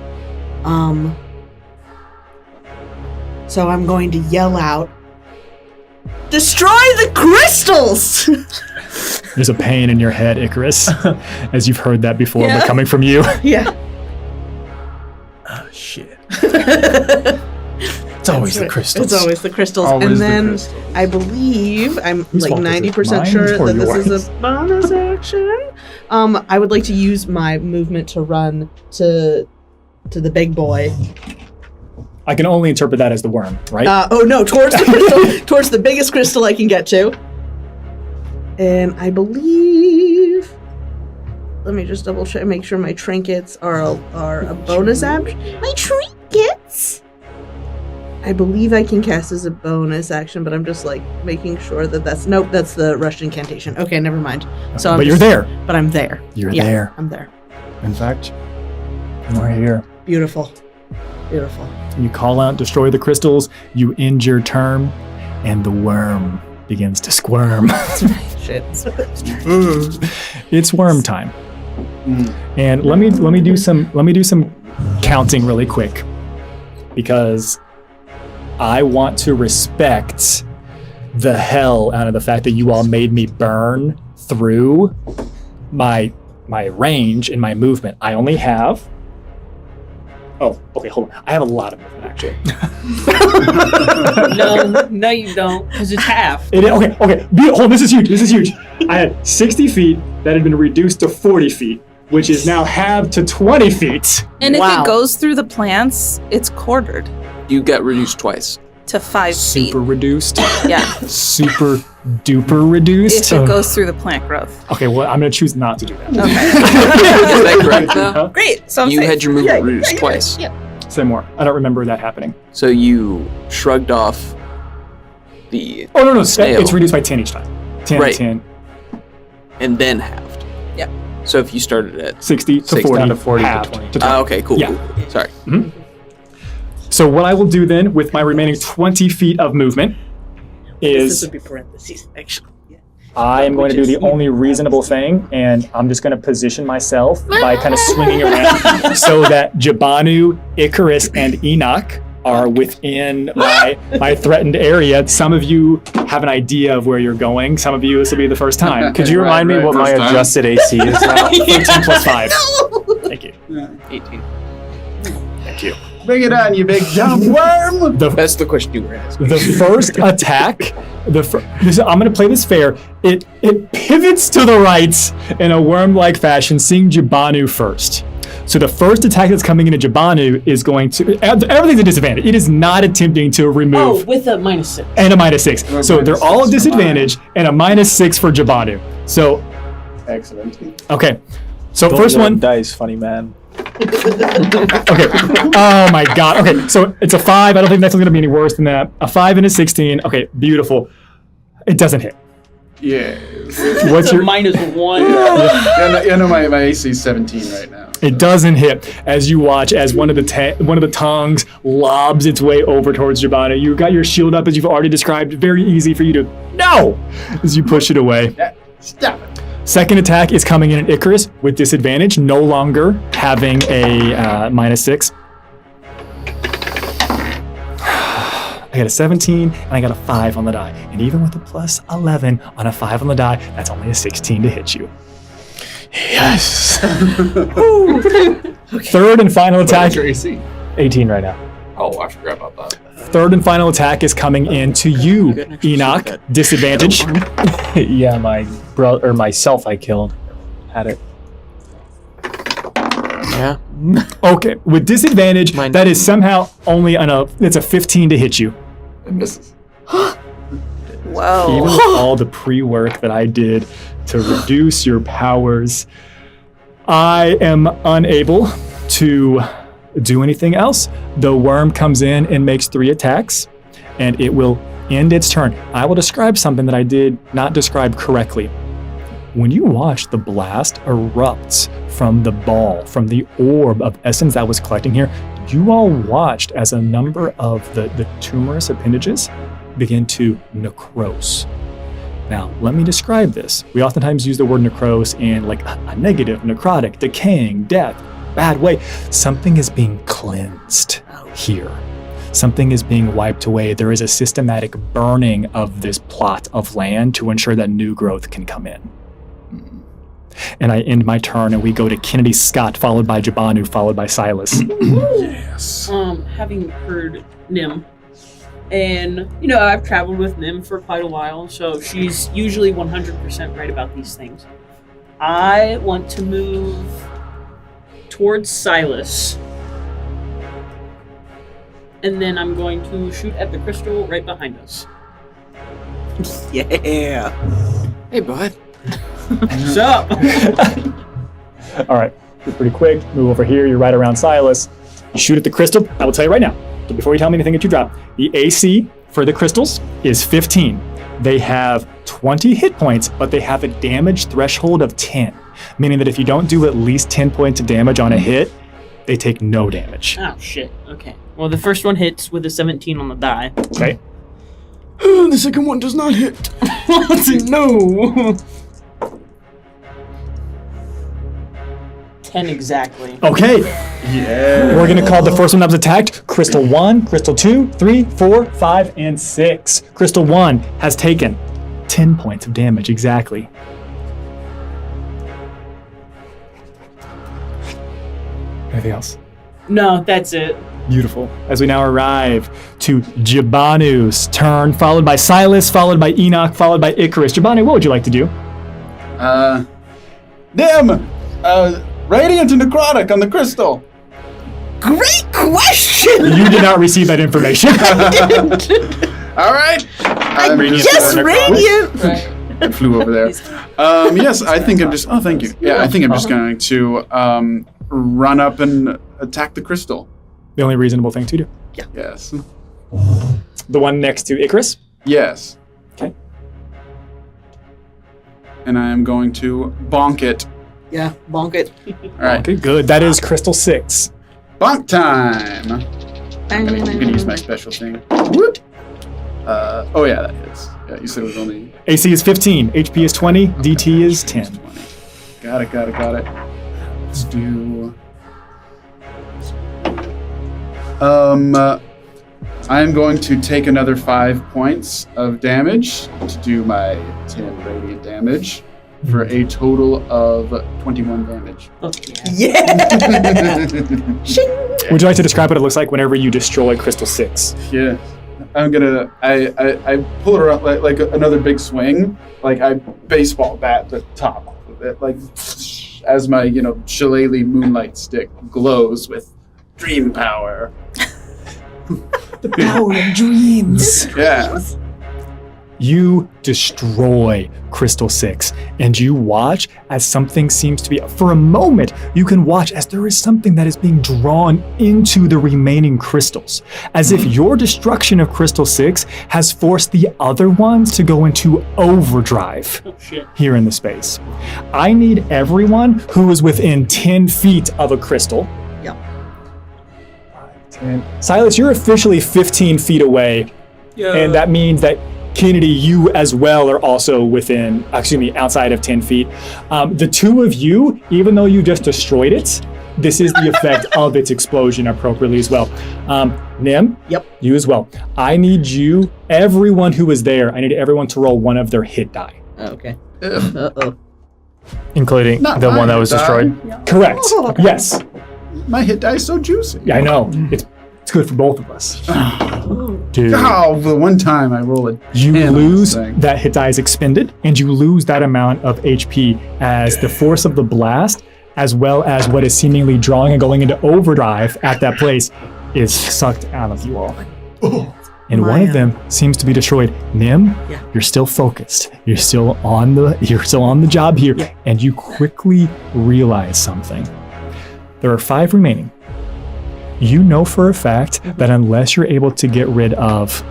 So I'm going to yell out, "Destroy the crystals!" There's a pain in your head, Icarus, as you've heard that before, but coming from you. Yeah. Oh, shit. It's always the crystals. It's always the crystals. Always and the then crystals. I believe I'm Whose like fault is it? 90% Mine sure or that this yours? is a bonus action. I would like to use my movement to run to the big boy. I can only interpret that as the worm, right? Towards the crystal, towards the biggest crystal I can get to. And I believe. Let me just double check, make sure my trinkets are a bonus action. My trinkets. I believe I can cast as a bonus action, but I'm just like making sure that that's the rushed incantation. Okay, never mind. So, but you're there. But I'm there. You're Yeah, there. I'm there. In fact, you're here. Beautiful. Beautiful. You call out, destroy the crystals, you end your turn, and the worm begins to squirm. Shit. It's worm time. And let me do some counting really quick, because I want to respect the hell out of the fact that you all made me burn through my range and my movement. I only have. Oh, okay, hold on. I have a lot of movement, actually. No, you don't, because it's half. Okay. Hold on, this is huge. I had 60 feet that had been reduced to 40 feet, which is now halved to 20 feet. And if Wow. it goes through the plants, it's quartered You got reduced twice. to 5 feet. Super reduced. Yeah, Super duper reduced. if it goes through the plant growth. Okay, well, I'm going to choose not to do that. Okay. Is that correct though? Great. So I'm You safe. had your movement reduced twice. Say more. I don't remember that happening. So you shrugged off the Oh, no. Snail. It's reduced by 10 each time. 10, Right. 10, and then halved. Yep. So if you started at 60 to 60 40. down to 40 to halved 20. to 20. okay, cool, Yeah. cool. Sorry. So what I will do then with my remaining 20 feet of movement This is would be parentheses, actually. Yeah. I am going to do the only reasonable thing, and I'm just going to position myself by kind of swinging around so that Jabanu, Icarus, and Enoch are within my threatened area. Some of you have an idea of where you're going. Some of you, this will be the first time. Could you remind me what my First time. adjusted AC is now? 13 plus 5. Thank you. 18. Thank you. Bring it on, you big dumb worm! That's the question you were asking. The first attack, I'm going to play this fair. It pivots to the right in a worm-like fashion, seeing Jabanu first. So the first attack that's coming into Jabanu is going to... Everything's a disadvantage. It is not attempting to remove... Oh, with a -6. And a -6. Or So they're all a -6 for disadvantage, and a -6 for Jabanu. So, Excellent. okay. So Don't first roll one... dice, funny man. Okay. Oh my god. Okay, so it's a 5. I don't think that's going to be any worse than that. A 5 and a 16. Okay, beautiful. It doesn't hit. Yeah. What's It's a your... -1. You know my AC is 17 right now. It doesn't hit as you watch as one of the tongues lobs its way over towards Jabana. You got your shield up as you've already described. Very easy for you to no as you push it away. Stop it. Second attack is coming in at Icarus with disadvantage, no longer having a -6. I got a 17 and I got a 5 on the die. And even with a plus 11 on a 5 on the die, that's only a 16 to hit you. Yes. Third and final attack, What's your AC? 18 right now. Oh, I forgot about that. third and final attack is coming in to you, Good, actually, Enoch. that- Disadvantage. Yeah, my brother or myself I killed. Had it. Yeah. Okay, with disadvantage, Mine- that is somehow only it's a 15 to hit you. It misses. Whoa. Even with all the pre-work that I did to reduce your powers, I am unable to do anything else. The worm comes in and makes 3 attacks, and it will end its turn. I will describe something that I did not describe correctly. When you watch the blast erupts from the ball, from the orb of essence that was collecting here, you all watched as a number of the tumorous appendages begin to necrose. Now, let me describe this. We oftentimes use the word necrose in like a negative, necrotic, decaying, death, bad way. Something is being cleansed here. Something is being wiped away. There is a systematic burning of this plot of land to ensure that new growth can come in. And I end my turn, and we go to Kennedy Scott, followed by Jabanu, followed by Silas. Yes. Having heard Nim, and I've traveled with Nim for quite a while, so she's usually 100% right about these things. I want to move towards Silas, and then I'm going to shoot at the crystal right behind us. Yeah. Hey, bud. What's up? All right, you're pretty quick. Move over here. You're right around Silas. You shoot at the crystal. I will tell you right now, so before you tell me anything that you drop, the AC for the crystals is 15. They have 20 hit points, but they have a damage threshold of 10, meaning that if you don't do at least 10 points of damage on a hit, they take no damage. Oh, shit. Okay. Well, the first one hits with a 17 on the die. Okay. The second one does not hit. No. 10 exactly. Okay. Yeah. We're gonna call the first one that was attacked Crystal 1, Crystal 2, 3, 4, 5, and 6. Crystal 1 has taken 10 points of damage exactly. Anything else? No, that's it. Beautiful. As we now arrive to Jabanu's turn, followed by Silas, followed by Enoch, followed by Icarus. Jabanu, what would you like to do? Dim! Radiant and necrotic on the crystal. Great question! You did not receive that information. All right. I'm just radiant! I flew over there. Yes, I think I'm just. Oh, thank you. Yeah, I think I'm just going to run up and attack the crystal. The only reasonable thing to do. Yes. The one next to Icarus. Yes. Okay. And I am going to bonk it. Yeah, bonk it. All right. Okay, good. That is Crystal 6. Bonk time. I'm gonna use my special thing. Whoop. Oh yeah, that hits. Yeah, you said it was only AC is 15, HP is 20, DT is 10. 20. Got it. Let's do. I'm going to take another 5 points of damage to do my 10 radiant damage for a total of 21 damage. Yeah! Would you like to describe what it looks like whenever you destroy Crystal 6? Yeah. I'm gonna. I pull her up like another big swing, like I baseball bat the top of it, like as my shillelagh moonlight stick glows with dream power. The power of dreams. Yeah. You destroy Crystal 6, and you watch as something seems to be, for a moment, you can watch as there is something that is being drawn into the remaining crystals, as if your destruction of Crystal 6 has forced the other ones to go into overdrive here in the space. I need everyone who is within 10 feet of a crystal. Yep. 10. Silas, you're officially 15 feet away, and that means that Kennedy, you as well are also outside of 10 feet. The two of you, even though you just destroyed it, this is the effect of its explosion appropriately as well. Nim, Yep. you as well. I need you, everyone who is there, I need everyone to roll one of their hit die. Okay. Ugh. Uh-oh. Including Not the my one that was die. destroyed. Correct. Yes. My hit die is so juicy. Yeah, I know. It's good for both of us. Dude. Oh, the one time I roll a 10 You on this lose thing. that hit die is expended, and you lose that amount of HP as the force of the blast, as well as what is seemingly drawing and going into overdrive at that place, is sucked out of you all. And one of them seems to be destroyed. Nim, you're still focused. You're still on the job here, and you quickly realize something. There are 5 remaining. You know for a fact that unless you're able to get rid of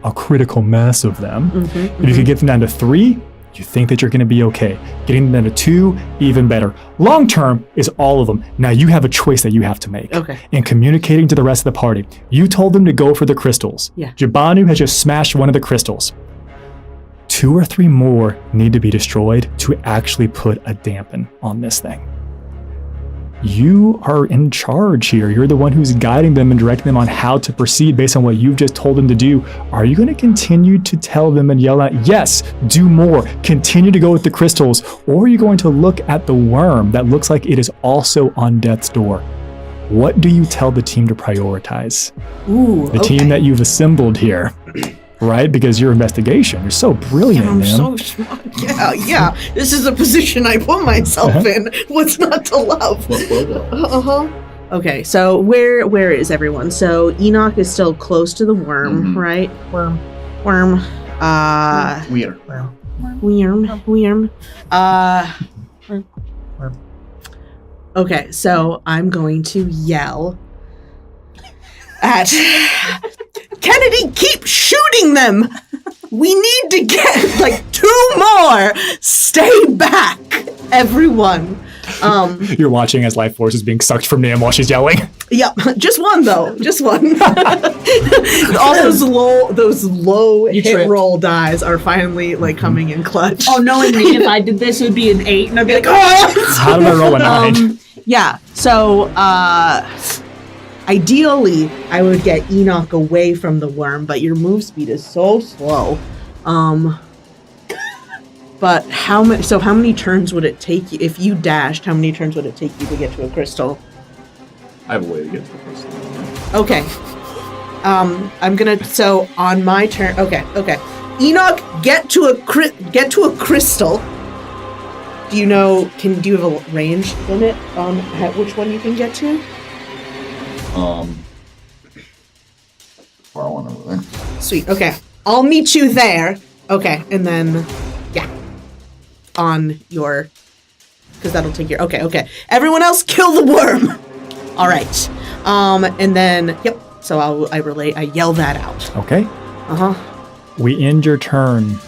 a critical mass of them, if you could get them down to 3, you think that you're going to be okay. Getting them down to 2, even better. Long term is all of them. Now you have a choice that you have to make. Okay. In communicating to the rest of the party, you told them to go for the crystals. Yeah. Jabanu has just smashed one of the crystals. 2 or 3 more need to be destroyed to actually put a dampen on this thing. You are in charge here. You're the one who's guiding them and directing them on how to proceed based on what you've just told them to do. Are you going to continue to tell them and yell out, yes, do more, continue to go with the crystals, or are you going to look at the worm that looks like it is also on death's door? What do you tell the team to prioritize? Ooh, The team that you've assembled here, right? Because your investigation, you're so brilliant, I'm man. so smart. Yeah. This is a position I put myself in. What's not to love? Okay, so where is everyone? So Enoch is still close to the worm, right? Worm. Weird. Okay, so I'm going to yell at Kennedy, keep shooting them! We need to get like 2 more! Stay back, everyone. You're watching as life force is being sucked from Nam while she's yelling. Yep, just one though, just one. All those low hit tripped. roll dies are finally like coming in clutch. Oh, knowing me, if I did this, it would be an 8, and I'd be like, oh! How did I roll a 9? Yeah, so ideally I would get Enoch away from the worm, but your move speed is so slow. But how many turns would it take you if you dashed? How many turns would it take you to get to a crystal? I have a way to get to the crystal. Okay. I'm gonna. So on my turn. Okay. Enoch, get to a crystal. Do you know? Do you have a range limit on which one you can get to? Far one over there. Sweet. Okay. I'll meet you there. Okay, and then on your, because that'll take your. Okay. Everyone else, kill the worm. All right. And then So I yell that out. Okay. We end your turn.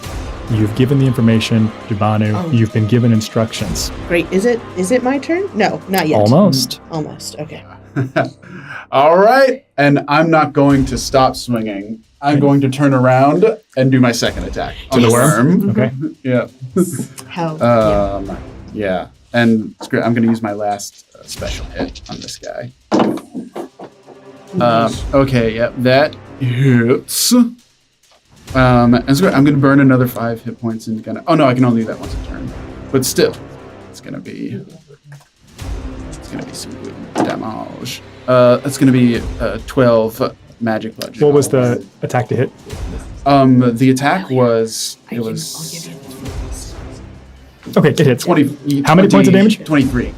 You've given the information, Jabanu. Oh. You've been given instructions. Great. Is it my turn? No, not yet. Almost. Almost. Okay. All right. And I'm not going to stop swinging. I'm going to turn around and do my second attack on the worm. Okay. Yeah. Hell. Yeah. And screw it, I'm going to use my last special hit on this guy. Okay. Yep. That hits. And screw it, I'm going to burn another 5 hit points and gonna. Oh no, I can only do that once a turn. But still, it's going to be some good damage. It's going to be 12 magic bludgeon. What was the attack to hit? The attack was Okay, it hits. 20. How many points of damage? 23.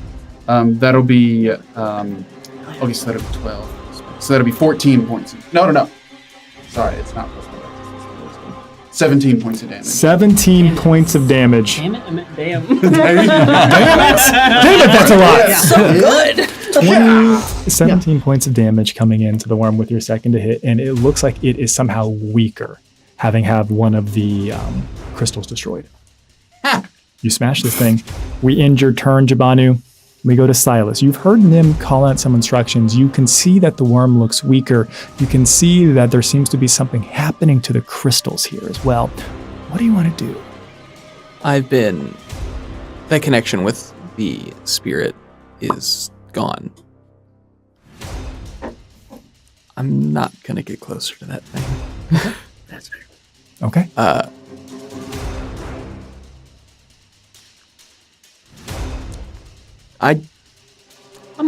That'll be okay. So that'll be 12. So that'll be 14 points. No. Sorry, it's not. 17 points of damage. 17 points of damage. Damn it, I meant damn. Damn it, that's a lot. So good. 17 points of damage coming into the worm with your second to hit, and it looks like it is somehow weaker, having had one of the crystals destroyed. You smash this thing. We end your turn, Jabanu. We go to Silas. You've heard Nim call out some instructions. You can see that the worm looks weaker. You can see that there seems to be something happening to the crystals here as well. What do you want to do? That connection with the spirit is gone. I'm not gonna get closer to that thing. That's fair. Okay. I'm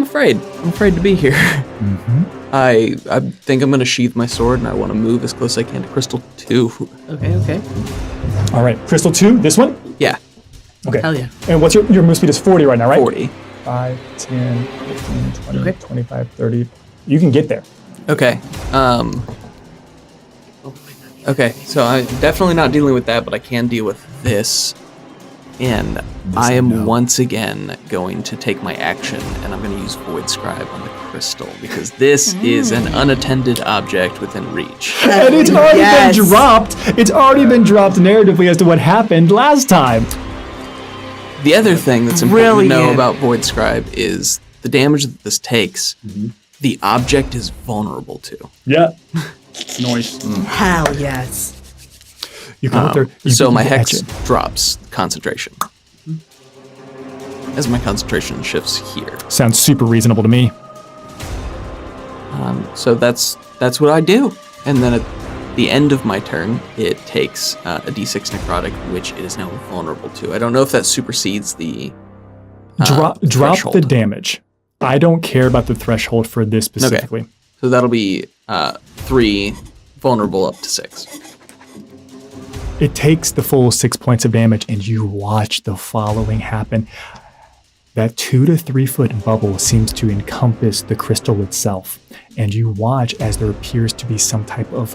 afraid afraid. I'm afraid to be here. Mm-hmm. I think I'm going to sheath my sword, and I want to move as close as I can to Crystal 2. Okay. All right, Crystal 2, this one? Yeah, Okay. Hell yeah. And what's your move speed is 40 right now, right? 40. 5, 10, 15, 20, Okay. 25, 30. You can get there. Okay. Okay, so I'm definitely not dealing with that, but I can deal with this. And I am once again going to take my action, and I'm going to use Void Scribe on the crystal, because this is an unattended object within reach. And it's already Yes. been dropped. It's already been dropped narratively as to what happened last time. The other thing that's important to know Brilliant. about Void Scribe is the damage that this takes, the object is vulnerable to. Yeah. Noise. Hell yes. You come up there. you So can my get hex action. drops concentration. As my concentration shifts here. Sounds super reasonable to me. So that's what I do. And then at the end of my turn, it takes a d6 necrotic, which it is now vulnerable to. I don't know if that supersedes the Drop the threshold. damage. I don't care about the threshold for this specifically. So that'll be 3 vulnerable up to 6. It takes the full 6 points of damage, and you watch the following happen. That 2 to 3 foot bubble seems to encompass the crystal itself, and you watch as there appears to be some type of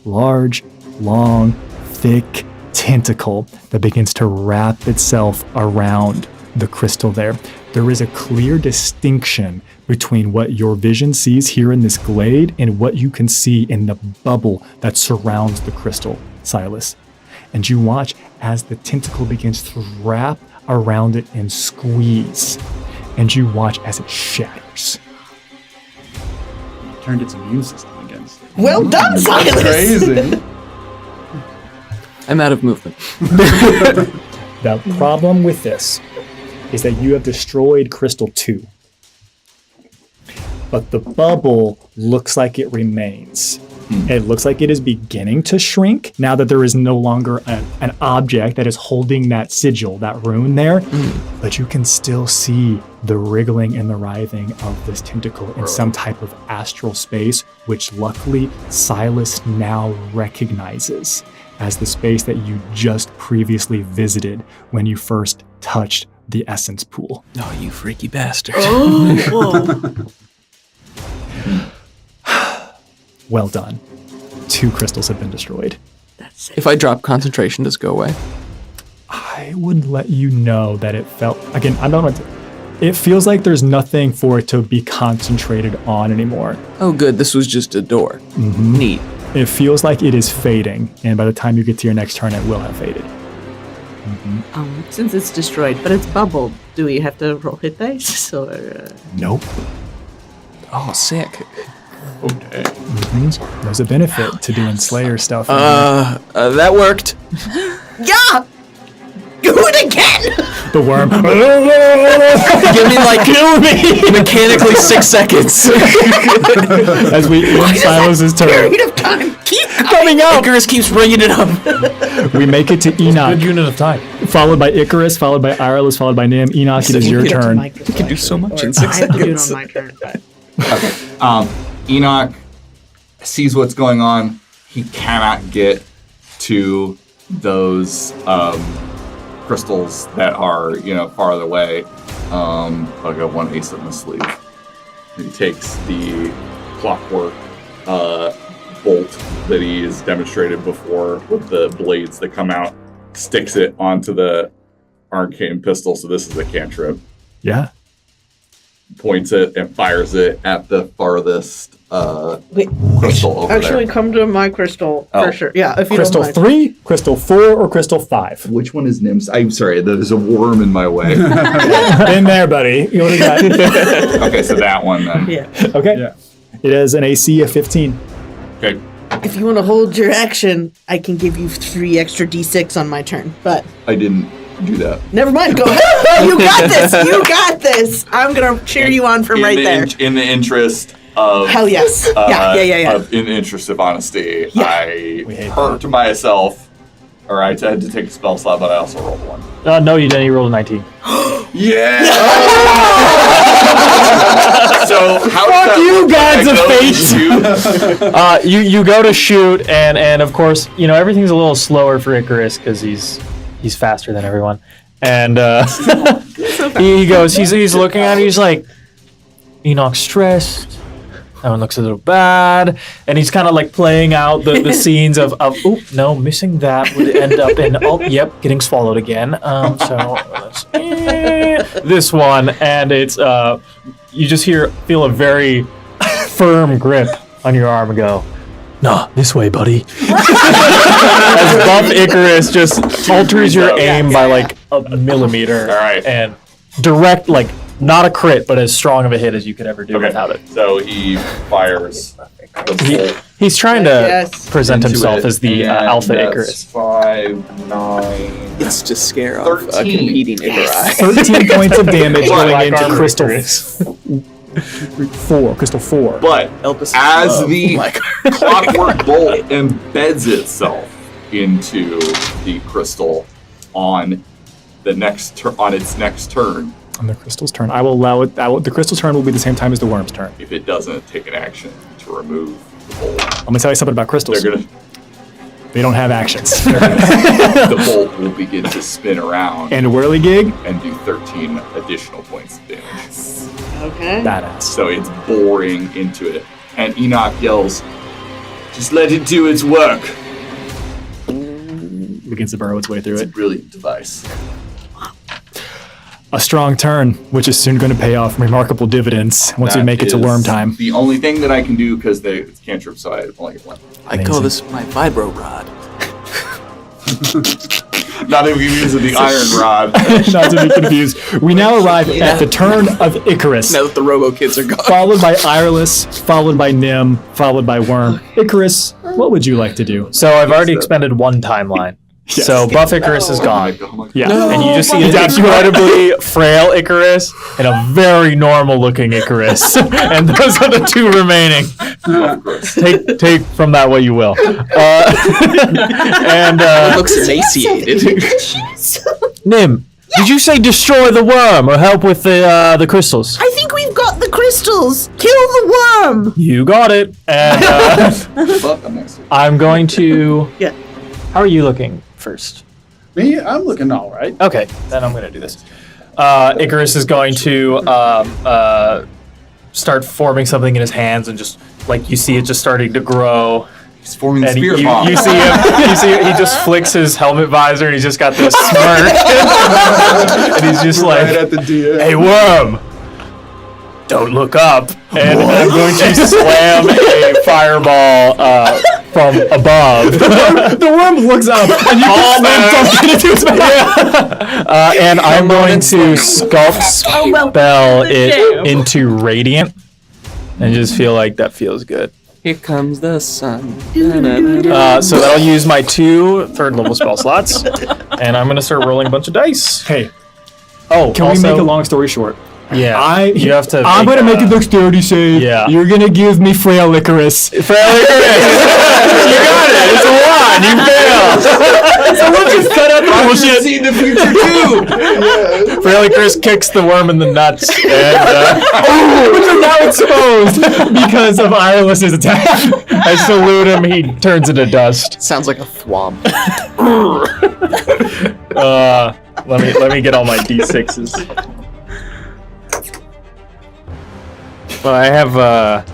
large, long, thick tentacle that begins to wrap itself around the crystal there. There is a clear distinction between what your vision sees here in this glade and what you can see in the bubble that surrounds the crystal, Silas. And you watch as the tentacle begins to wrap around it and squeeze. And you watch as it shatters. Turned its immune system against it. Well done, Silas. That's crazy. I'm out of movement. The problem with this is that you have destroyed Crystal 2. But the bubble looks like it remains. It looks like it is beginning to shrink now that there is no longer an object that is holding that sigil, that rune there. But you can still see the wriggling and the writhing of this tentacle in some type of astral space, which luckily Silas now recognizes as the space that you just previously visited when you first touched the essence pool. Oh, you freaky bastard. Well done. 2 crystals have been destroyed. If I drop concentration, does it go away? I would let you know that it felt, again, I don't know, it feels like there's nothing for it to be concentrated on anymore. Oh, good. This was just a door. Neat. It feels like it is fading, and by the time you get to your next turn, it will have faded. Since it's destroyed, but it's bubbled, do we have to roll hit dice? Or, Nope. Oh, sick. Okay. There's a benefit to doing Slayer stuff. That worked. Yeah! Do it again! The worm. Give me like mechanically 6 seconds. As we end Silas's turn, Period of time. Keep coming out. Icarus keeps bringing it up. We make it to Good Enoch, unit of time. followed by Icarus, followed by Irelis, followed by Nim. Enoch, it is your turn. You can do so much in I 6 have to do it seconds. on my turn, but Enoch sees what's going on. He cannot get to those crystals that are, farther away. I'll got one ace up my sleeve. He takes the clockwork bolt that he has demonstrated before with the blades that come out, sticks it onto the arcane pistol. So this is a cantrip. Yeah. Points it and fires it at the farthest Wait, crystal over actually, there. come to my crystal Oh. for sure. Yeah, if you Crystal don't mind. 3, Crystal 4, or Crystal 5? Which one is Nim's? I'm sorry, there's a worm in my way. In there, buddy. You already got it. Okay, so that one then. Yeah. Okay. Yeah. It has an AC of 15. Okay. If you want to hold your action, I can give you 3 extra d6 on my turn. But I didn't do that. never mind. Go ahead. You got this. You got this. I'm gonna cheer you on from right there. In the interest of Hell yes. Yeah. in the interest of honesty, Yeah. I We hate hurt myself. Or I had to take a spell slot, but I also rolled one. No, you didn't. You rolled a 19. Yeah. So how Fuck does you, gods of fate! You go to shoot, and of course, everything's a little slower for Icarus because he's faster than everyone. And he goes, he's looking at it, he's like, Enoch's stressed. That one looks a little bad. And he's kind of like playing out the scenes of oop, no, missing that would end up in, getting swallowed again. So let's, this one, and it's, you just feel a very firm grip on your arm and go, nah, this way, buddy. As Buff Icarus just alters your aim by like a millimeter. All right. And direct, like, not a crit, but as strong of a hit as you could ever do without it. So he fires the bolt He's trying to Yes. present into himself it, as the and Alpha that's Icarus. 5, 9. It's to scare off 13. competing Icarus. 13 points of damage But going into armor Crystal Icarus. 4. Crystal 4. But Elpis as love. the clockwork bolt embeds itself into the crystal on its next turn, On the crystal's turn, I will allow it. The crystal's turn will be the same time as the worm's turn. if it doesn't take an action to remove the bolt, I'm gonna tell you something about crystals. They don't have actions. the bolt will begin to spin around And whirligig, and do 13 additional points of damage. Okay. badass. So it's boring into it. And Enoch yells, "Just let it do its work." Begins to burrow its way through It's a it. brilliant device. A strong turn, which is soon going to pay off remarkable dividends once we That make it to is worm time. The only thing that I can do because it's cantrip, so I only get one. I call this my vibro rod. Not even using the iron rod. Not to be confused. We now arrive at the turn of Icarus, Now that the Robo Kids are gone. followed by Ireless, followed by Nim, followed by Worm. Icarus, what would you like to do? So I've already expended one timeline. Yes. So Buff Icarus is gone. Yeah. And you just see an incredibly frail Icarus and a very normal looking Icarus. And those are the two remaining. Take from that what you will. Looks emaciated. Nim, did you say destroy the worm or help with the crystals? I think we've got the crystals. Kill the worm. You got it. And Fuck, I'm next. I'm going to. Yeah. How are you looking first? Me, I'm looking all right. Okay, then I'm going to do this. Icarus is going to start forming something in his hands, and just like you see it just starting to grow. He's forming the And spear bomb. you see him. He just flicks his helmet visor, and he's just got this smirk, and he's just like, Right at the DM. "Hey, worm, don't look up." And I'm going to slam a fireball from above. The worm looks up and you can slam something into its mouth. And I'm going to sculpt spell it into radiant, and just feel like that feels good. Here comes the sun. So that'll use my 2 third-level spell slots, and I'm gonna start rolling a bunch of dice. Hey, Oh, can we make a long story short? Yeah, you have to. I'm gonna make a dexterity save. Yeah. You're gonna give me frail Icarus. Frail Icarus. You got it. It's a 1. You failed. So we'll just cut out the I bullshit. should see the future too. Frail Icarus kicks the worm in the nuts, and Which are now exposed because of Ireless's attack. I salute him. He turns into dust. Sounds like a thwomp. Let me get all my d6s. Well, I have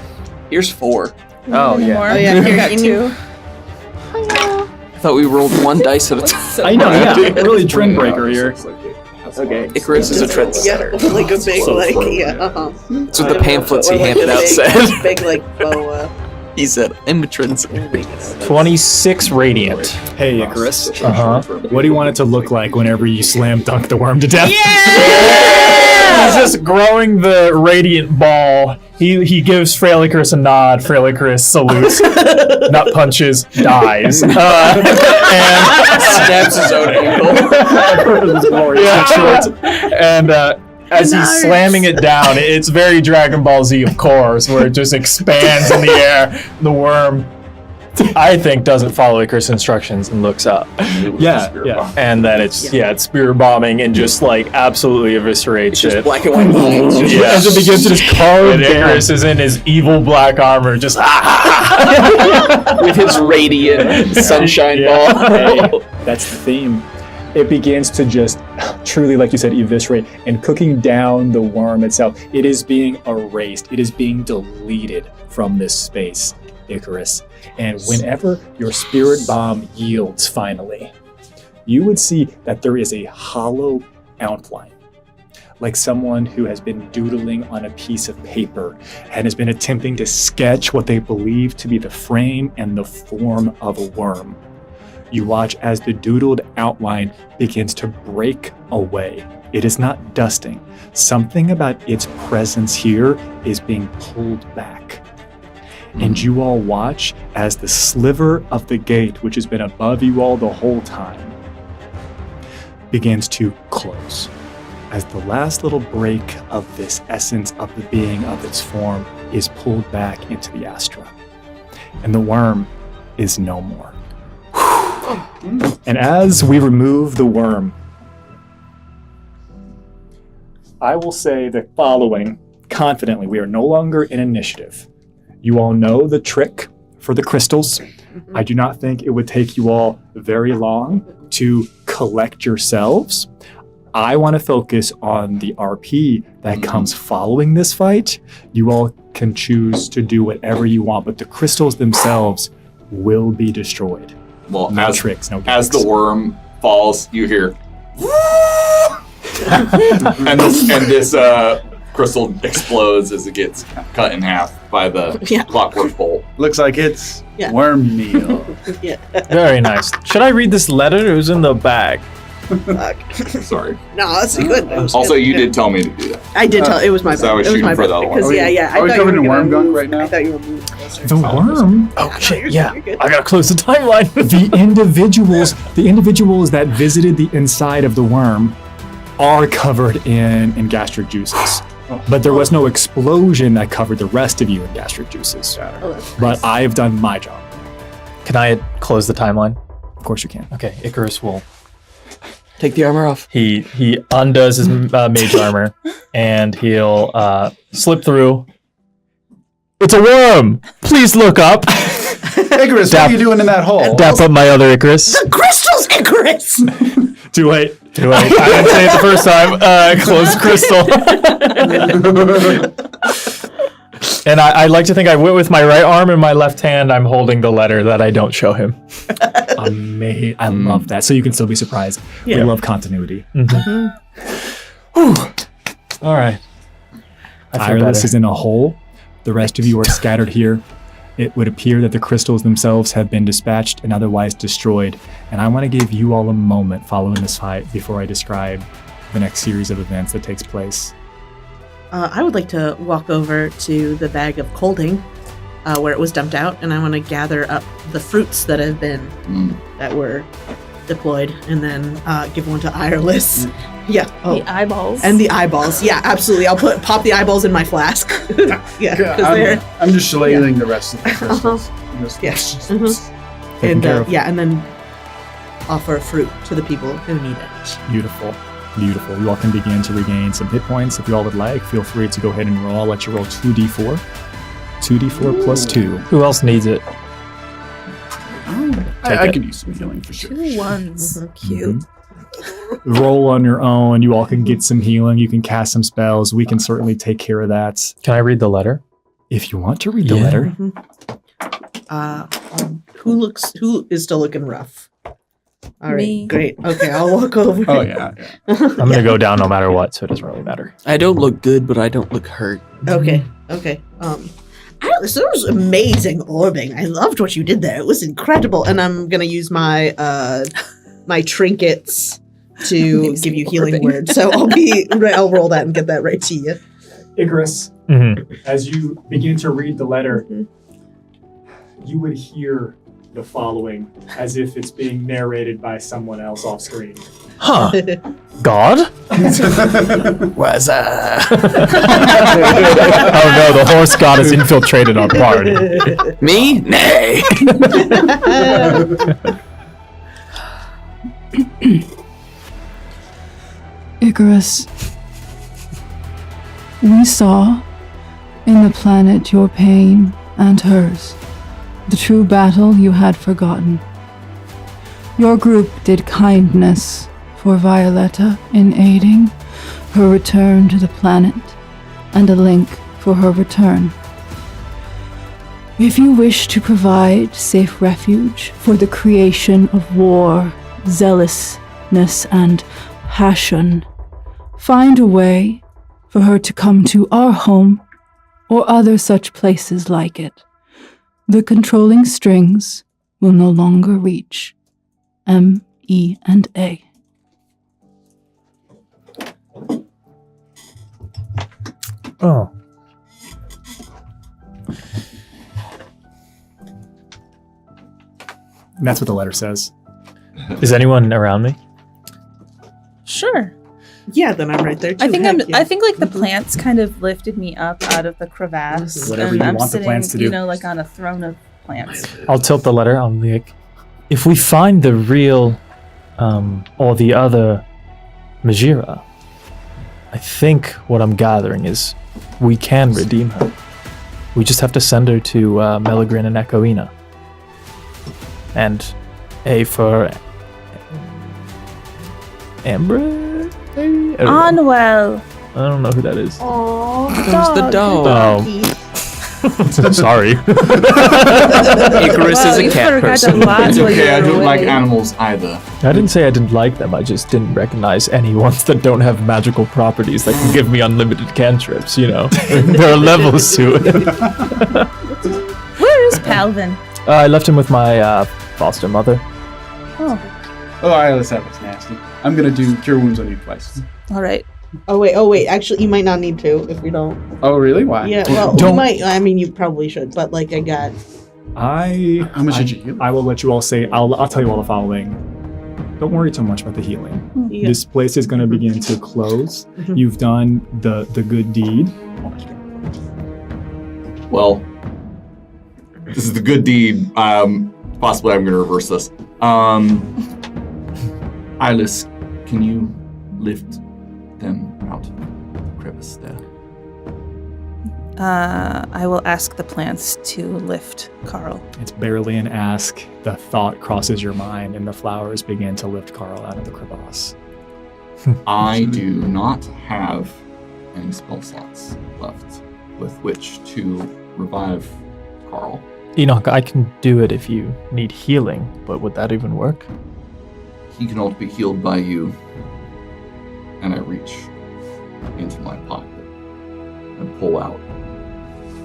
Here's 4. Oh yeah. Oh yeah, I got 2. I thought we rolled 1 dice at a time. I know, yeah. Really trend breaker here. Okay, Icarus is a trendsetter. Yeah, like a big, like, yeah. That's what the pamphlets he handed out said. Big, like, boa. He said, I'm a trendsetter. 26 radiant. Hey, Icarus. Uh-huh. What do you want it to look like whenever you slam dunk the worm to death? He's just growing the radiant ball. He gives Frail Icarus a nod. Frail Icarus salutes, nut punches, dies, and Stabs his own ankle. And as he's slamming it down, it's very Dragon Ball Z, of course, where it just expands in the air. The worm I think, doesn't follow Icarus' instructions and looks up. Yeah. And then it's spear bombing and just like absolutely eviscerates It's just it. black and white lines. Yeah. As it begins to just carve And down. Icarus is in his evil black armor, just With his radiant sunshine ball. That's the theme. It begins to just truly, like you said, eviscerate and cooking down the worm itself. It is being erased. It is being deleted from this space, Icarus. And whenever your spirit bomb yields finally, you would see that there is a hollow outline, like someone who has been doodling on a piece of paper and has been attempting to sketch what they believe to be the frame and the form of a worm. You watch as the doodled outline begins to break away. It is not dusting. Something about its presence here is being pulled back. And you all watch as the sliver of the gate, which has been above you all the whole time, begins to close. As the last little break of this essence of the being of its form is pulled back into the Astra. And the worm is no more. And as we remove the worm, I will say the following confidently. We are no longer in initiative. You all know the trick for the crystals. I do not think it would take you all very long to collect yourselves. I want to focus on the RP that comes following this fight. You all can choose to do whatever you want, but the crystals themselves will be destroyed. Well, No as tricks, no as the gimmicks. worm falls, you hear, and this crystal explodes as it gets cut in half by the clockwork bolt. Looks like it's Yeah. worm meal. very nice. Should I read this letter? It was in the bag. Sorry. No, that's good. That was Also, good. you did tell me to do that. I did tell. It was my So I bad. was It was shooting my for the bad. other one. Because Are we- I are we thought covered you in were worm gonna gunk move. right now? I thought you were moving closer. The worm? Oh shit! You're Yeah, good. I gotta close the timeline. The individuals that visited the inside of the worm are covered in gastric juices. But there was no explosion that covered the rest of you in gastric juices. Oh, that's But I have done my job. Can I close the timeline? Of course you can. Okay, Icarus will. Take the armor off. He undoes his mage armor and he'll slip through. It's a worm. Please look up. Icarus, what are you doing in that hole? Dap up my other Icarus. crystals, Icarus. Too late. Too late. I didn't say it the first time. Close crystal. And I like to think I went with my right arm and my left hand. I'm holding the letter that I don't show him. Amazing. I love that. So you can still be surprised. We Yeah. love continuity. All right. I feel Iris better. is in a hole. The rest of you are scattered here. It would appear that the crystals themselves have been dispatched and otherwise destroyed. And I want to give you all a moment following this fight before I describe the next series of events that takes place. I would like to walk over to the bag of colding where it was dumped out, and I want to gather up the fruits that have been that were deployed, and then give one to Ireless. Yeah. Oh. The eyeballs. And the eyeballs. Yeah, absolutely. I'll pop the eyeballs in my flask. Yeah, because they're I'm just shilling the rest of the crystals. Just- yes. Taken care of. And then offer fruit to the people who need it. Beautiful. Beautiful. You all can begin to regain some hit points. If you all would like, feel free to go ahead and roll. I'll let you roll 2d4. 2d4 plus 2. Who else needs it? I could use some healing for sure. 2 ones. Cute. Roll on your own. You all can get some healing. You can cast some spells. We can certainly take care of that. Can I read the letter? If you want to read the Yeah. letter, Who is still looking rough? All right, Me. great. Okay, I'll walk over. Oh yeah. I'm gonna go down no matter what, so it doesn't really matter. I don't look good, but I don't look hurt. Okay. This was amazing orbing. I loved what you did there. It was incredible. And I'm gonna use my my trinkets to Amazing give you healing orbing. words. So I'll roll that and get that right to you. Icarus, Mm-hmm. as you begin to read the letter, you would hear the following as if it's being narrated by someone else off screen. Huh. God? Was Oh no, the horse god has infiltrated our party. me? Nay. Icarus, we saw in the planet your pain and hers, the true battle you had forgotten. Your group did kindness for Violetta in aiding her return to the planet, and a link for her return. If you wish to provide safe refuge for the creation of war, zealousness, and passion, find a way for her to come to our home or other such places like it. The controlling strings will no longer reach M, E, and A. Oh. And that's what the letter says. Is anyone around me? Sure. Yeah, then I'm right there too. I think Heck yeah. I think like the plants kind of lifted me up out of the crevasse. Whatever and you I'm want the sitting, plants to do. You know, like on a throne of plants. I'll tilt the letter. I'll be like, if we find the real, or the other Majira, I think what I'm gathering is we can redeem her. We just have to send her to Meligrin and Echoina. And A for Amber? I don't know. Onwell. I don't know who that is. There's the dog. Sorry. Icarus is a cat person. It's okay, I don't like animals either. I didn't say I didn't like them, I just didn't recognize any ones that don't have magical properties that can give me unlimited cantrips, you know. There are levels to it. Where is Palvin? I left him with my foster mother. Oh, Oh, Iris, that was nasty. I'm gonna do Cure Wounds on you twice. all right. Oh wait. Actually, you might not need to if we don't. Oh, really? Why? Yeah. Well, Don't- you might. I mean, you probably should. But like, I got. How much did you heal? I will let you all say. I'll tell you all the following. Don't worry too much about the healing. Yeah. This place is going to begin to close. Mhm. You've done the good deed. Well, this is the good deed. Possibly I'm going to reverse this. Ilis, can you lift them out of the crevice there? I will ask the plants to lift Carl. It's barely an ask. The thought crosses your mind, and the flowers begin to lift Carl out of the crevasse. I do not have any spell slots left with which to revive Carl. Enoch, I can do it if you need healing, but would that even work? He can only be healed by you. And I reach into my pocket and pull out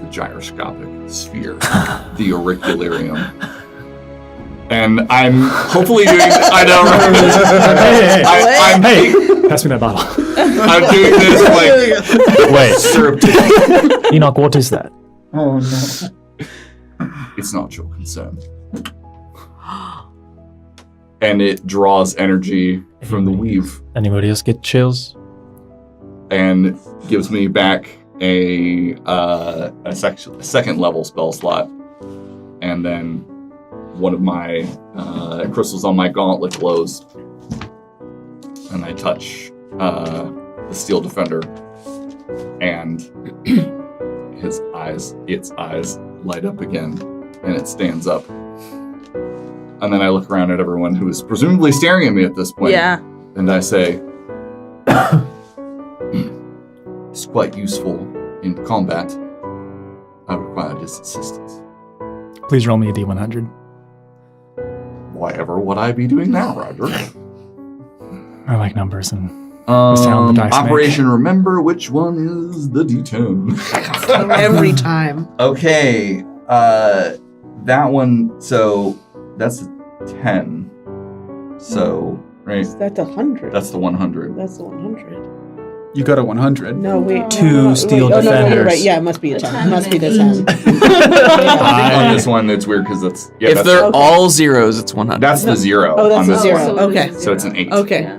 the gyroscopic sphere, the auricularium. And I'm hopefully doing. I know. Hey, pass me that bottle. I'm doing this like Wait, surreptitiously. Enoch, what is that? Oh no. It's not your concern. And it draws energy from the weave Anybody else get chills? and gives me back a second level spell slot, and then one of my crystals on my gauntlet glows, and I touch the Steel Defender, and its eyes light up again, and it stands up. And then I look around at everyone who is presumably staring at me at this point. Yeah. And I say, it's quite useful in combat. I require this assistance. Please roll me a D100. Why ever would I be doing that, Roger? I like numbers and sound the dice make. Operation Remember which one is the D10. Every time. Okay, that one, so that's a 10. So, right, That's 100. that's the 100. That's the 100. You got a 100. No, wait. Two steel Oh, no, you're defenders. right. Yeah, it must be a 10. It must be the 10. On this one, it's weird because that's, yeah, If that's, they're Okay. all zeros, it's 100. that's the 0 Oh, that's on the this 0. one. Okay. So it's an 8. Okay.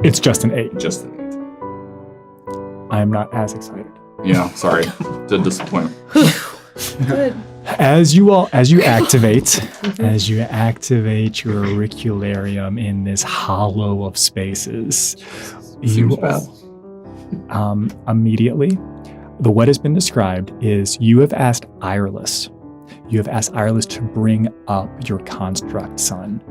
It's just an 8. Just an I am not as excited. 8. Yeah, sorry. It's a disappointment. Good. As you activate your auricularium in this hollow of spaces, Seems bad. Immediately, what has been described is you have asked Ireless. You have asked Ireless to bring up your construct son,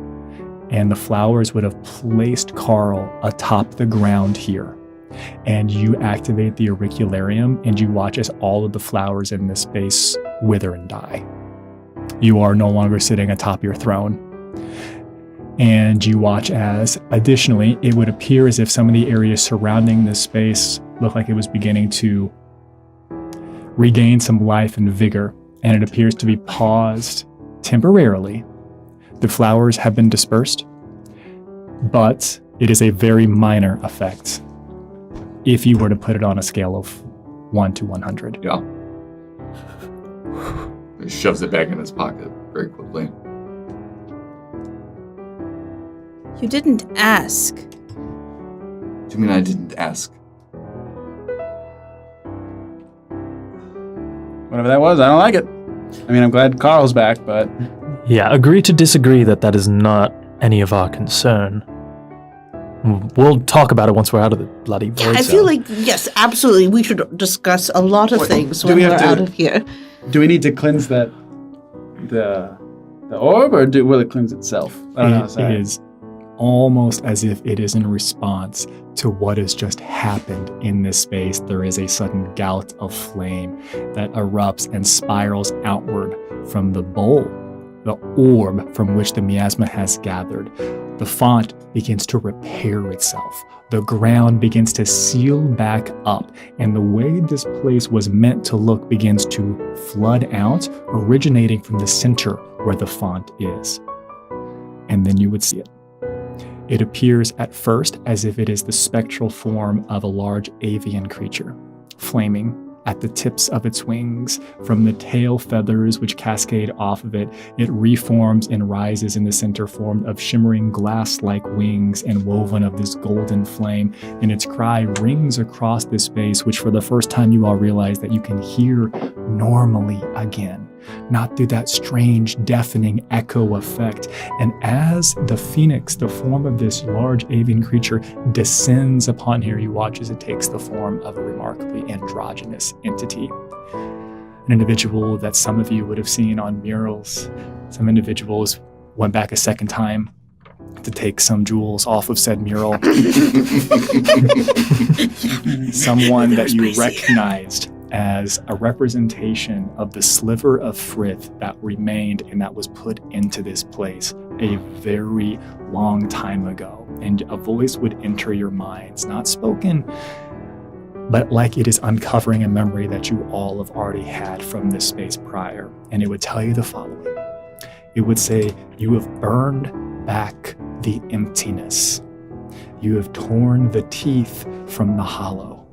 and the flowers would have placed Carl atop the ground here. And you activate the auricularium, and you watch as all of the flowers in this space wither and die. You are no longer sitting atop your throne. And you watch as, additionally, it would appear as if some of the areas surrounding this space look like it was beginning to regain some life and vigor, and it appears to be paused temporarily. The flowers have been dispersed, but it is a very minor effect if you were to put it on a scale of 1 to 100. Yeah. He shoves it back in his pocket very quickly. You didn't ask. Do you mean I didn't ask? Whatever that was, I don't like it. I mean, I'm glad Carl's back, but Yeah, agree to disagree that is not any of our concern. We'll talk about it once we're out of the bloody void I zone. feel like, yes, absolutely. We should discuss a lot of things do when we we're have to- out of here. do we need to cleanse the orb, or will it cleanse itself? I don't know. It is almost as if it is in response to what has just happened in this space. There is a sudden gout of flame that erupts and spirals outward from the bowl, the orb from which the miasma has gathered. The font begins to repair itself. The ground begins to seal back up, and the way this place was meant to look begins to flood out, originating from the center where the font is. And then you would see it. It appears at first as if it is the spectral form of a large avian creature, flaming at the tips of its wings. From the tail feathers which cascade off of it, it reforms and rises in the center, formed of shimmering glass-like wings and woven of this golden flame. And its cry rings across this space, which for the first time you all realize that you can hear normally again, not through that strange deafening echo effect. And as the phoenix, the form of this large avian creature, descends upon here, you watch as it takes the form of a remarkably androgynous entity. An individual that some of you would have seen on murals. Some individuals went back a second time to take some jewels off of said mural. Someone that you recognized as a representation of the sliver of frith that remained and that was put into this place a very long time ago. And a voice would enter your minds, not spoken, but like it is uncovering a memory that you all have already had from this space prior. And it would tell you the following. It would say, you have burned back the emptiness. You have torn the teeth from the hollow.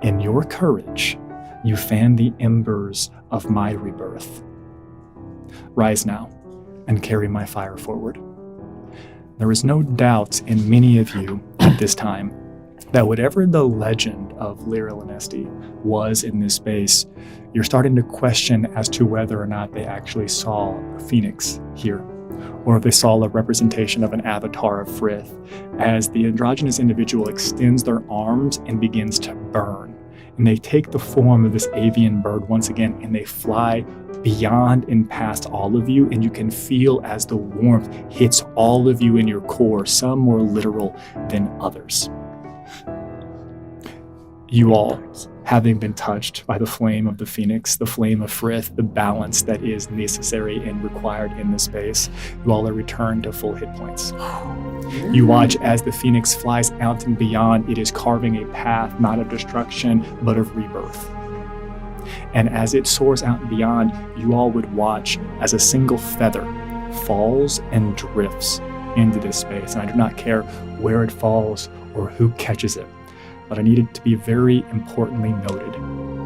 In your courage, you fan the embers of my rebirth. Rise now and carry my fire forward. There is no doubt in many of you at this time that whatever the legend of Lyra Lanesti was in this space, you're starting to question as to whether or not they actually saw a phoenix here, or if they saw a representation of an avatar of Frith, as the androgynous individual extends their arms and begins to burn. And they take the form of this avian bird once again, and they fly beyond and past all of you, and you can feel as the warmth hits all of you in your core, some more literal than others. You all, having been touched by the flame of the phoenix, the flame of Frith, the balance that is necessary and required in this space, you all are returned to full hit points. You watch as the phoenix flies out and beyond. It is carving a path, not of destruction, but of rebirth. And as it soars out and beyond, you all would watch as a single feather falls and drifts into this space. And I do not care where it falls or who catches it. But I need it to be very importantly noted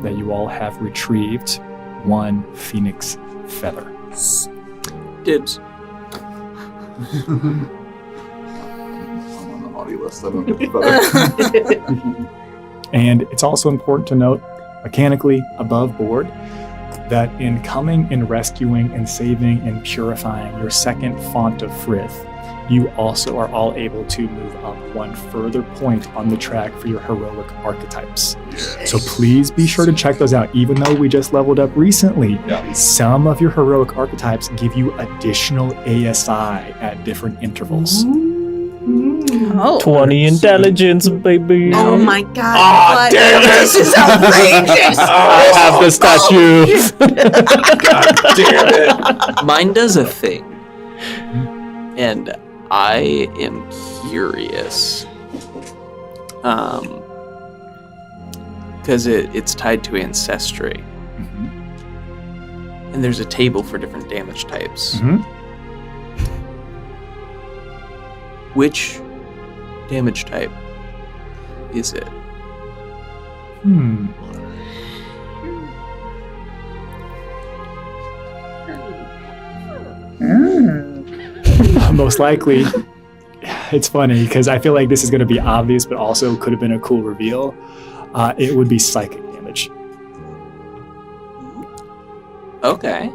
that you all have retrieved one phoenix feather. Dibs. naughty list. I don't get the feather. And it's also important to note, mechanically above board, that in coming and rescuing and saving and purifying your second font of Frith, you also are all able to move up one further point on the track for your heroic archetypes. So please be sure to check those out. Even though we just leveled up recently, some of your heroic archetypes give you additional ASI at different intervals. Oh. 20 intelligence, baby. Oh my god. Ah, damn it! This is outrageous. I have the statue. God damn it! Mine does a thing. And I am curious. Because it's tied to ancestry. And there's a table for different damage types. Which damage type is it? Most likely, it's funny because I feel like this is going to be obvious, but also could have been a cool reveal. It would be psychic damage. Okay.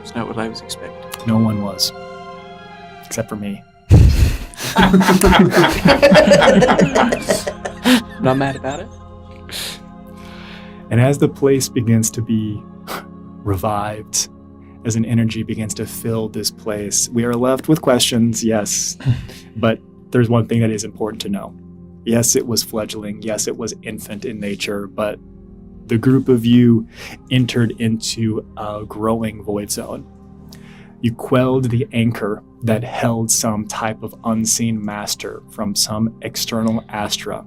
It's not what I was expecting. No one was, except for me. Not mad about it. And as the place begins to be revived, as an energy begins to fill this place, we are left with questions, yes. But there's one thing that is important to know. Yes, it was fledgling. Yes, it was infant in nature, but the group of you entered into a growing void zone. You quelled the anchor that held some type of unseen master from some external astra,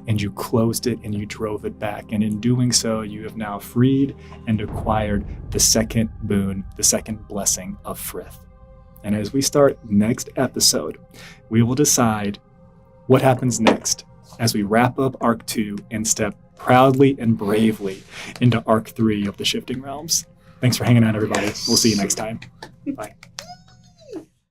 and you closed it and you drove it back. And in doing so, you have now freed and acquired the second boon, the second blessing of Frith. And as we start next episode, we will decide what happens next as we wrap up Arc 2 and step proudly and bravely into Arc 3 of the Shifting Realms. Thanks for hanging out, everybody. We'll see you next time. Bye.